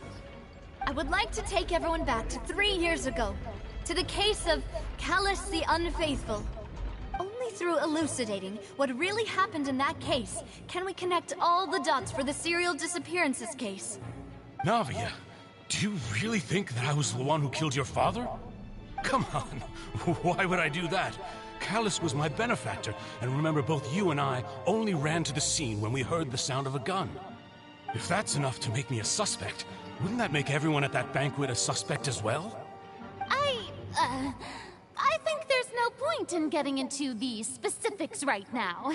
I would like to take everyone back to 3 years ago, to the case of Callus the Unfaithful. Only through elucidating what really happened in that case can we connect all the dots for the serial disappearances case. Navia, do you really think that I was the one who killed your father? Come on, why would I do that? Callus was my benefactor, and remember, both you and I only ran to the scene when we heard the sound of a gun. If that's enough to make me a suspect, wouldn't that make everyone at that banquet a suspect as well? I think there's no point in getting into the specifics right now.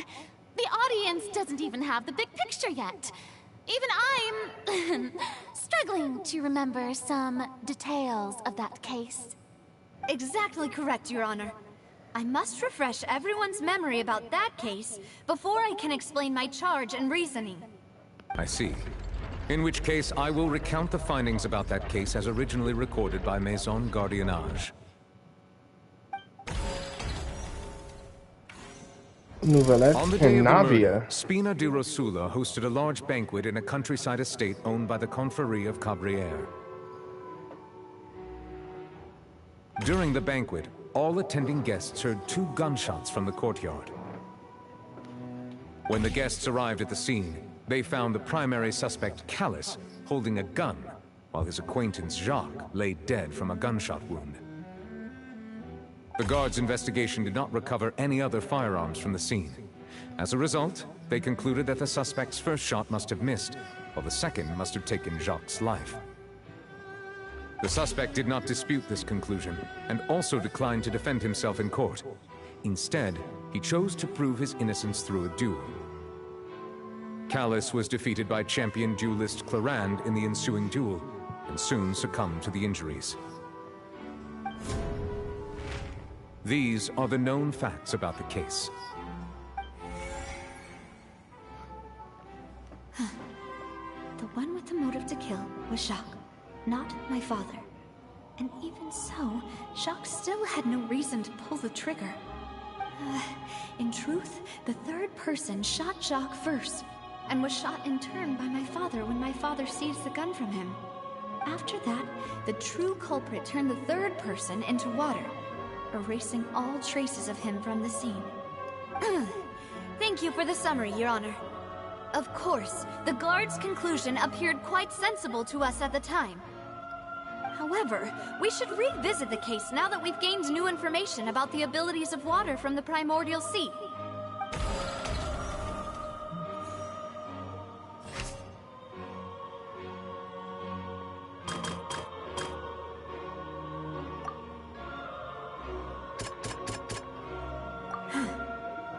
The audience doesn't even have the big picture yet. Even I'm struggling to remember some details of that case. Exactly correct, Your Honor. I must refresh everyone's memory about that case before I can explain my charge and reasoning. I see. In which case, I will recount the findings about that case as originally recorded by Maison Gardiennage. Nouvellette On the day and of the Navia. murder, Spina di Rosula hosted a large banquet in a countryside estate owned by the Confrérie of Cabrières. During the banquet, all attending guests heard 2 gunshots from the courtyard. When the guests arrived at the scene, they found the primary suspect, Callus, holding a gun, while his acquaintance, Jacques, lay dead from a gunshot wound. The guards' investigation did not recover any other firearms from the scene. As a result, they concluded that the suspect's first shot must have missed, while the second must have taken Jacques' life. The suspect did not dispute this conclusion, and also declined to defend himself in court. Instead, he chose to prove his innocence through a duel. Callus was defeated by champion duelist Clarand in the ensuing duel, and soon succumbed to the injuries. These are the known facts about the case. The one with the motive to kill was Jacques, not my father. And even so, Jacques still had no reason to pull the trigger. In truth, the third person shot Jacques first, and was shot in turn by my father when my father seized the gun from him. After that, the true culprit turned the third person into water, erasing all traces of him from the scene. Thank you for the summary, Your Honor. Of course, the guard's conclusion appeared quite sensible to us at the time. However, we should revisit the case now that we've gained new information about the abilities of water from the primordial sea.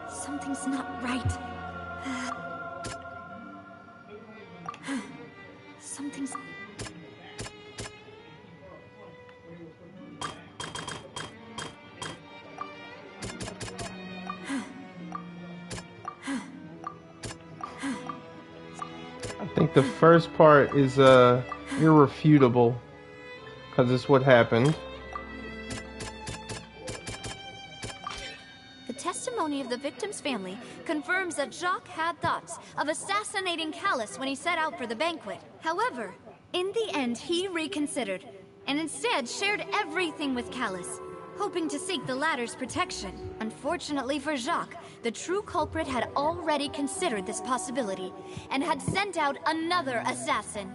Something's not right. Something's... I think the first part is irrefutable, because it's what happened. The testimony of the victim's family confirms that Jacques had thoughts of assassinating Callus when he set out for the banquet. However, in the end, he reconsidered, and instead shared everything with Callus, hoping to seek the latter's protection. Unfortunately for Jacques, the true culprit had already considered this possibility, and had sent out another assassin.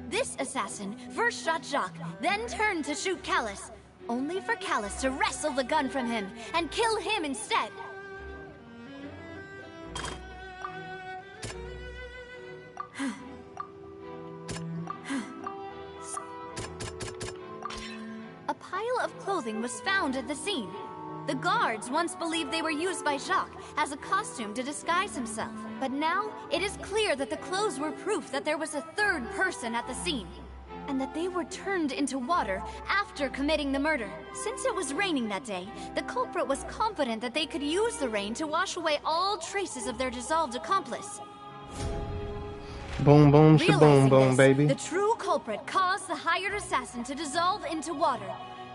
This assassin first shot Jacques, then turned to shoot Callus, only for Callus to wrestle the gun from him and kill him instead. A pile of clothing was found at the scene. The guards once believed they were used by Jacques as a costume to disguise himself. But now, it is clear that the clothes were proof that there was a third person at the scene. and that they were turned into water after committing the murder. Since it was raining that day, the culprit was confident that they could use the rain to wash away all traces of their dissolved accomplice. Boom, boom, Realizing shaboom, boom, this, baby. the true culprit caused the hired assassin to dissolve into water,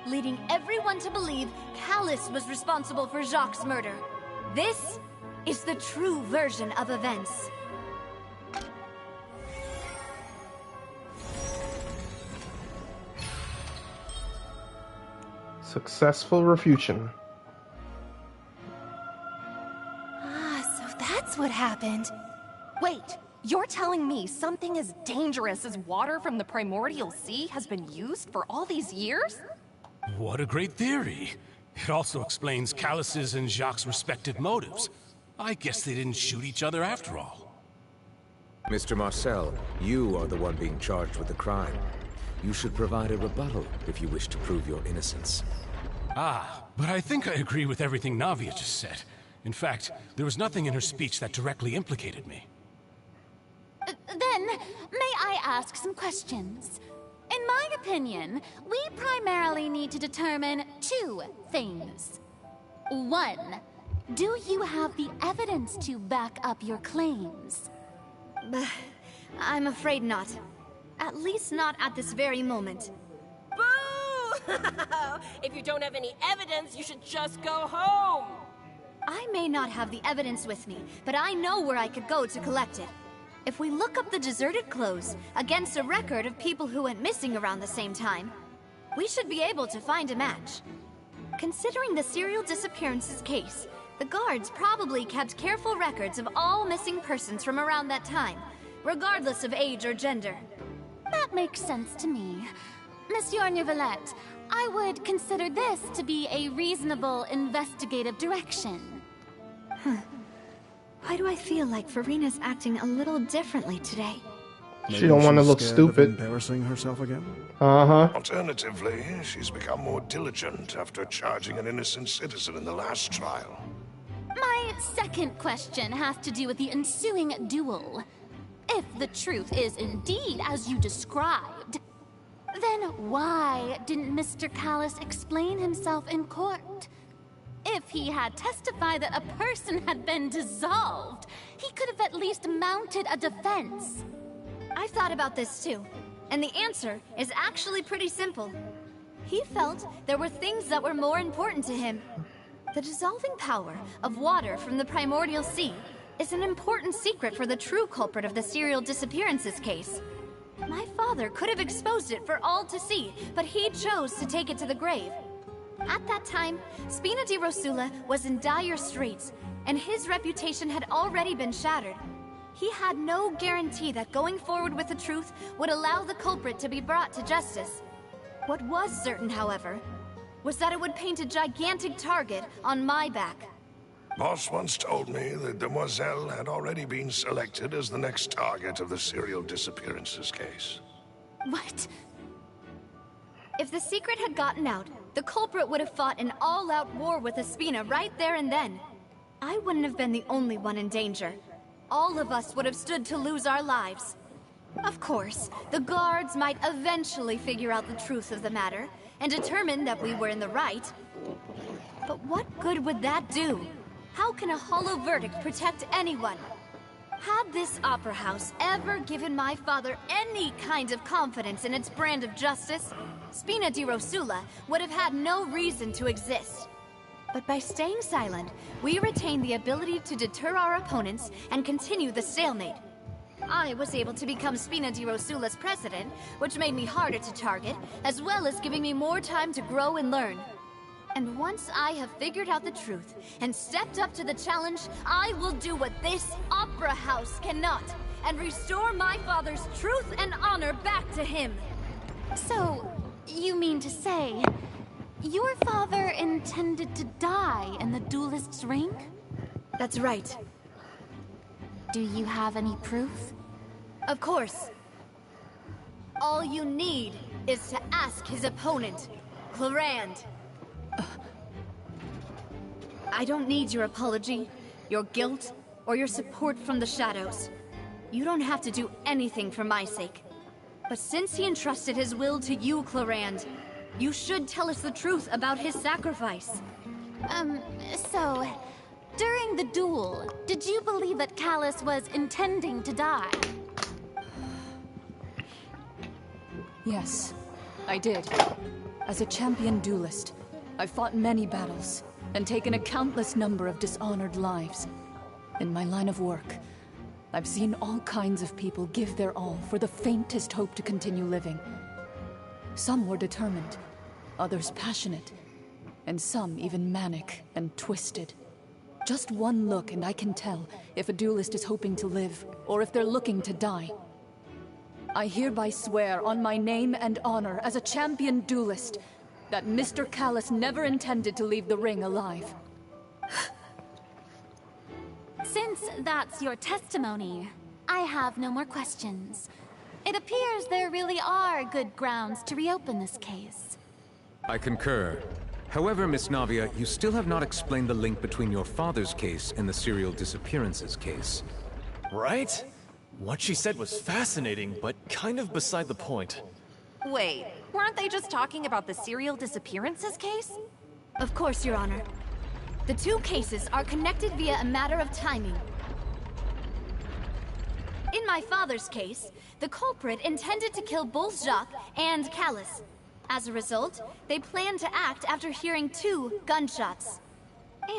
leading everyone to believe Callus was responsible for Jacques' murder. This is the true version of events. Successful refutation. Ah, so that's what happened. Wait, you're telling me something as dangerous as water from the primordial sea has been used for all these years? What a great theory. It also explains Callus's and Jacques' respective motives. I guess they didn't shoot each other after all. Mr. Marcel, you are the one being charged with the crime. You should provide a rebuttal if you wish to prove your innocence. Ah, but I think I agree with everything Navia just said. In fact, there was nothing in her speech that directly implicated me. Then, may I ask some questions? In my opinion, we primarily need to determine two things. One, do you have the evidence to back up your claims? I'm afraid not. At least not at this very moment. Boo! If you don't have any evidence, you should just go home! I may not have the evidence with me, but I know where I could go to collect it. If we look up the deserted clothes against a record of people who went missing around the same time, we should be able to find a match. Considering the serial disappearances case, the guards probably kept careful records of all missing persons from around that time, regardless of age or gender. That makes sense to me. Monsieur Neuvillette, I would consider this to be a reasonable investigative direction. Why do I feel like Farina's acting a little differently today? She don't want to look scared stupid. of embarrassing herself again? Uh-huh. Alternatively, she's become more diligent after charging an innocent citizen in the last trial. My second question has to do with the ensuing duel. If the truth is indeed as you described, then why didn't Mr. Callus explain himself in court? If he had testified that a person had been dissolved, he could have at least mounted a defense. I've thought about this too, and the answer is actually pretty simple. He felt there were things that were more important to him. The dissolving power of water from the primordial sea is an important secret for the true culprit of the serial disappearances case. My father could have exposed it for all to see, but he chose to take it to the grave. At that time, Spina di Rosula was in dire straits, and his reputation had already been shattered. He had no guarantee that going forward with the truth would allow the culprit to be brought to justice. What was certain, however, was that it would paint a gigantic target on my back. Boss once told me that Demoiselle had already been selected as the next target of the serial disappearances case. What? If the secret had gotten out, the culprit would have fought an all-out war with Espina right there and then. I wouldn't have been the only one in danger. All of us would have stood to lose our lives. Of course, the guards might eventually figure out the truth of the matter and determine that we were in the right. But what good would that do? How can a hollow verdict protect anyone? Had this opera house ever given my father any kind of confidence in its brand of justice, Spina di Rosula would have had no reason to exist. But by staying silent, we retained the ability to deter our opponents and continue the stalemate. I was able to become Spina di Rosula's president, which made me harder to target, as well as giving me more time to grow and learn. And once I have figured out the truth and stepped up to the challenge, I will do what this opera house cannot, and restore my father's truth and honor back to him. So, you mean to say, your father intended to die in the duelist's ring? That's right. Do you have any proof? Of course. All you need is to ask his opponent, Clorand. I don't need your apology, your guilt, or your support from the shadows. You don't have to do anything for my sake. But since he entrusted his will to you, Clorand, you should tell us the truth about his sacrifice. So, during the duel, did you believe that Callus was intending to die? Yes, I did. As a champion duelist, I've fought many battles and taken a countless number of dishonored lives. In my line of work, I've seen all kinds of people give their all for the faintest hope to continue living. Some were determined, others passionate, and some even manic and twisted. Just one look and I can tell if a duelist is hoping to live or if they're looking to die. I hereby swear on my name and honor as a champion duelist that Mr. Callus never intended to leave the ring alive. Since that's your testimony, I have no more questions. It appears there really are good grounds to reopen this case. I concur. However, Miss Navia, you still have not explained the link between your father's case and the serial disappearances case. Right? What she said was fascinating, but kind of beside the point. Wait, weren't they just talking about the serial disappearances case? Of course, Your Honor. The two cases are connected via a matter of timing. In my father's case, the culprit intended to kill both Jacques and Callus. As a result, they planned to act after hearing 2 gunshots.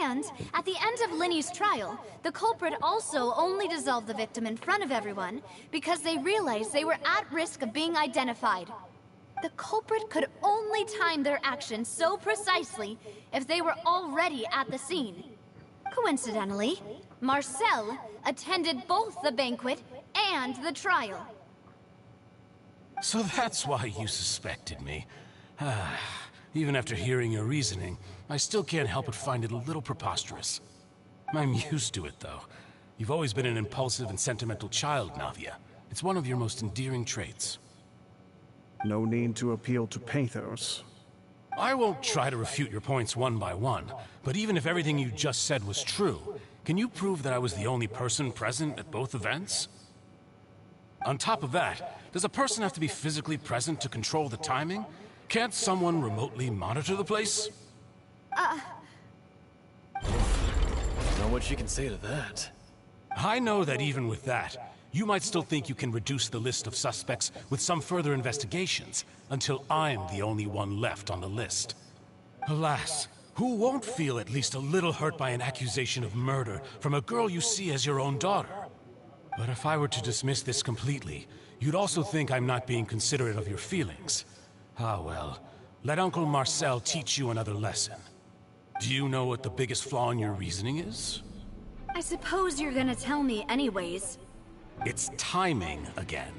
And at the end of Linny's trial, the culprit also only dissolved the victim in front of everyone because they realized they were at risk of being identified. The culprit could only time their actions so precisely if they were already at the scene. Coincidentally, Marcel attended both the banquet and the trial. So that's why you suspected me. Even after hearing your reasoning, I still can't help but find it a little preposterous. I'm used to it, though. You've always been an impulsive and sentimental child, Navia. It's one of your most endearing traits. No need to appeal to pathos. I won't try to refute your points one by one, but even if everything you just said was true, can you prove that I was the only person present at both events? On top of that, does a person have to be physically present to control the timing? Can't someone remotely monitor the place? Not what you can say to that. I know that even with that, you might still think you can reduce the list of suspects with some further investigations, until I'm the only one left on the list. Alas, who won't feel at least a little hurt by an accusation of murder from a girl you see as your own daughter? But if I were to dismiss this completely, you'd also think I'm not being considerate of your feelings. Ah well, let Uncle Marcel teach you another lesson. Do you know what the biggest flaw in your reasoning is? I suppose you're gonna tell me anyways. It's timing again.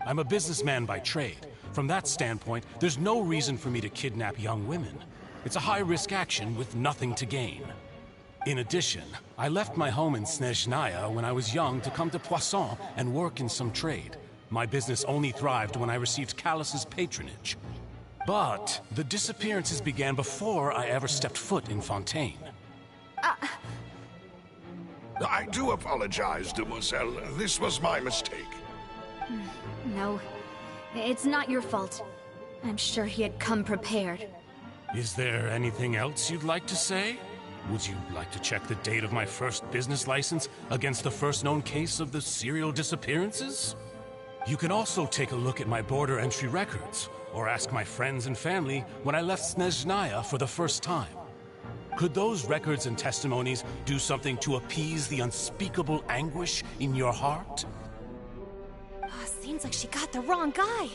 I'm a businessman by trade. From that standpoint, there's no reason for me to kidnap young women. It's a high-risk action with nothing to gain. In addition, I left my home in Snezhnaya when I was young to come to Poisson and work in some trade. My business only thrived when I received Callus's patronage. But the disappearances began before I ever stepped foot in Fountaine. I do apologize, Demoiselle. This was my mistake. No, it's not your fault. I'm sure he had come prepared. Is there anything else you'd like to say? Would you like to check the date of my first business license against the first known case of the serial disappearances? You can also take a look at my border entry records, or ask my friends and family when I left Snezhnaya for the first time. Could those records and testimonies do something to appease the unspeakable anguish in your heart? Seems like she got the wrong guy.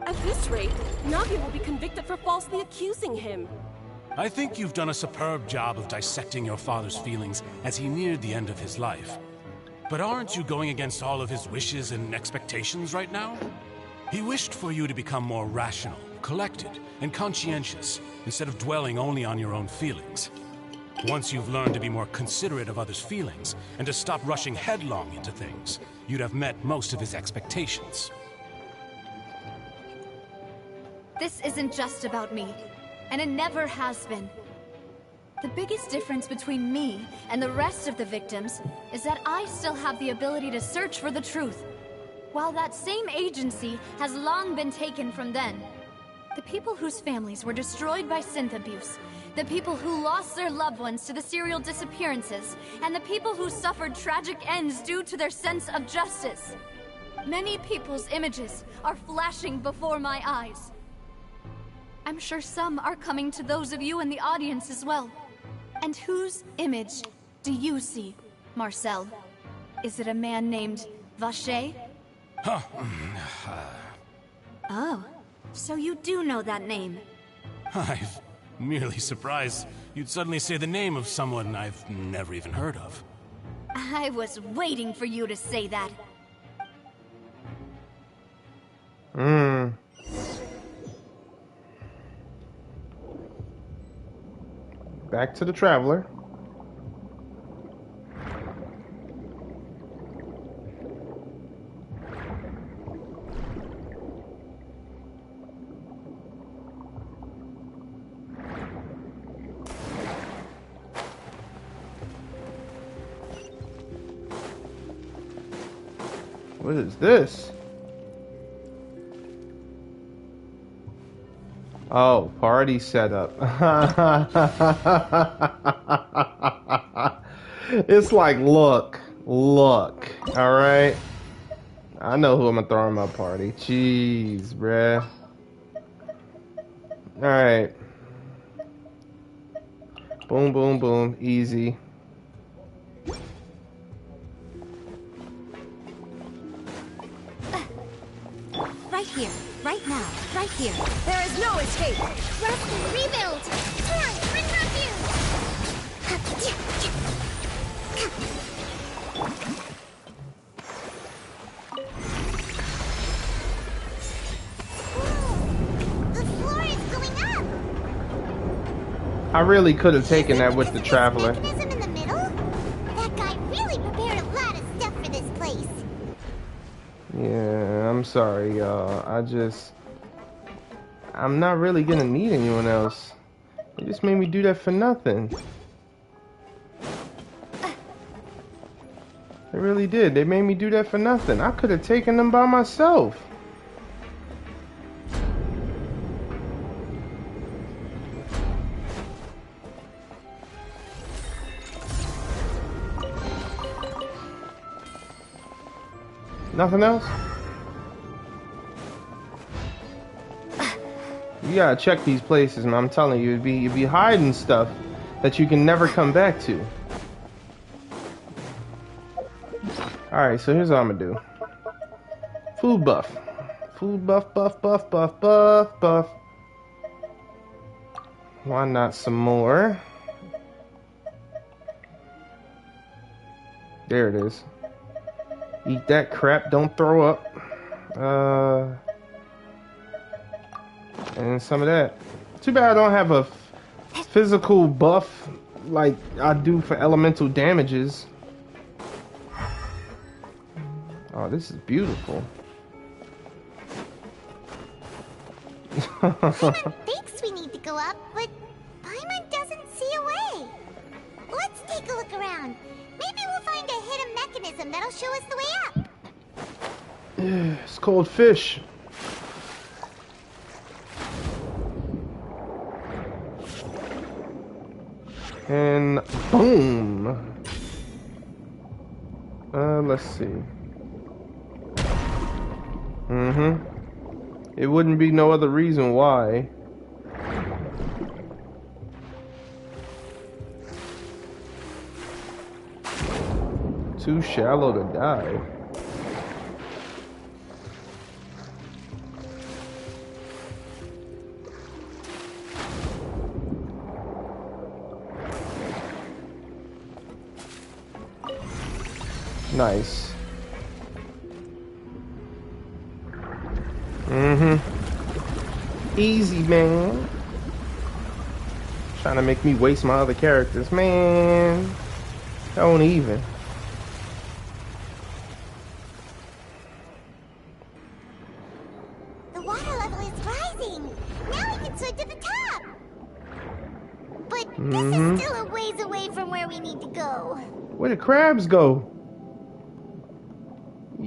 At this rate, Navia will be convicted for falsely accusing him. I think you've done a superb job of dissecting your father's feelings as he neared the end of his life. But aren't you going against all of his wishes and expectations right now? He wished for you to become more rational, collected, and conscientious, instead of dwelling only on your own feelings. Once you've learned to be more considerate of others' feelings, and to stop rushing headlong into things, you'd have met most of his expectations. This isn't just about me, and it never has been. The biggest difference between me and the rest of the victims is that I still have the ability to search for the truth. while that same agency has long been taken from them. The people whose families were destroyed by synth abuse, the people who lost their loved ones to the serial disappearances, and the people who suffered tragic ends due to their sense of justice. Many people's images are flashing before my eyes. I'm sure some are coming to those of you in the audience as well. And whose image do you see, Marcel? Is it a man named Vacher? Huh. Oh, so you do know that name. I'm merely surprised you'd suddenly say the name of someone I've never even heard of. I was waiting for you to say that. Back to the Traveler. What is this? Oh, party setup. It's like, look, all right? I know who I'm gonna throw in my party. Jeez, bruh. All right. Boom, boom, boom. Easy. Right here, right now, right here. There is no escape. Rusty, rebuild! Torn, bring refuge! Whoa! The floor is going up! I really could have taken that with the Traveler. Mechanism in the middle? That guy really prepared a lot of stuff for this place. Yeah, I'm sorry, y'all. I'm not really gonna need anyone else. They just made me do that for nothing. They really did. They made me do that for nothing. I could have taken them by myself. Nothing else? You gotta check these places, man. I'm telling you, you'd be hiding stuff that you can never come back to. Alright, so here's what I'm gonna do. Food buff. Food buff, buff, buff, buff, buff, buff. Why not some more? There it is. Eat that crap, don't throw up. And some of that. Too bad I don't have a physical buff like I do for elemental damages. Oh, this is beautiful. Paimon thinks we need to go up, but Paimon doesn't see a way. Let's take a look around. Maybe we'll find a hidden mechanism that'll show us the way up. It's called fish. And boom. Let's see. It wouldn't be no other reason why. Too shallow to dive. Nice. Easy, man. Trying to make me waste my other characters, man. Don't even. The water level is rising. Now we can swim to the top. But this is still a ways away from where we need to go. Where the crabs go?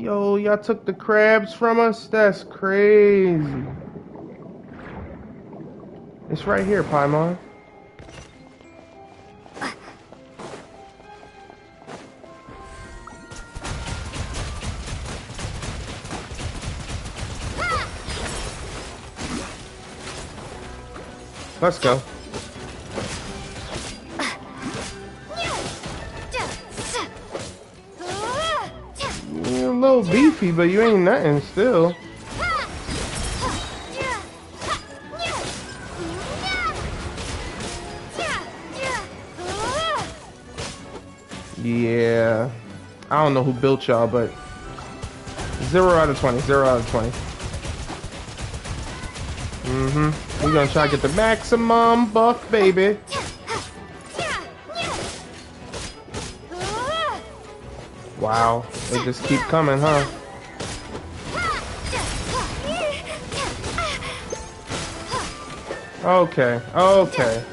Yo, y'all took the crabs from us? That's crazy. It's right here, Paimon. Let's go. You're a little beefy, but you ain't nothing still. Yeah. I don't know who built y'all, but 0 out of 20. 0 out of 20. We're gonna try to get the maximum buff, baby. Wow, they just keep coming, huh? Okay, okay.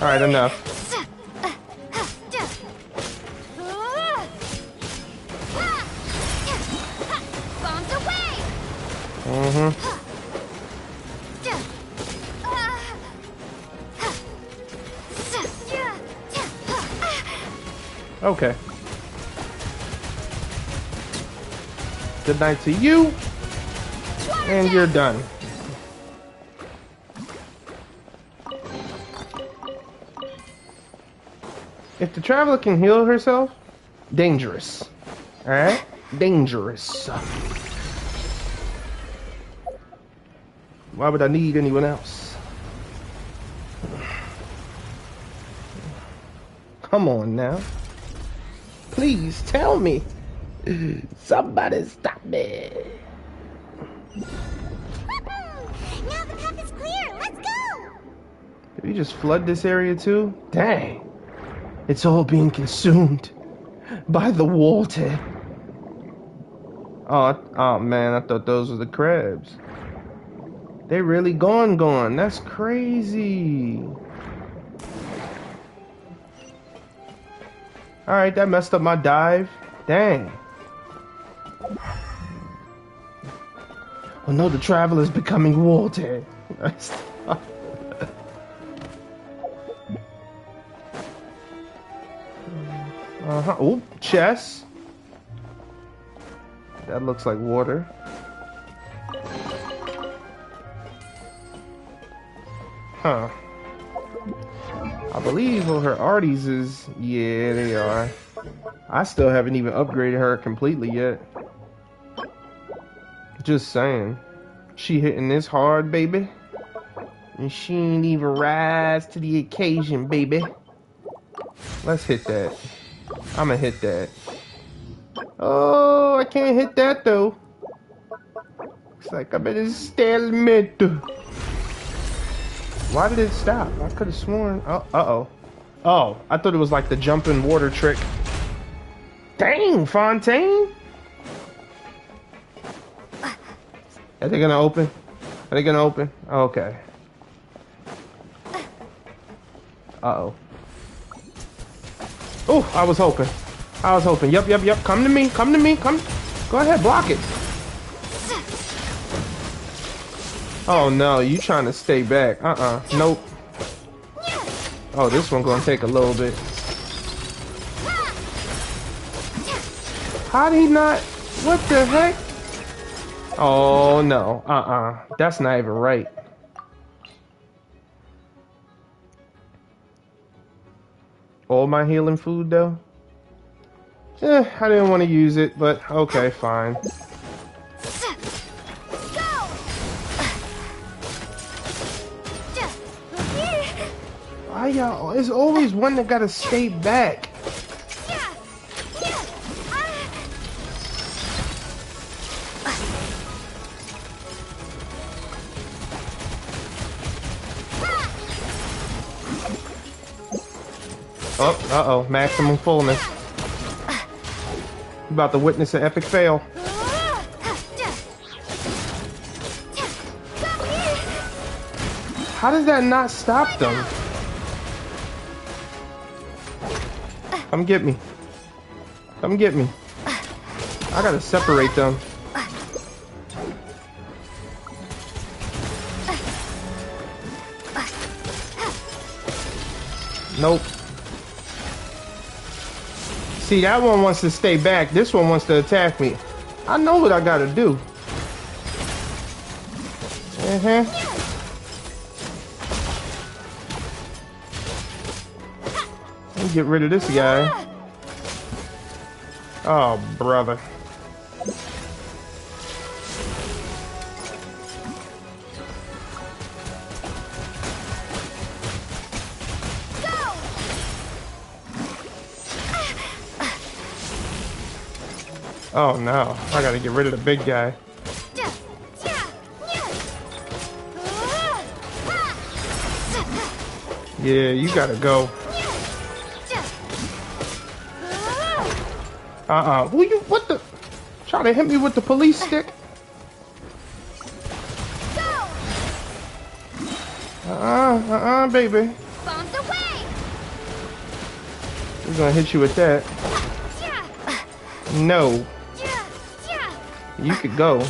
Alright, enough. Okay. Good night to you. And you're done. If the traveler can heal herself, dangerous. Alright? Dangerous. Why would I need anyone else? Come on now. Please tell me. Somebody stop me. Now the path is clear. Let's go. Did we just flood this area too? Dang. It's all being consumed by the water. Oh man, I thought those were the crabs. They really gone. That's crazy. Alright, that messed up my dive. Dang. Oh no, the traveler's becoming water. Oh, chest. That looks like water. Huh. I believe all her arties is... Yeah, they are. I still haven't even upgraded her completely yet. Just saying. She hitting this hard, baby. And she ain't even rise to the occasion, baby. Let's hit that. I'ma hit that. Oh, I can't hit that though. It's like I'm in a stalemate. Why did it stop? I could have sworn. Oh, uh-oh. Oh, I thought it was like the jumping water trick. Dang, Fountaine. Are they gonna open? Are they gonna open? Okay. Uh-oh. Oh, I was hoping. Yep. Come to me. Come. Go ahead, block it. Oh no, you trying to stay back. Nope. Oh, this one gonna take a little bit. How did he not? What the heck? Oh no. That's not even right. All my healing food though? I didn't want to use it, but okay, fine. Why y'all? There's always one that gotta stay back. Oh, uh-oh, maximum fullness. About to witness an epic fail. How does that not stop them? Come get me. Come get me. I gotta separate them. Nope. See, that one wants to stay back. This one wants to attack me. I know what I gotta do. Let me get rid of this guy. Oh, brother. Oh no, I gotta get rid of the big guy. Yeah, you gotta go. Who you, what the? Trying to hit me with the police stick? Baby. We're gonna hit you with that. No. You could go.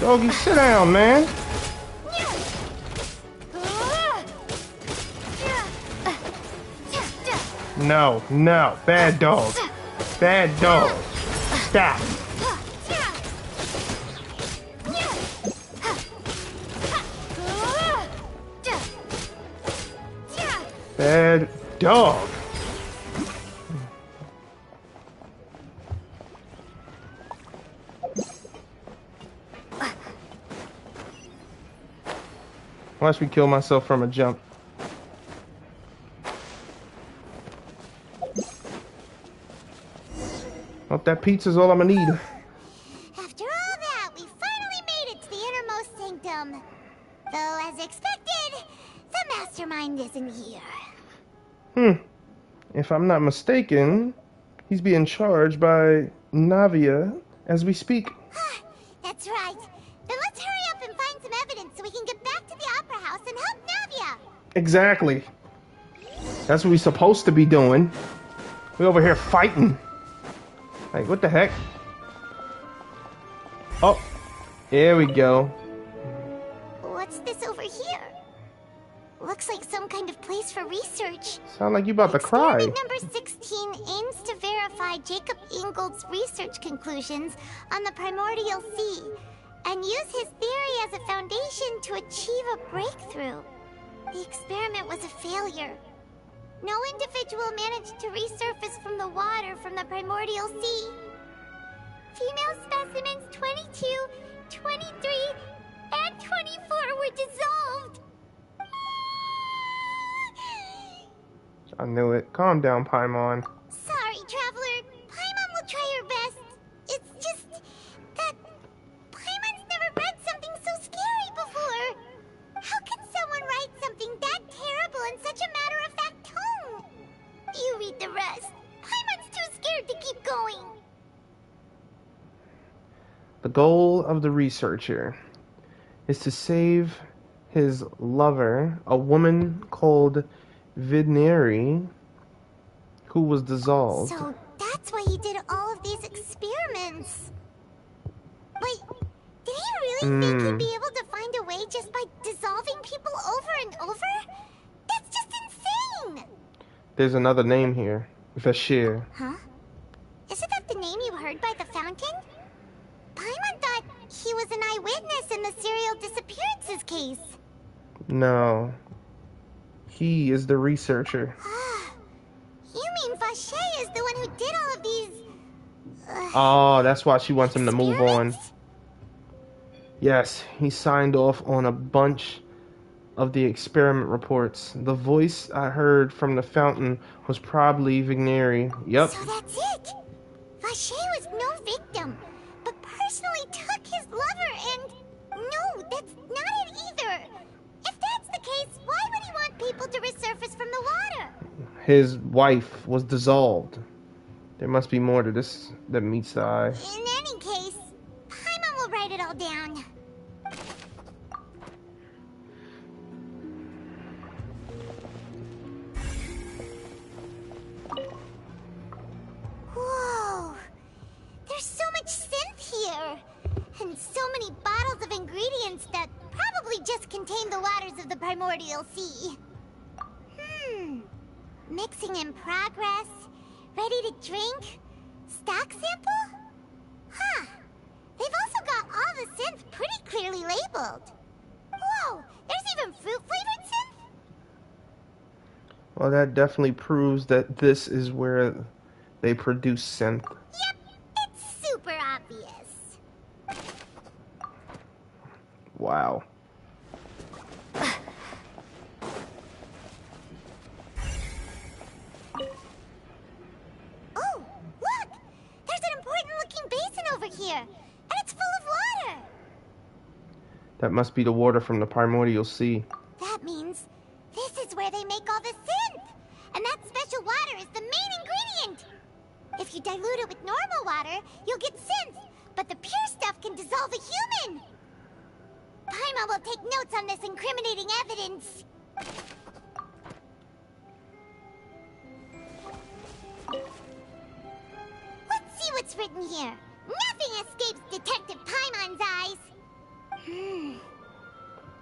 Doggy, sit down, man. No, no. Bad dog. Bad dog. Stop. Bad dog. Watch me kill myself from a jump. Hope that pizza's all I'm gonna need. After all that, we finally made it to the innermost sanctum. Though, as expected, the mastermind isn't here. If I'm not mistaken, he's being charged by Navia as we speak. That's right. Then let's hurry up and find some evidence so we can get back to the Opera House and help Navia. Exactly. That's what we're supposed to be doing. We're over here fighting. Like, what the heck? Oh, here we go. What's this over here? Looks like some kind of place for research. Sound like you about to cry. Experiment number 16 aims to verify Jacob Ingold's research conclusions on the primordial sea and use his theory as a foundation to achieve a breakthrough. The experiment was a failure. No individual managed to resurface from the water from the primordial sea. Female specimens 22, 23, and 24 were dissolved. I knew it. Calm down, Paimon. Sorry, Traveler. Paimon will try her best. It's just that Paimon's never read something so scary before. How can someone write something that terrible in such a matter-of-fact tone? You read the rest. Paimon's too scared to keep going. The goal of the researcher is to save his lover, a woman called Vigneri, who was dissolved. So that's why he did all of these experiments. Wait, did he really think he'd be able to find a way just by dissolving people over and over? That's just insane! There's another name here. Bashir. Huh? Isn't that the name you heard by the fountain? Paimon thought he was an eyewitness in the serial disappearances case. No. He is the researcher. You mean Vache is the one who did all of these... Oh, that's why she wants him to move on. Yes, he signed off on a bunch of the experiment reports. The voice I heard from the fountain was probably Vigneri. Yep. So that's it! Vache was no victim, but personally took his lover and... No, that's not it either! If that's the case, why would he want people to resurface from the water? His wife was dissolved. There must be more to this that meets the eye. In any case, Paimon will write it all down. to just contain the waters of the primordial sea. Mixing in progress. Ready to drink? Stock sample? Huh. They've also got all the synth pretty clearly labeled. Whoa, there's even fruit-flavored synth? Well, that definitely proves that this is where they produce synth. Yep, it's super obvious. Wow. Oh, look! There's an important-looking basin over here, and it's full of water! That must be the water from the primordial sea. That means this is where they make all the synth! And that special water is the main ingredient! If you dilute it with normal water, you'll get synth, but the pure stuff can dissolve a human! Paimon will take notes on this incriminating evidence. Let's see what's written here. Nothing escapes Detective Paimon's eyes.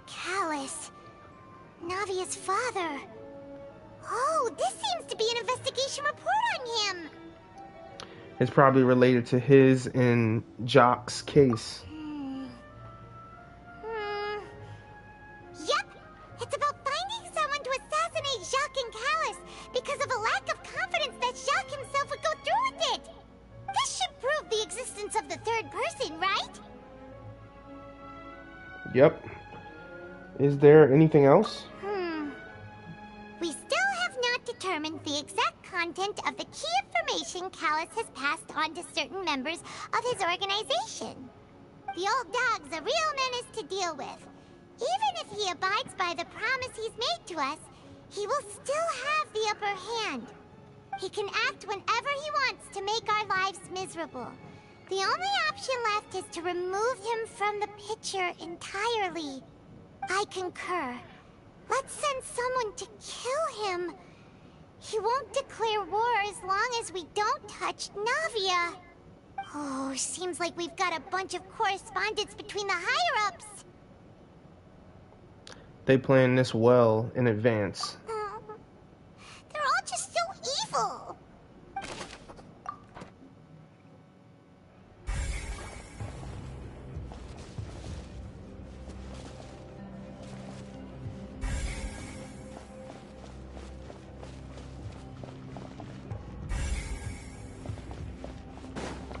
Callus. Navia's father. Oh, this seems to be an investigation report on him. It's probably related to his and Jock's case. Yep, it's about finding someone to assassinate Jacques and Callus because of a lack of confidence that Jacques himself would go through with it. This should prove the existence of the third person, right? Yep. Is there anything else? We still have not determined the exact content of the key information Callus has passed on to certain members of his organization. The old dog's a real menace to deal with. Even if he abides by the promise he's made to us, he will still have the upper hand. He can act whenever he wants to make our lives miserable. The only option left is to remove him from the picture entirely. I concur. Let's send someone to kill him. He won't declare war as long as we don't touch Navia. Oh, seems like we've got a bunch of correspondence between the higher-ups. They planned this well in advance. They're all just so evil.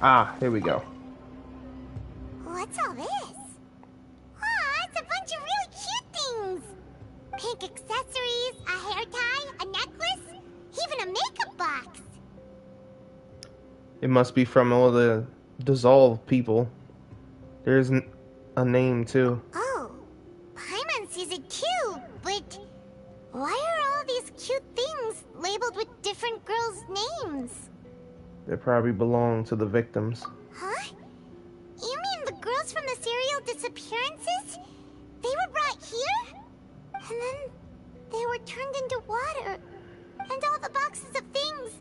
Ah, here we go. What's all this? Aw, it's a bunch of really cute things. Pink accessories, a hair tie, a necklace, even a makeup box. It must be from all the dissolved people. There's a name too. Oh, Paimon sees it too, but why are all these cute things labeled with different girls' names? They probably belong to the victims. Huh? You mean the girls from the serial disappearances? They were brought here? And then they were turned into water. And all the boxes of things.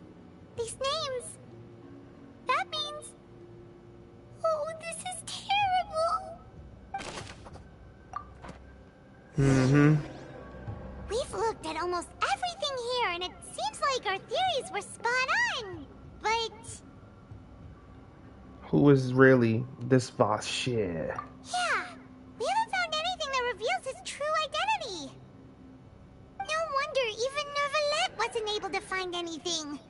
These names. That means... Oh, this is terrible. We've looked at almost everything here, and it seems like our theories were spot on. But... Who is really this Vache? Yeah, we haven't found anything that reveals his true identity. No wonder even Neuvillette wasn't able to find anything.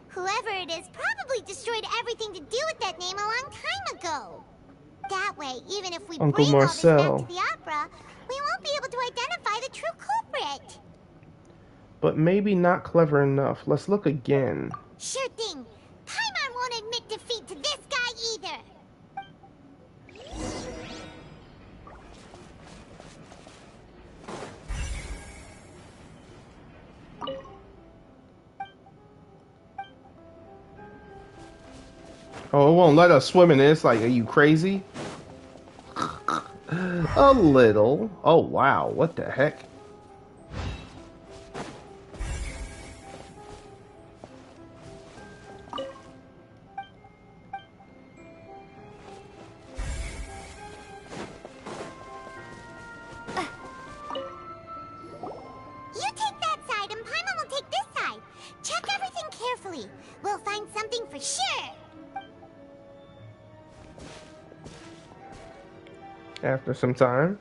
Whoever it is probably destroyed everything to do with that name a long time ago. That way, even if we Uncle bring all this Marcel. back to the opera, we won't be able to identify the true culprit. But maybe not clever enough. Let's look again. Sure thing. Paimon won't admit defeat to this guy either. Oh, it won't let us swim in this. Like, are you crazy? A little. Oh, wow. What the heck? Exactly. We'll find something for sure. After some time,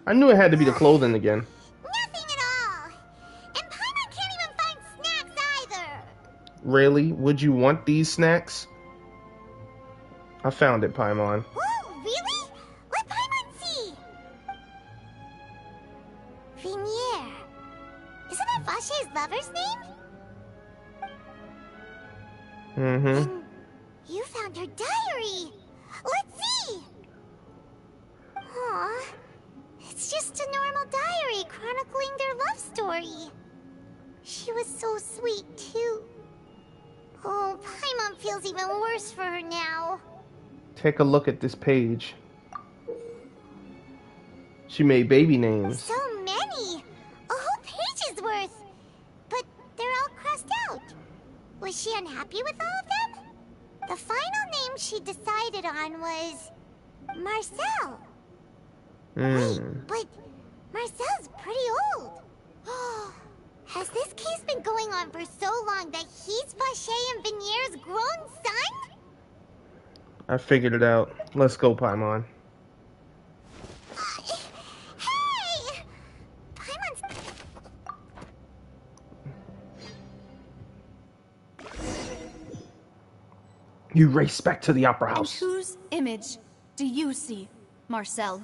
I knew it had to be the clothing again. Nothing at all. And Paimon can't even find snacks either. Really? Would you want these snacks? I found it, Paimon. Oh, really? Let Paimon see. Vinier. Isn't that Vache's lover's name? Mm-hmm. You found her diary. Let's see. Aw. It's just a normal diary chronicling their love story. She was so sweet, too. Oh, Paimon feels even worse for her now. Take a look at this page. She made baby names. So many! A whole page's worth! But they're all crossed out. Was she unhappy with all of them? The final name she decided on was... Marcel. Wait, but Marcel's pretty old. Has this case been going on for so long that he's Vache and Vinier's grown son? I figured it out. Let's go, Paimon. Hey! Paimon's... You race back to the opera And house. whose image do you see, Marcel?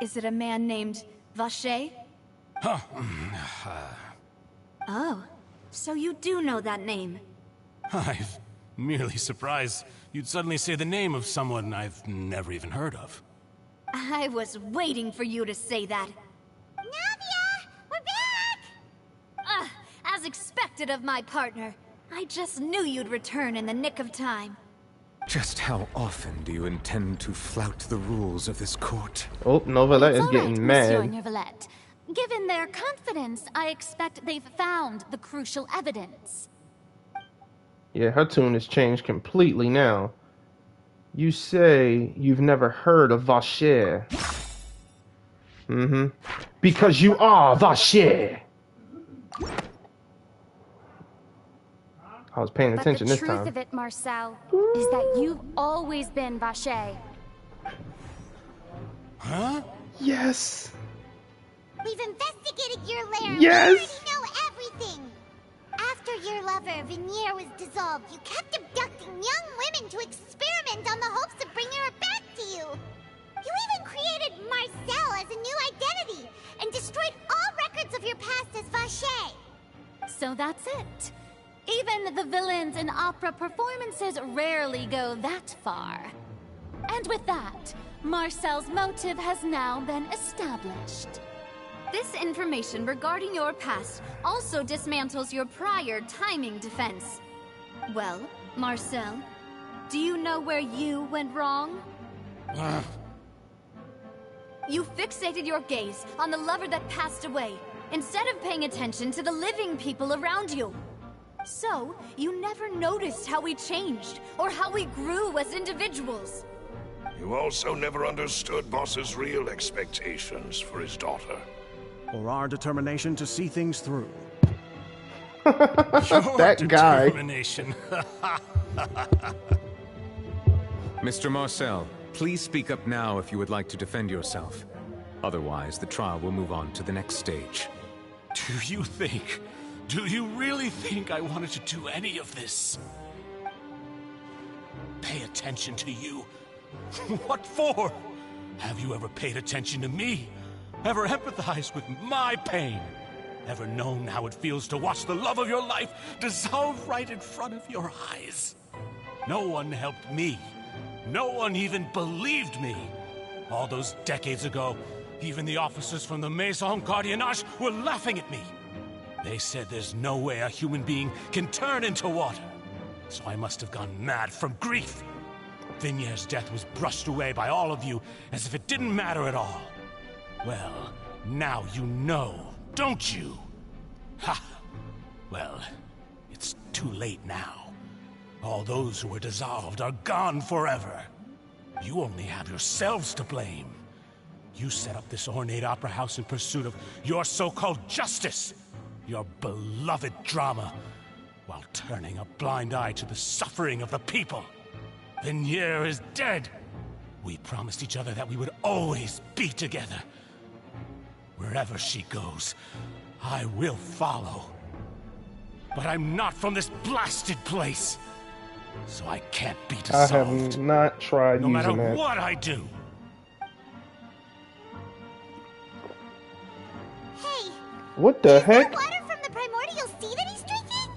Is it a man named Vache? Huh. Oh, so you do know that name. I'm merely surprised you'd suddenly say the name of someone I've never even heard of. I was waiting for you to say that. Navia! We're back! As expected of my partner. I just knew you'd return in the nick of time. Just how often do you intend to flout the rules of this court? Oh, Novelette is It's all getting right, mad. Monsieur Novelette. Given their confidence, I expect they've found the crucial evidence. Yeah, her tune has changed completely now. You say you've never heard of Vache. Mm-hmm. Because you are Vache. I was paying attention this But the truth time. of it, Marcel, is that you've always been Vache. Huh? Yes. We've investigated your lair. Yes! We already know everything. After your lover, Vinier, was dissolved, you kept abducting young women to experiment on the hopes of bringing her back to you. You even created Marcel as a new identity and destroyed all records of your past as Vache. So that's it. Even the villains in opera performances rarely go that far. And with that, Marcel's motive has now been established. This information regarding your past also dismantles your prior timing defense. Well, Marcel, do you know where you went wrong? You fixated your gaze on the lover that passed away, instead of paying attention to the living people around you. So, you never noticed how we changed, or how we grew as individuals. You also never understood Boss's real expectations for his daughter. Or our determination to see things through. That guy. Determination. Mr. Marcel, please speak up now if you would like to defend yourself. Otherwise, the trial will move on to the next stage. Do you really think I wanted to do any of this? Pay attention to you? What for? Have you ever paid attention to me? Ever empathized with my pain? Ever known how it feels to watch the love of your life dissolve right in front of your eyes? No one helped me. No one even believed me. All those decades ago, even the officers from the Maison Gardiennage were laughing at me. They said there's no way a human being can turn into water. So I must have gone mad from grief. Vinier's death was brushed away by all of you as if it didn't matter at all. Well, now you know, don't you? Ha! Well, it's too late now. All those who were dissolved are gone forever. You only have yourselves to blame. You set up this ornate opera house in pursuit of your so-called justice. Your beloved drama. while turning a blind eye to the suffering of the people. Vignere is dead. We promised each other that we would always be together. Wherever she goes, I will follow. But I'm not from this blasted place, so I can't be dissolved. I have not tried no using matter that. what I do. Hey, What the heck? water from the primordial sea that he's drinking?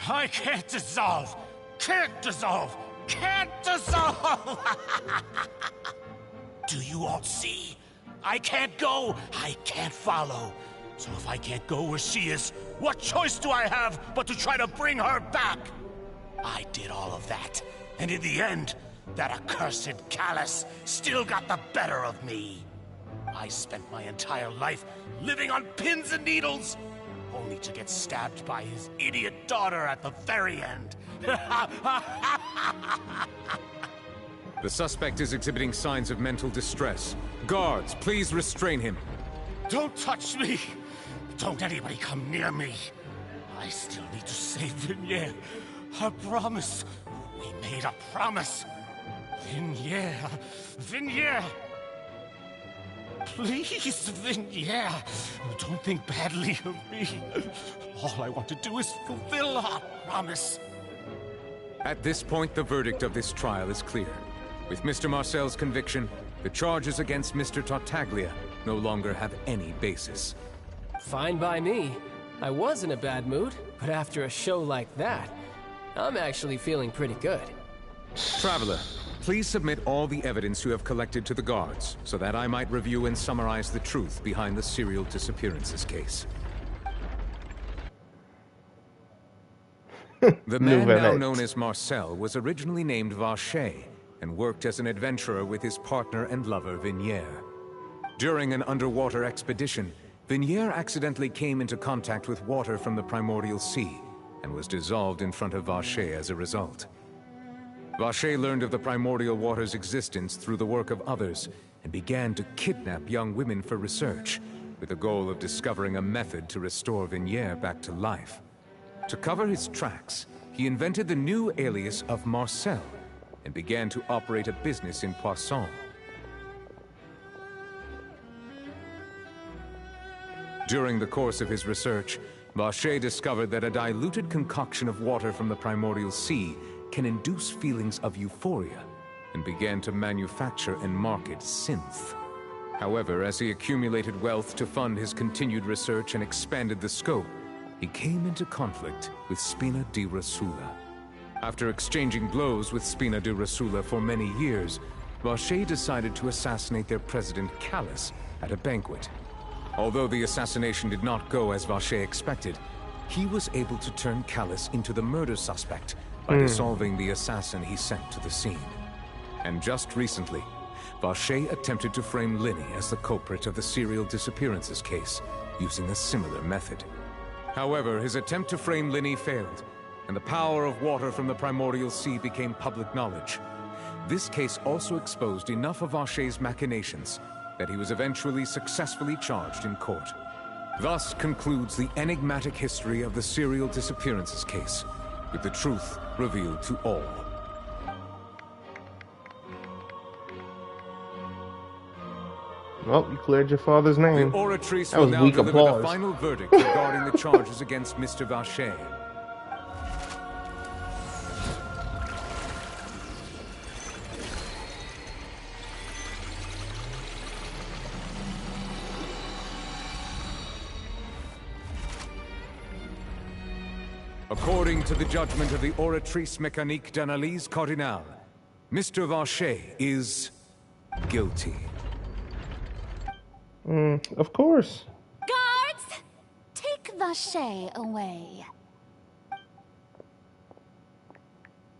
I can't dissolve! Can't dissolve! Can't dissolve! Do you all see? I can't go, I can't follow. So if I can't go where she is, what choice do I have but to try to bring her back? I did all of that, and in the end, that accursed Callus still got the better of me. I spent my entire life living on pins and needles, only to get stabbed by his idiot daughter at the very end. The suspect is exhibiting signs of mental distress. Guards, please restrain him. Don't touch me! Don't anybody come near me! I still need to save Vignere. A promise. We made a promise. Vignere. Vignere. Please, Vignere. Don't think badly of me. All I want to do is fulfill our promise. At this point, the verdict of this trial is clear. With Mr. Marcel's conviction, the charges against Mr. Tartaglia no longer have any basis. Fine by me. I was in a bad mood, but after a show like that, I'm actually feeling pretty good. Traveler, please submit all the evidence you have collected to the guards, so that I might review and summarize the truth behind the serial disappearances case. The man now known as Marcel was originally named Vacher, and worked as an adventurer with his partner and lover Vignere. During an underwater expedition, Vignere accidentally came into contact with water from the primordial sea, and was dissolved in front of Vacher as a result. Vacher learned of the primordial water's existence through the work of others, and began to kidnap young women for research, with the goal of discovering a method to restore Vignere back to life. To cover his tracks, he invented the new alias of Marcel, and began to operate a business in Poisson. During the course of his research, Vacher discovered that a diluted concoction of water from the primordial sea can induce feelings of euphoria, and began to manufacture and market synth. However, as he accumulated wealth to fund his continued research and expanded the scope, he came into conflict with Spina di Rosula. After exchanging blows with Spina di Rosula for many years, Vacher decided to assassinate their president Callus at a banquet. Although the assassination did not go as Vacher expected, he was able to turn Callus into the murder suspect by dissolving the assassin he sent to the scene. And just recently, Vacher attempted to frame Linny as the culprit of the serial disappearances case, using a similar method. However, his attempt to frame Linny failed, and the power of water from the primordial sea became public knowledge. This case also exposed enough of Vacher's machinations that he was eventually successfully charged in court. Thus concludes the enigmatic history of the serial disappearances case, with the truth revealed to all. Well, you cleared your father's name. The Oratrice That will was now weak deliver applause. the final verdict regarding the charges against Mr. Vacher. According to the judgment of the Oratrice Mécanique d'Analyse Cardinale, Mr. Vacher is guilty. Of course. Guards! Take Vacher away.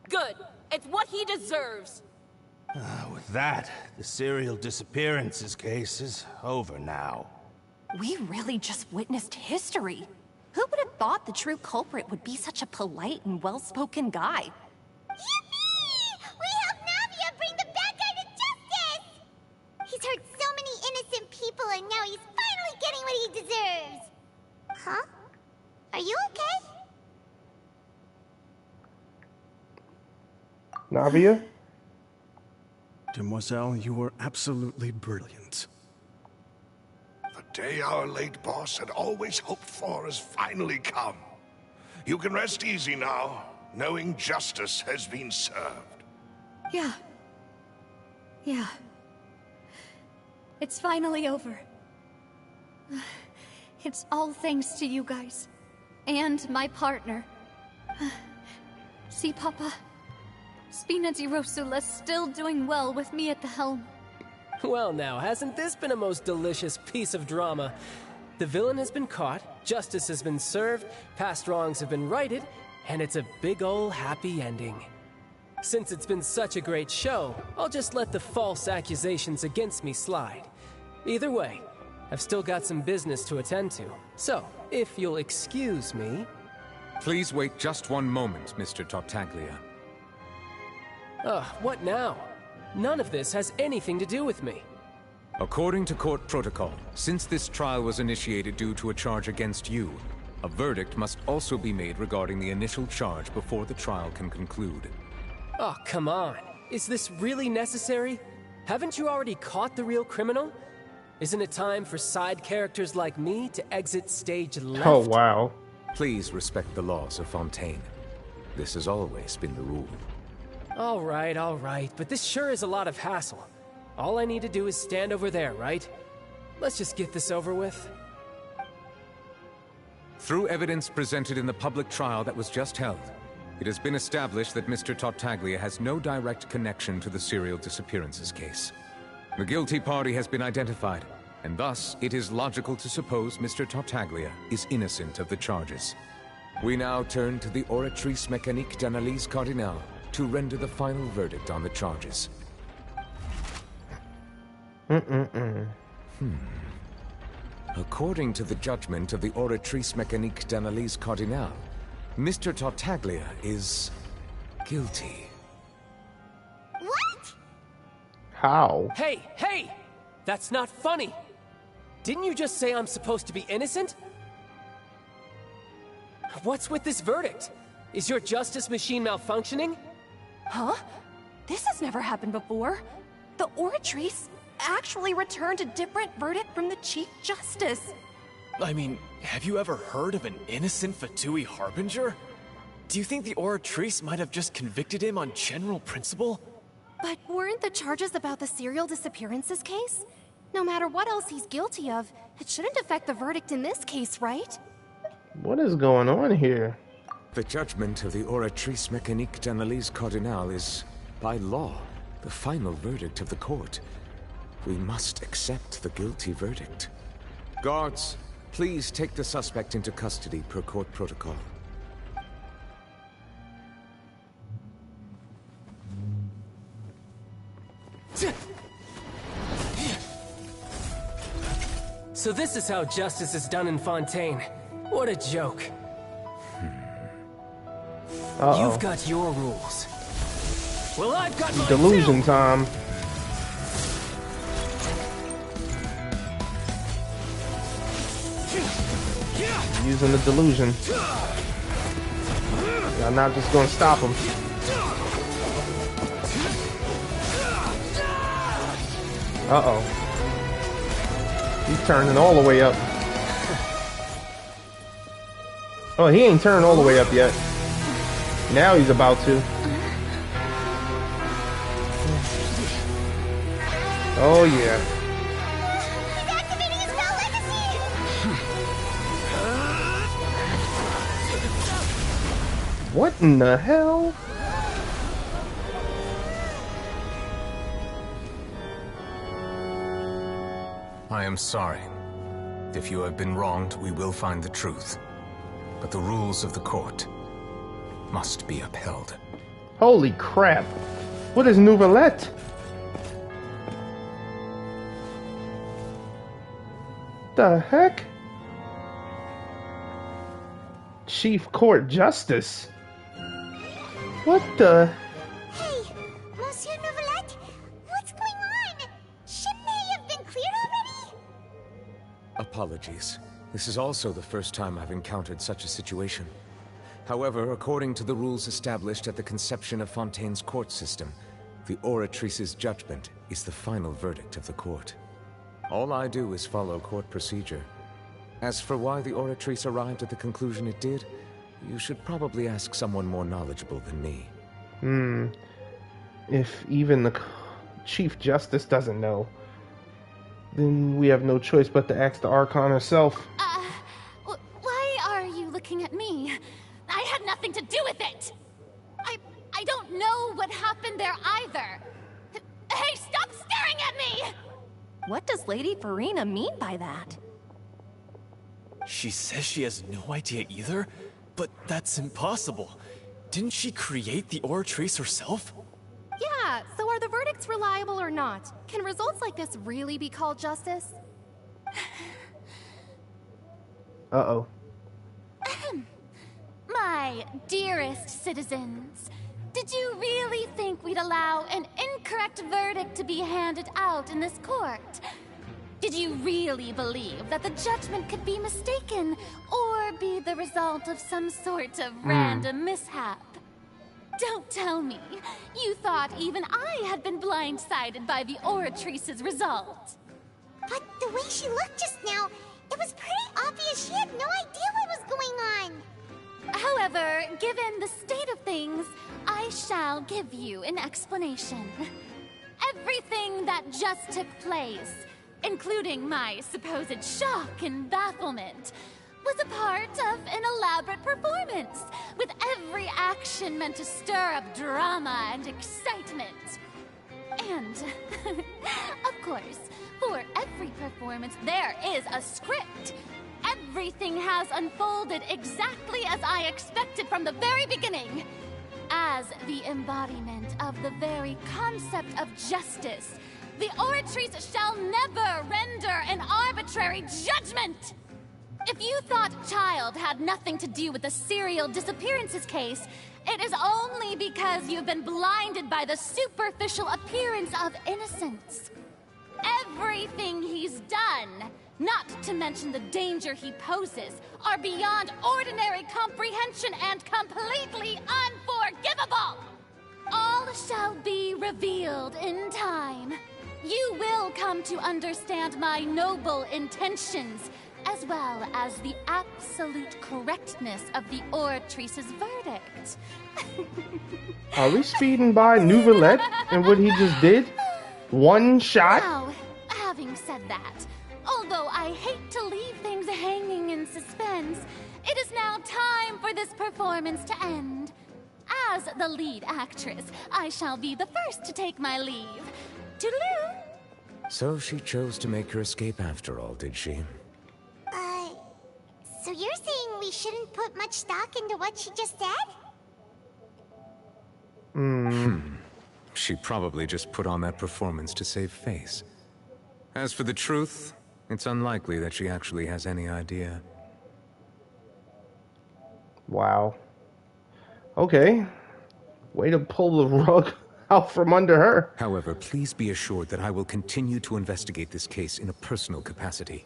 Good. It's what he deserves. With that, the serial disappearances case is over now. We really just witnessed history. Who would have thought the true culprit would be such a polite and well-spoken guy? Yippee! We helped Navia bring the bad guy to justice! He's hurt so many innocent people and now he's finally getting what he deserves. Huh? Are you okay? Navia? Demoiselle, you were absolutely brilliant. The day our late boss had always hoped for has finally come. You can rest easy now, knowing justice has been served. Yeah. Yeah. It's finally over. It's all thanks to you guys. And my partner. See, Papa? Spina di Rosula's still doing well with me at the helm. Well now, hasn't this been a most delicious piece of drama? The villain has been caught, justice has been served, past wrongs have been righted, and it's a big ol' happy ending. Since it's been such a great show, I'll just let the false accusations against me slide. Either way, I've still got some business to attend to. So, if you'll excuse me... Please wait just one moment, Mr. Tartaglia. What now? None of this has anything to do with me. According to court protocol, since this trial was initiated due to a charge against you, a verdict must also be made regarding the initial charge before the trial can conclude. Oh, come on. Is this really necessary? Haven't you already caught the real criminal? Isn't it time for side characters like me to exit stage left? Oh, wow. Please respect the laws of Fountaine. This has always been the rule. All right, but this sure is a lot of hassle. All I need to do is stand over there, right? Let's just get this over with. Through evidence presented in the public trial that was just held, it has been established that Mr. Tartaglia has no direct connection to the serial disappearances case. The guilty party has been identified, and thus it is logical to suppose Mr. Tartaglia is innocent of the charges. We now turn to the Oratrice Mécanique d'Analyse Cardinale to render the final verdict on the charges. According to the judgment of the Oratrice Mécanique d'Analyse Cardinale, Mr. Tartaglia is guilty. What? How? Hey! That's not funny! Didn't you just say I'm supposed to be innocent? What's with this verdict? Is your justice machine malfunctioning? Huh? This has never happened before. The Oratrice actually returned a different verdict from the Chief Justice. I mean, have you ever heard of an innocent Fatui Harbinger? Do you think the Oratrice might have just convicted him on general principle? But weren't the charges about the serial disappearances case? No matter what else he's guilty of, it shouldn't affect the verdict in this case, right? What is going on here? The judgment of the Oratrice Mécanique d'Analyse Cardinale is, by law, the final verdict of the court. We must accept the guilty verdict. Guards, please take the suspect into custody per court protocol. So this is how justice is done in Fountaine. What a joke. You've got your rules. Well, I've got mine Delusion too. time. Using the delusion. I'm not just gonna stop him. Uh-oh. He's turning all the way up. Oh, he ain't turned all the way up yet. Now he's about to. Oh, yeah. He's activating his spell legacy! What in the hell? I am sorry. If you have been wronged, we will find the truth. But the rules of the court must be upheld. Holy crap. What is Nouvellette? The heck? Chief Court Justice? What the? Hey, Monsieur Nouvellette, what's going on? Shouldn't they have been cleared already? Apologies. This is also the first time I've encountered such a situation. However, according to the rules established at the conception of Fontaine's court system, the Oratrice's judgment is the final verdict of the court. All I do is follow court procedure. As for why the Oratrice arrived at the conclusion it did, you should probably ask someone more knowledgeable than me. If even the Chief Justice doesn't know, then we have no choice but to ask the Archon herself. Why are you looking at me? I had nothing to do with it! I don't know what happened there either! Hey, stop staring at me! What does Lady Farina mean by that? She says she has no idea either, but that's impossible. Didn't she create the Oratrice herself? Yeah, so are the verdicts reliable or not? Can results like this really be called justice? Uh-oh. My dearest citizens, did you really think we'd allow an incorrect verdict to be handed out in this court? Did you really believe that the judgment could be mistaken or be the result of some sort of random mishap? Don't tell me you thought even I had been blindsided by the Oratrice's result. But the way she looked just now, it was pretty obvious she had no idea what was going on. However, given the state of things, I shall give you an explanation. Everything that just took place, including my supposed shock and bafflement, was a part of an elaborate performance, with every action meant to stir up drama and excitement. And, of course, for every performance there is a script. Everything has unfolded exactly as I expected from the very beginning. As the embodiment of the very concept of justice, the Oratrice shall never render an arbitrary judgment! If you thought Child had nothing to do with the serial disappearances case, it is only because you've been blinded by the superficial appearance of innocence. Everything he's done, not to mention the danger he poses, are beyond ordinary comprehension and completely unforgivable! All shall be revealed in time. You will come to understand my noble intentions, as well as the absolute correctness of the Oratrice's verdict. Are we speeding by Nouvellette and what he just did? One shot? Now, having said that, although I hate to leave things hanging in suspense, it is now time for this performance to end. As the lead actress, I shall be the first to take my leave. Toodaloo! So she chose to make her escape after all, did she? So you're saying we shouldn't put much stock into what she just said? She probably just put on that performance to save face. As for the truth, it's unlikely that she actually has any idea. Wow. Okay. Way to pull the rug out from under her. However, please be assured that I will continue to investigate this case in a personal capacity.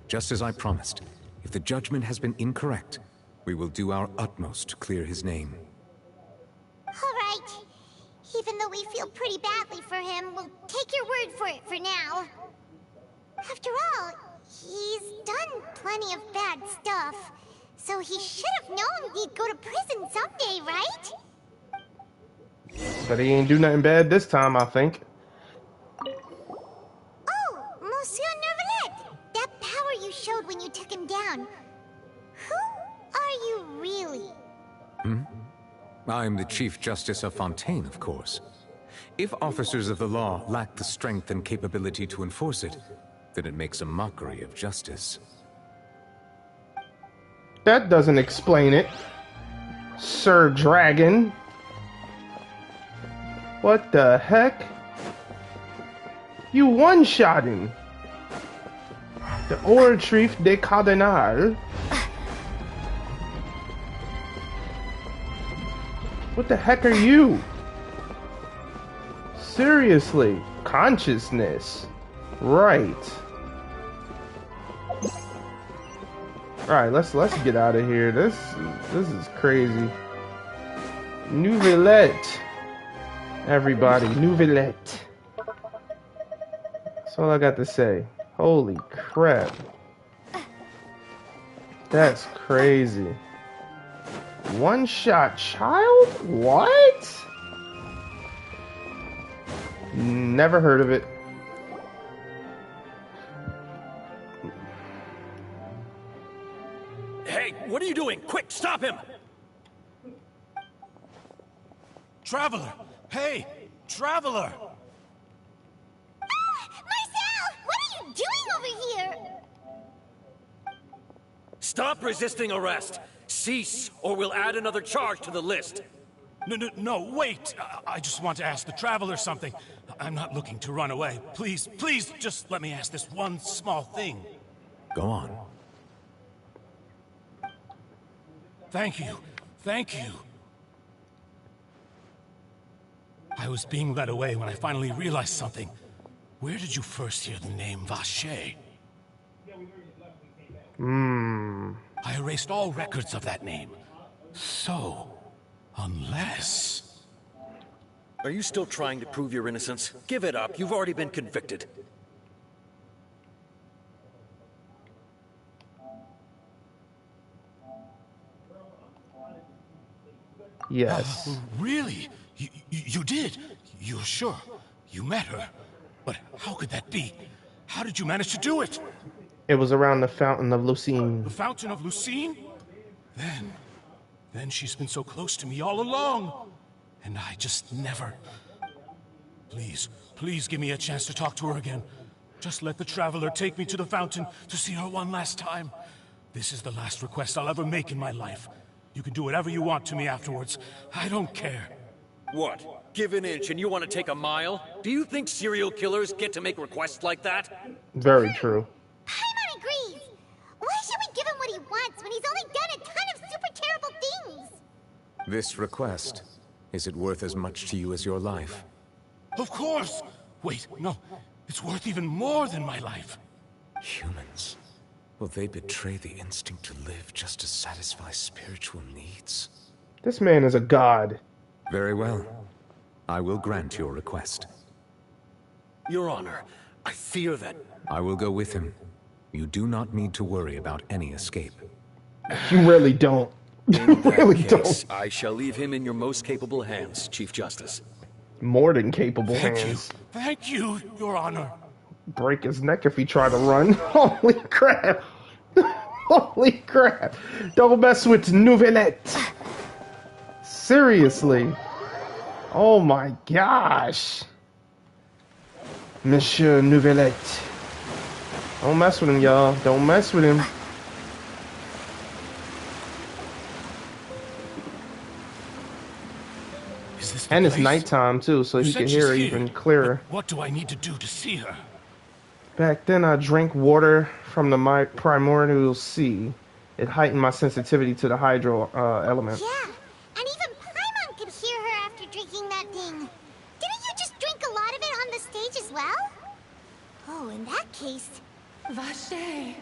Just as I promised, if the judgment has been incorrect, we will do our utmost to clear his name. All right. Even though we feel pretty badly for him, we'll take your word for it for now. After all, he's done plenty of bad stuff, so he should have known he'd go to prison someday, right? But he ain't do nothing bad this time, I think. Oh, Monsieur Noirceur, that power you showed when you took him down. Who are you really? I'm the Chief Justice of Fountaine, of course. If officers of the law lack the strength and capability to enforce it, then it makes a mockery of justice. That doesn't explain it, Sir Dragon. What the heck? You one-shot him. The Oratrice de Cardinal. What the heck are you? Seriously, consciousness. Right. Alright, let's get out of here. This is crazy. Nouvellette. Everybody, Nouvellette. That's all I got to say. Holy crap. That's crazy. One-shot child? What? Never heard of it. Hey, what are you doing? Quick, stop him! Traveler! Hey! Traveler! Marcel! What are you doing over here? Stop resisting arrest! Cease, or we'll add another charge to the list. No, wait! I just want to ask the Traveler something. I'm not looking to run away. Please, just let me ask this one small thing. Go on. Thank you. I was being led away when I finally realized something. Where did you first hear the name Vacher? I erased all records of that name. So, unless... Are you still trying to prove your innocence? Give it up. You've already been convicted. Yes. Really? You did? You're sure? You met her? But how could that be? How did you manage to do it? It was around the Fountain of Lucine. The Fountain of Lucine? Then she's been so close to me all along. And I just never... Please give me a chance to talk to her again. Just let the Traveler take me to the fountain to see her one last time. This is the last request I'll ever make in my life. You can do whatever you want to me afterwards. I don't care. What? Give an inch and you want to take a mile? Do you think serial killers get to make requests like that? Very true. Paimon agrees. Why should we give him what he wants when he's only done a ton of super terrible things? This request, is it worth as much to you as your life? Of course! Wait, no. It's worth even more than my life. Humans? Will they betray the instinct to live just to satisfy spiritual needs? This man is a god. Very well. I will grant your request. Your Honor, I fear that... I will go with him. You do not need to worry about any escape. You really don't. In that really case, I shall leave him in your most capable hands, Chief Justice. More than capable hands. Thank you, Your Honor. Break his neck if he try to run. Holy crap. Holy crap. Don't mess with Nouvellette. Seriously. Oh my gosh. Monsieur Nouvellette. Don't mess with him, y'all. Don't mess with him. And it's nighttime too, so he can hear her even clearer. What do I need to do to see her? Back then, I drank water from the primordial sea. It heightened my sensitivity to the hydro element. Yeah, and even Paimon could hear her after drinking that thing. Didn't you just drink a lot of it on the stage as well? Oh, in that case... Vacher.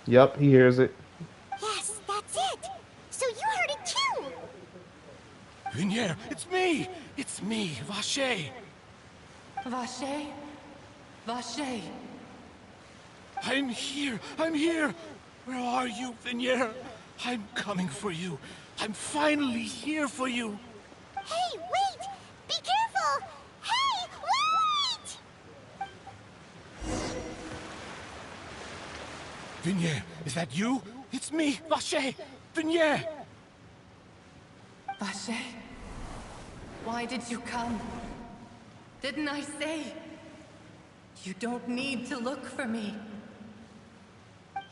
Yep, he hears it. Yes, that's it. So you heard it too. Vignier, it's me! It's me, Vacher! Vacher? Vacher. I'm here! I'm here! Where are you, Vignier? I'm coming for you. I'm finally here for you. Hey, wait! Be careful! Hey, wait! Vignier, is that you? It's me, Vacher! Vignier! Vacher? Why did you come? Didn't I say? You don't need to look for me.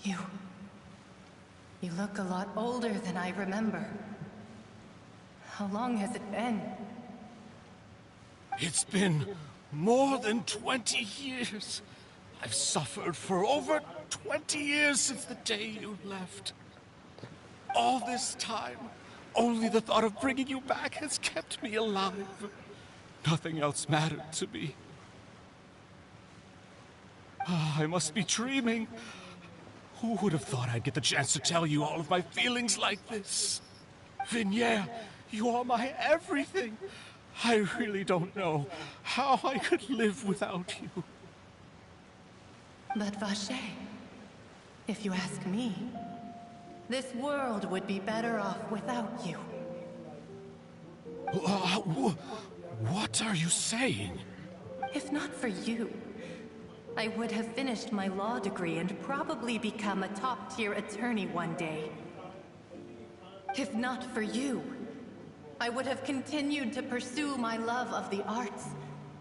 You look a lot older than I remember. How long has it been? It's been more than 20 years. I've suffered for over 20 years since the day you left. All this time, only the thought of bringing you back has kept me alive. Nothing else mattered to me. I must be dreaming. Who would have thought I'd get the chance to tell you all of my feelings like this? Vignere, you are my everything. I really don't know how I could live without you. But Vache, if you ask me, this world would be better off without you. What are you saying? If not for you, I would have finished my law degree and probably become a top-tier attorney one day. If not for you, I would have continued to pursue my love of the arts,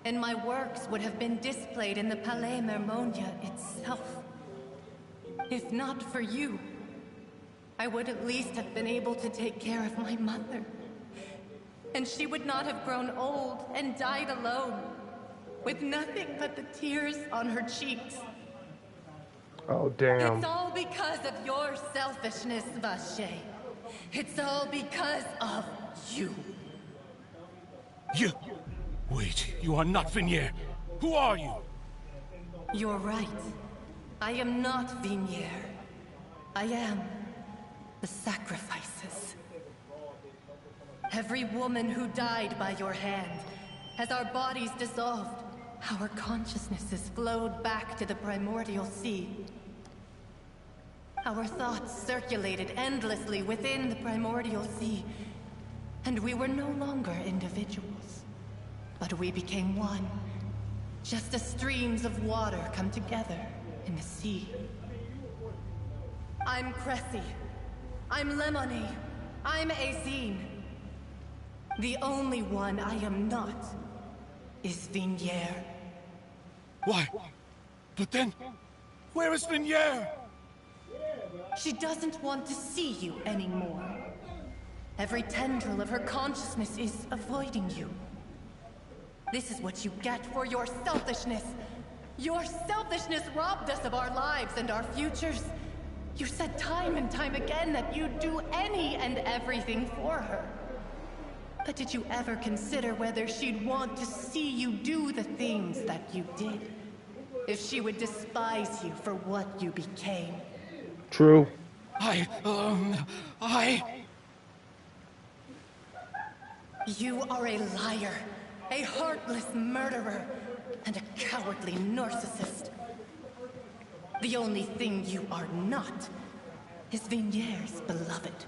and my works would have been displayed in the Palais Mermonia itself. If not for you, I would at least have been able to take care of my mother. And she would not have grown old and died alone, with nothing but the tears on her cheeks. Oh, damn. It's all because of your selfishness, Vache. It's all because of you. You... Wait, you are not Vignere. Who are you? You're right. I am not Vignere. I am the sacrifices. Every woman who died by your hand, as our bodies dissolved, our consciousnesses flowed back to the primordial sea. Our thoughts circulated endlessly within the primordial sea, and we were no longer individuals, but we became one, just as streams of water come together in the sea. I'm Cressy. I'm Lemony. I'm Azine. The only one I am not is Vignere. Why? But then, where is Vignere? She doesn't want to see you anymore. Every tendril of her consciousness is avoiding you. This is what you get for your selfishness. Your selfishness robbed us of our lives and our futures. You said time and time again that you'd do any and everything for her. But did you ever consider whether she'd want to see you do the things that you did? If she would despise you for what you became? True. You are a liar, a heartless murderer, and a cowardly narcissist. The only thing you are not is Vignere's beloved.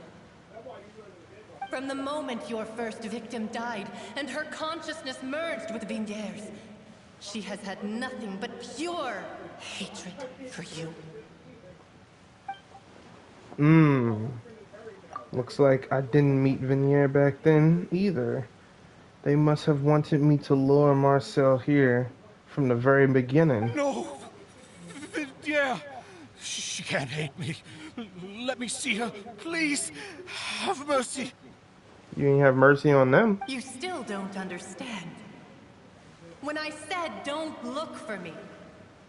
From the moment your first victim died and her consciousness merged with Vignere's, she has had nothing but pure hatred for you. Looks like I didn't meet Vignere back then either. They must have wanted me to lure Marcel here from the very beginning. No! Vignere! She can't hate me. Let me see her. Please, have mercy. You didn't have mercy on them. You still don't understand. When I said don't look for me,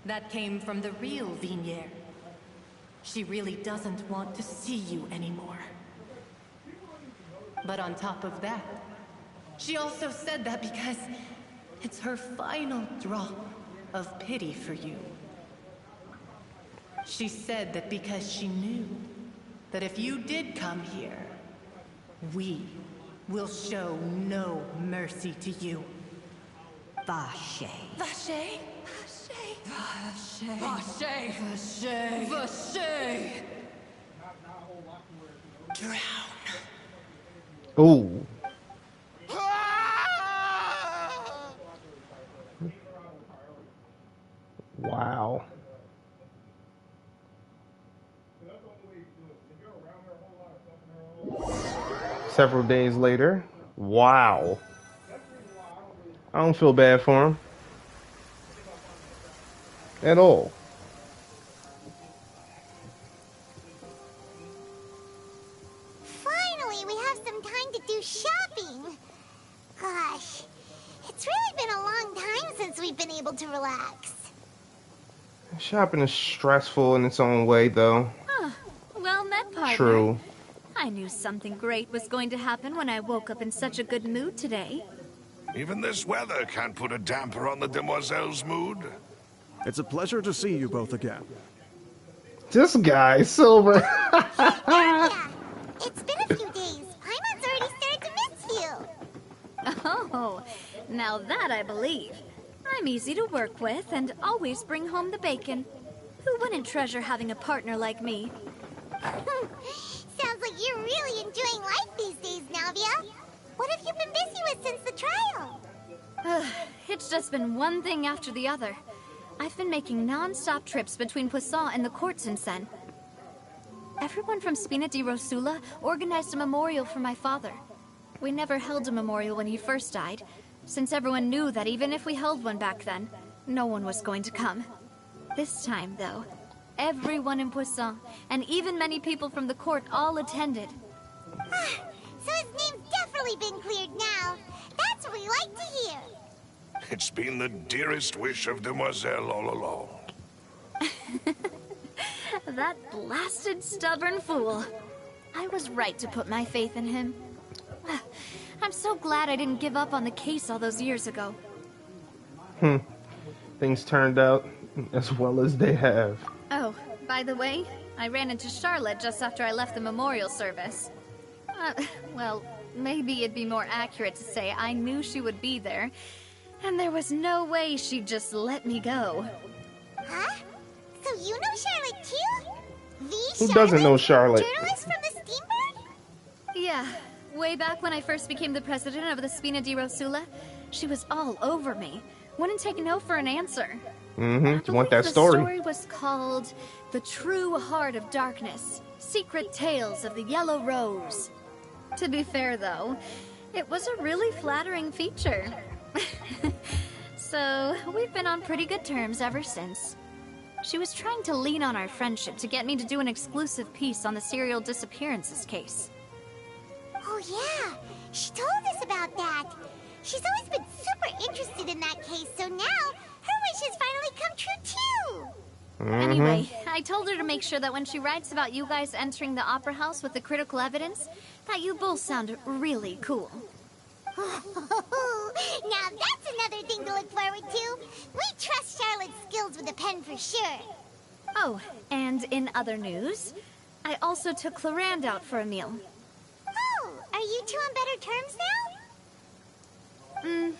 that came from the real Vignere. She really doesn't want to see you anymore. But on top of that, she also said that because it's her final drop of pity for you. She said that because she knew that if you did come here, we will show no mercy to you. Vache. Vache? Vache. Vache. Vache. Vache. Drown. Ooh. Wow. Several days later. Wow. I don't feel bad for him. At all. Finally, we have some time to do shopping. Gosh, it's really been a long time since we've been able to relax. Shopping is stressful in its own way, though. Well met, partner. True. I knew something great was going to happen when I woke up in such a good mood today. Even this weather can't put a damper on the demoiselle's mood. It's a pleasure to see you both again. This guy, Silver. Yeah, it's been a few days. Paimon's already started to miss you. Oh, now that I believe. I'm easy to work with and always bring home the bacon. Who wouldn't treasure having a partner like me? Sounds like you're really enjoying life these days, Navia. What have you been busy with since the trial? It's just been one thing after the other. I've been making non-stop trips between Poisson and the court since then. Everyone from Spina di Rosula organized a memorial for my father. We never held a memorial when he first died, since everyone knew that even if we held one back then, no one was going to come. This time, though, everyone in Poisson, and even many people from the court, all attended. So his name's definitely been cleared now. That's what we like to hear. It's been the dearest wish of Demoiselle all along. That blasted stubborn fool. I was right to put my faith in him. I'm so glad I didn't give up on the case all those years ago. Things turned out as well as they have. Oh, by the way, I ran into Charlotte just after I left the memorial service. Well, maybe it'd be more accurate to say I knew she would be there, and there was no way she'd just let me go. Huh? So you know Charlotte too? Who doesn't know Charlotte? Journalist from the Steambird? Yeah, way back when I first became the president of the Spina di Rosula, she was all over me. Wouldn't take no for an answer. You want that story? The story was called The True Heart of Darkness, Secret Tales of the Yellow Rose. To be fair, though, it was a really flattering feature. So, we've been on pretty good terms ever since. She was trying to lean on our friendship to get me to do an exclusive piece on the serial disappearances case. Oh yeah, she told us about that. She's always been super interested in that case, so now her wish has finally come true too. Anyway, I told her to make sure that when she writes about you guys entering the opera house with the critical evidence, that you both sound really cool. Now that's another thing to look forward to. We trust Charlotte's skills with a pen for sure. Oh, and in other news, I also took Clorand out for a meal. Oh, are you two on better terms now?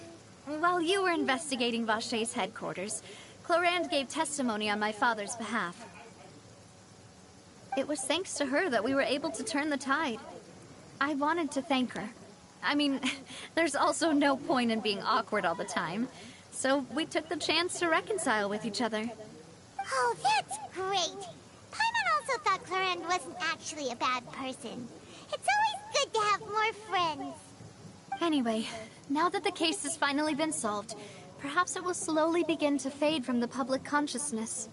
While you were investigating Vachey's headquarters, Clorand gave testimony on my father's behalf. It was thanks to her that we were able to turn the tide. I wanted to thank her. I mean, there's also no point in being awkward all the time, so we took the chance to reconcile with each other. Oh, that's great. Paimon also thought Clorand wasn't actually a bad person. It's always good to have more friends. Anyway, now that the case has finally been solved, perhaps it will slowly begin to fade from the public consciousness.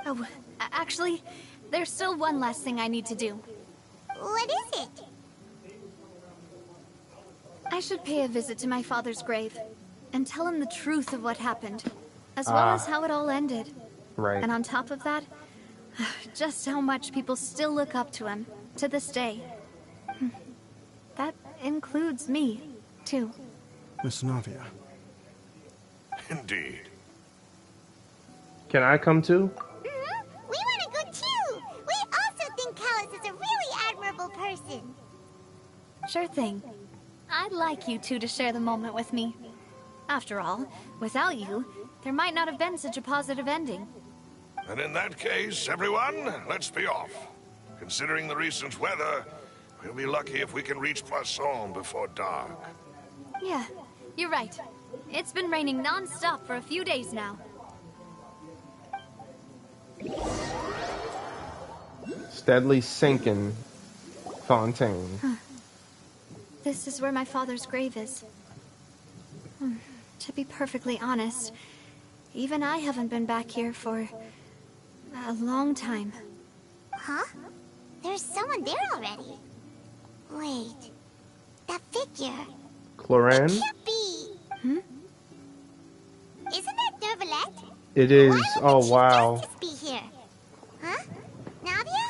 Oh, actually, there's still one last thing I need to do. What is it? I should pay a visit to my father's grave and tell him the truth of what happened, as well as how it all ended. Right. And on top of that, just how much people still look up to him to this day. That includes me, too. Miss Navia. Indeed. Can I come too? We want to go too. We also think Callus is a really admirable person. Sure thing. I'd like you two to share the moment with me. After all, without you, there might not have been such a positive ending. And in that case, everyone, let's be off. Considering the recent weather, we'll be lucky if we can reach Poisson before dark. Yeah, you're right. It's been raining non-stop for a few days now. Steadily sinking Fountaine. This is where my father's grave is. To be perfectly honest, even I haven't been back here for a long time. Huh? There's someone there already. Wait. That figure. Clorand? It can't be. Isn't that Nervalette? It is. Why would Oh, Chief wow. Justice be here? Huh? Navia?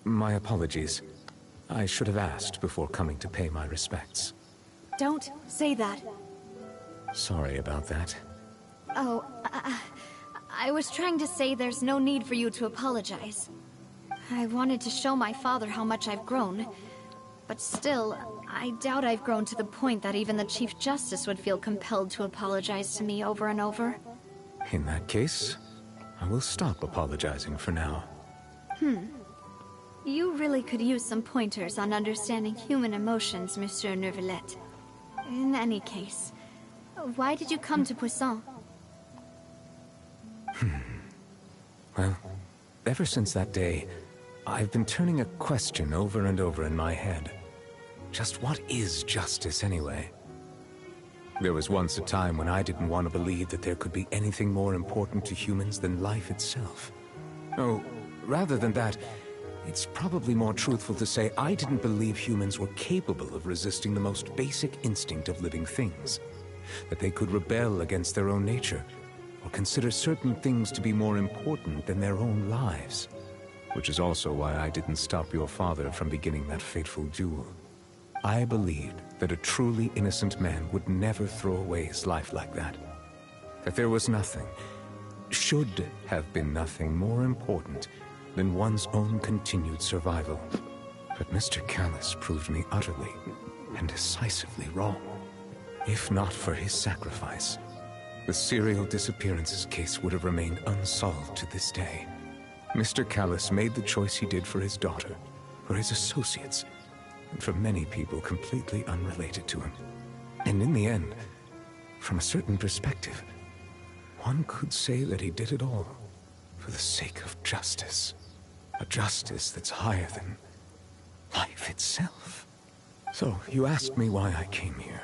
My apologies. I should have asked before coming to pay my respects. Don't say that. Sorry about that. Oh, I was trying to say there's no need for you to apologize. I wanted to show my father how much I've grown, but still, I doubt I've grown to the point that even the Chief Justice would feel compelled to apologize to me over and over. In that case, I will stop apologizing for now. You really could use some pointers on understanding human emotions, Monsieur Neuvillette. In any case, why did you come to Poisson? Well, ever since that day, I've been turning a question over and over in my head. Just what is justice anyway? There was once a time when I didn't want to believe that there could be anything more important to humans than life itself. Oh, rather than that, it's probably more truthful to say I didn't believe humans were capable of resisting the most basic instinct of living things. That they could rebel against their own nature, or consider certain things to be more important than their own lives. Which is also why I didn't stop your father from beginning that fateful duel. I believed that a truly innocent man would never throw away his life like that. That there was nothing, should have been nothing more important than one's own continued survival. But Mr. Callus proved me utterly and decisively wrong. If not for his sacrifice, the serial disappearances case would have remained unsolved to this day. Mr. Callus made the choice he did for his daughter, for his associates, and for many people completely unrelated to him. And in the end, from a certain perspective, one could say that he did it all for the sake of justice. A justice that's higher than life itself. So, you asked me why I came here.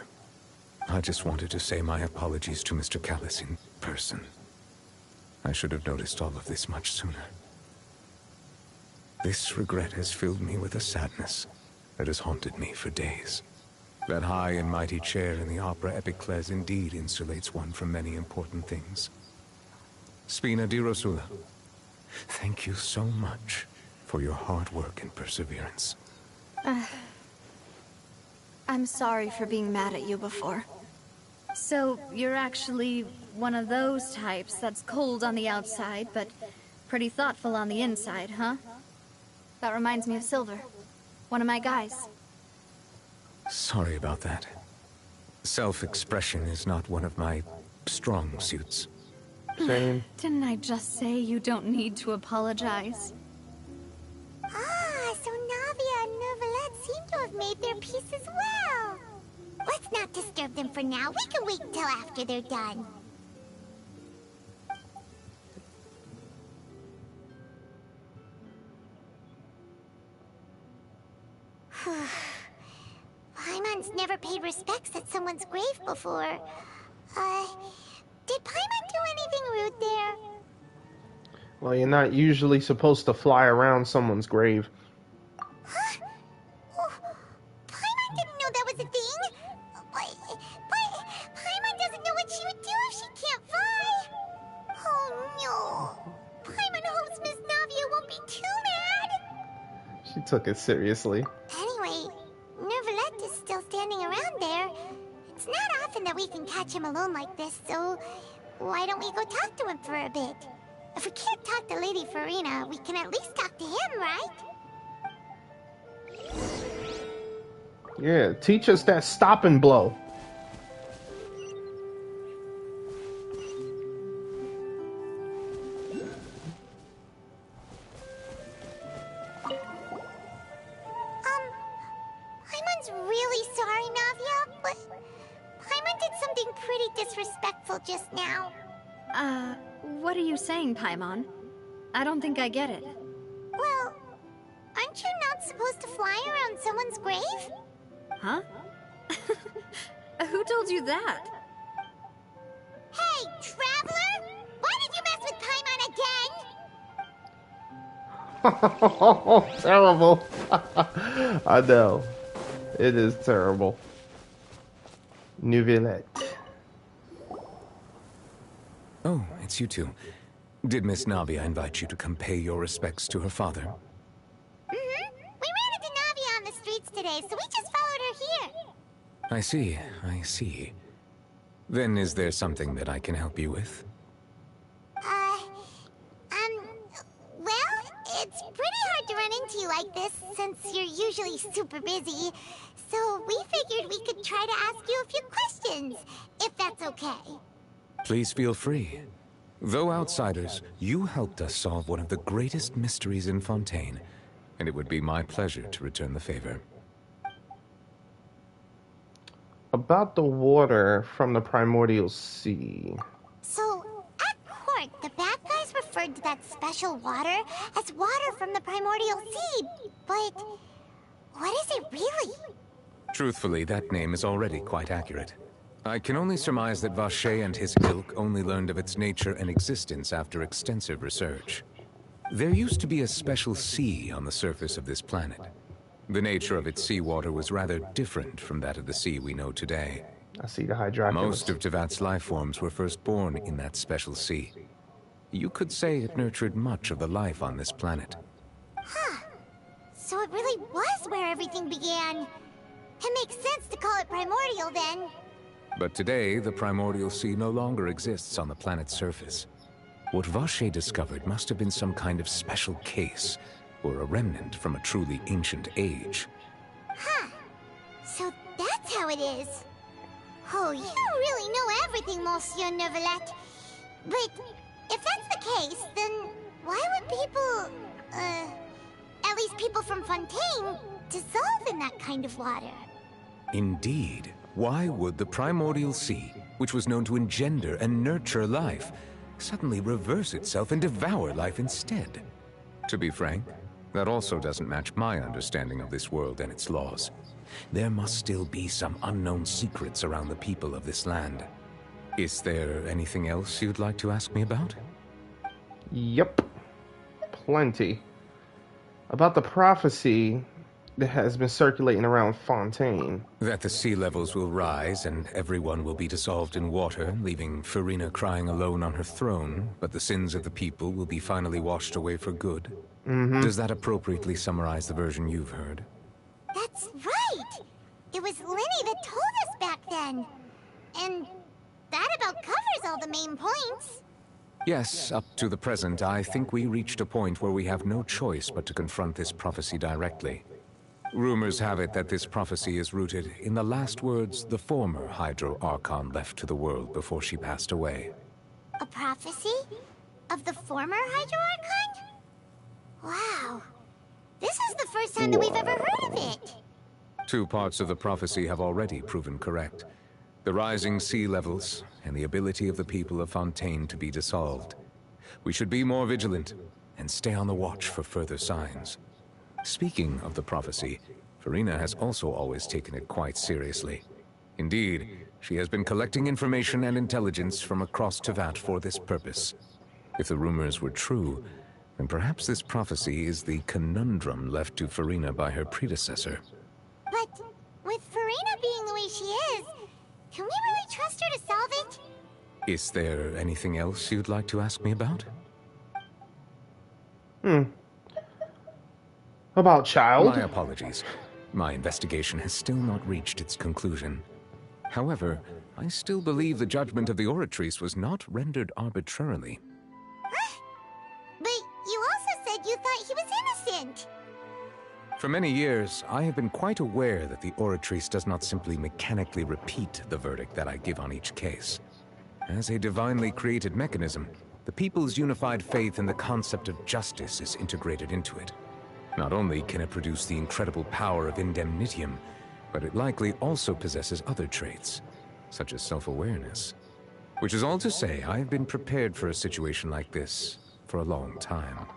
I just wanted to say my apologies to Mr. Callus in person. I should have noticed all of this much sooner. This regret has filled me with a sadness that has haunted me for days. That high and mighty chair in the Opera Epiclese indeed insulates one from many important things. Spina di Rosula, thank you so much for your hard work and perseverance. I'm sorry for being mad at you before. So, you're actually one of those types that's cold on the outside, but pretty thoughtful on the inside, huh? That reminds me of Silver, one of my guys. Sorry about that. Self-expression is not one of my strong suits. Same. Didn't I just say you don't need to apologize? Ah, so Navia and Neuvillette seem to have made their peace as well. Let's not disturb them for now. We can wait until after they're done. Paimon's never paid respects at someone's grave before. Did Paimon do anything rude there? Well, you're not usually supposed to fly around someone's grave. Huh? Oh, Paimon didn't know that was a thing. But Paimon doesn't know what she would do if she can't fly. Oh no. Paimon hopes Miss Navia won't be too mad. She took it seriously. Anyway, Neuvillette is still standing around there. It's not often that we can catch him alone like this, so why don't we go talk to him for a bit? If we can't talk to Lady Farina, we can at least talk to him, right? Yeah, teach us that stop and blow. Paimon's really sorry, Navia, but Paimon did something pretty disrespectful just now. What are you saying, Paimon? I don't think I get it. Well, aren't you not supposed to fly around someone's grave? Huh? Who told you that? Hey, Traveler! Why did you mess with Paimon again? Terrible. I know. It is terrible. Neuvillette. Oh, it's you two. Did Miss Navia invite you to come pay your respects to her father? Mm-hmm. We ran into Navia on the streets today, so we just followed her here. I see, I see. Then is there something that I can help you with? Well, it's pretty hard to run into you like this since you're usually super busy. So we figured we could try to ask you a few questions, if that's okay. Please feel free. Though outsiders, you helped us solve one of the greatest mysteries in Fountaine, and it would be my pleasure to return the favor. About the water from the primordial sea. So, at court, the bad guys referred to that special water as water from the primordial sea, but what is it really? Truthfully, that name is already quite accurate. I can only surmise that Vacher and his ilk only learned of its nature and existence after extensive research. There used to be a special sea on the surface of this planet. The nature of its seawater was rather different from that of the sea we know today. I see the Hydroculus. Most of Tevat's life forms were first born in that special sea. You could say it nurtured much of the life on this planet. Huh. So it really was where everything began. It makes sense to call it primordial then. But today, the primordial sea no longer exists on the planet's surface. What Vacher discovered must have been some kind of special case, or a remnant from a truly ancient age. Huh. So that's how it is. Oh, you really know everything, Monsieur Neuvillette. But if that's the case, then why would people, at least people from Fountaine, dissolve in that kind of water? Indeed. Why would the primordial sea, which was known to engender and nurture life, suddenly reverse itself and devour life instead? To be frank, that also doesn't match my understanding of this world and its laws. There must still be some unknown secrets around the people of this land. Is there anything else you'd like to ask me about? Yep. Plenty. About the prophecy that has been circulating around Fountaine. That the sea levels will rise and everyone will be dissolved in water, leaving Furina crying alone on her throne, but the sins of the people will be finally washed away for good. Does that appropriately summarize the version you've heard? That's right! It was Linny that told us back then. And that about covers all the main points. Yes, up to the present, I think we reached a point where we have no choice but to confront this prophecy directly. Rumors have it that this prophecy is rooted in the last words the former Hydro Archon left to the world before she passed away. A prophecy? Of the former Hydro Archon? Wow. This is the first time that we've ever heard of it. Two parts of the prophecy have already proven correct. The rising sea levels and the ability of the people of Fountaine to be dissolved. We should be more vigilant and stay on the watch for further signs. Speaking of the prophecy, Furina has also always taken it quite seriously. Indeed, she has been collecting information and intelligence from across Tevat for this purpose. If the rumors were true, then perhaps this prophecy is the conundrum left to Furina by her predecessor. But with Furina being the way she is, can we really trust her to solve it? Is there anything else you'd like to ask me about? About Child? My apologies. My investigation has still not reached its conclusion. However, I still believe the judgment of the Oratrice was not rendered arbitrarily. But you also said you thought he was innocent. For many years, I have been quite aware that the Oratrice does not simply mechanically repeat the verdict that I give on each case. As a divinely created mechanism, the people's unified faith in the concept of justice is integrated into it. Not only can it produce the incredible power of indemnitium, but it likely also possesses other traits, such as self-awareness. Which is all to say, I have been prepared for a situation like this for a long time.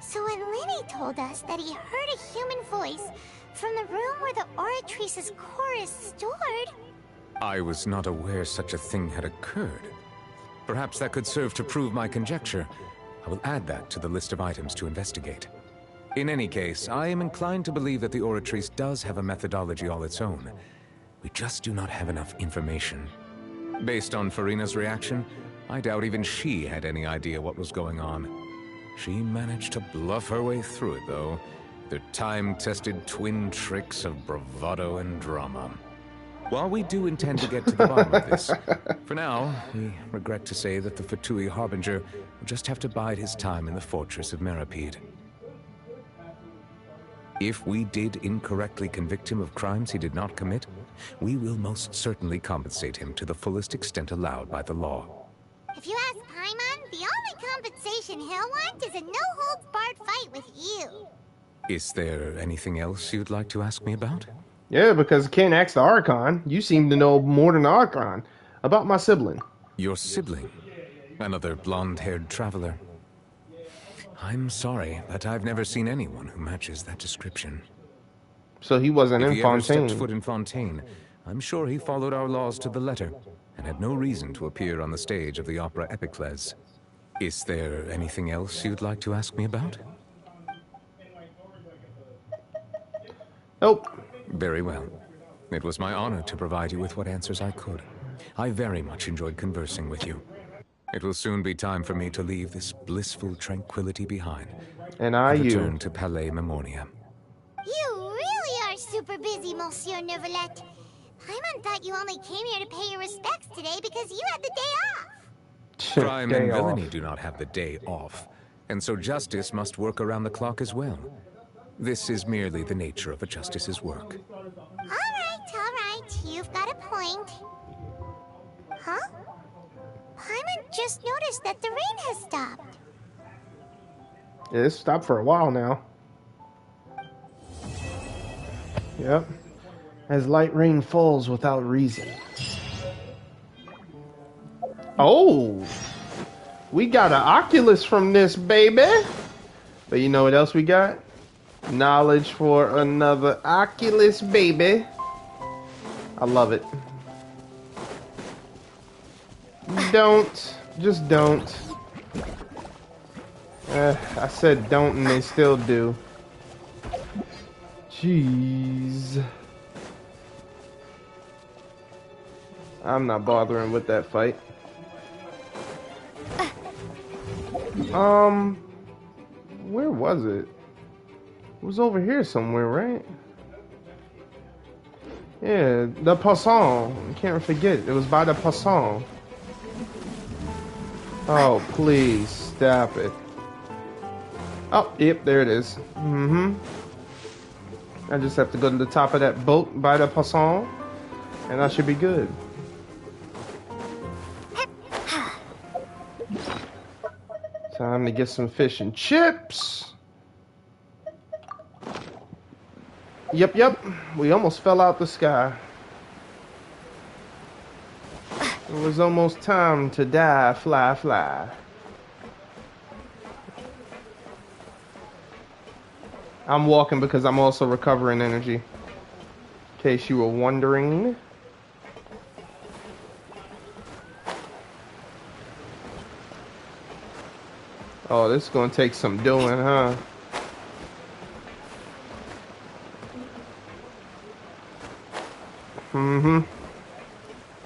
So when Linny told us that he heard a human voice from the room where the Oratrice's core is stored... I was not aware such a thing had occurred. Perhaps that could serve to prove my conjecture. I will add that to the list of items to investigate. In any case, I am inclined to believe that the Oratrice does have a methodology all its own. We just do not have enough information. Based on Furina's reaction, I doubt even she had any idea what was going on. She managed to bluff her way through it, though, Their time-tested twin tricks of bravado and drama. While we do intend to get to the bottom of this, for now, we regret to say that the Fatui Harbinger will just have to bide his time in the fortress of Meripede. If we did incorrectly convict him of crimes he did not commit, we will most certainly compensate him to the fullest extent allowed by the law. If you ask Paimon, the only compensation he'll want is a no-holds-barred fight with you. Is there anything else you'd like to ask me about? Yeah, because I can't ask the Archon. You seem to know more than the Archon about my sibling. Your sibling? Another blonde-haired traveler. I'm sorry, but I've never seen anyone who matches that description. So he wasn't in If he ever Fountaine. stepped foot in Fountaine, I'm sure he followed our laws to the letter, and had no reason to appear on the stage of the opera Epicles. Is there anything else you'd like to ask me about? Nope. Very well. It was my honor to provide you with what answers I could. I very much enjoyed conversing with you. It will soon be time for me to leave this blissful tranquility behind. And return to Palais Memoria. You really are super busy, Monsieur Neuvillette. Paimon thought you only came here to pay your respects today because you had the day off. Crime and villainy do not have the day off, and so justice must work around the clock as well. This is merely the nature of a justice's work. All right. You've got a point. Huh? Paimon just noticed that the rain has stopped. Yeah, it's stopped for a while now. Yep. As light rain falls without reason. Oh! We got an Oculus from this, baby! But you know what else we got? Knowledge for another Oculus, baby. I love it. Just don't. I said don't and they still do. Jeez. I'm not bothering with that fight. Where was it? It was over here somewhere, right? Yeah, the Poisson. I can't forget. It was by the Poisson. Oh, please, stop it. Oh, yep, there it is. I just have to go to the top of that boat by the Poisson, and I should be good. Time to get some fish and chips. Yep. We almost fell out the sky. It was almost time to die, fly. I'm walking because I'm also recovering energy. In case you were wondering. Oh, this is gonna take some doing, huh?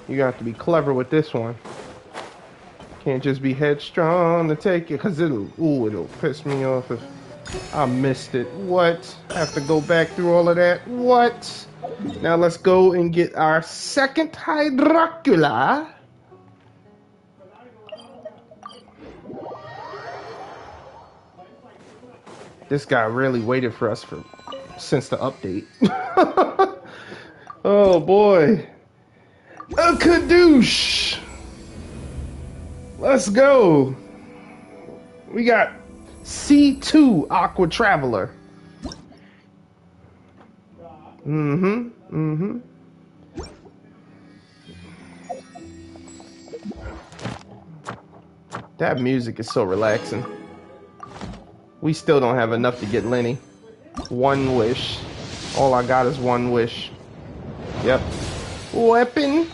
You got to be clever with this one. Can't just be headstrong to take it, because it'll piss me off if I missed it. What? I have to go back through all of that? What? Now let's go and get our second Hydracula. This guy really waited for us since the update. Oh boy. A kadoosh. Let's go. We got C2 Aqua Traveler. That music is so relaxing. We still don't have enough to get Lenny. One wish. All I got is one wish. Yep. Weapon?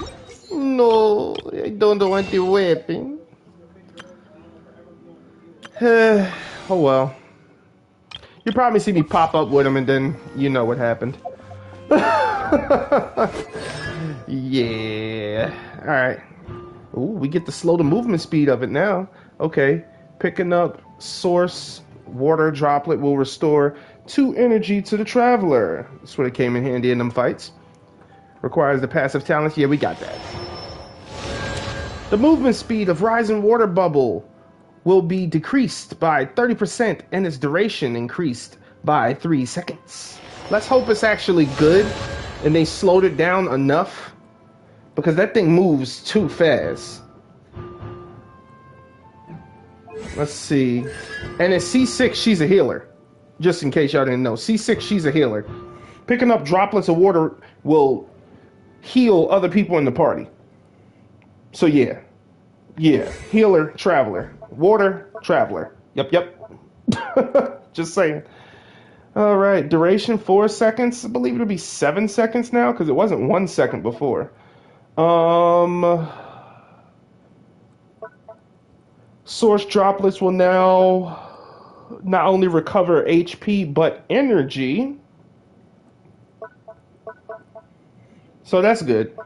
No, I don't want the weapon. Oh well. You probably see me pop up with him and then you know what happened. Yeah. Alright. Ooh, we get to slow the movement speed of it now. Okay. Picking up source water droplet will restore 2 energy to the Traveler. That's what it came in handy in them fights. Requires the passive talents. Yeah, we got that. The movement speed of Rising Water Bubble will be decreased by 30% and its duration increased by 3 seconds. Let's hope it's actually good and they slowed it down enough, because that thing moves too fast. Let's see. And at C6, she's a healer. Just in case y'all didn't know. C6, she's a healer. Picking up droplets of water will heal other people in the party. So yeah. Yeah. Healer, Traveler. Water, Traveler. Yep. Just saying. Alright. Duration 4 seconds. I believe it'll be 7 seconds now, because it wasn't 1 second before. Source droplets will now not only recover HP, but energy. So that's good.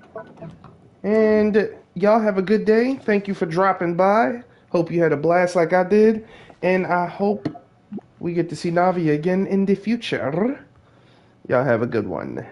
And y'all have a good day. Thank you for dropping by. Hope you had a blast like I did. And I hope we get to see Navia again in the future. Y'all have a good one.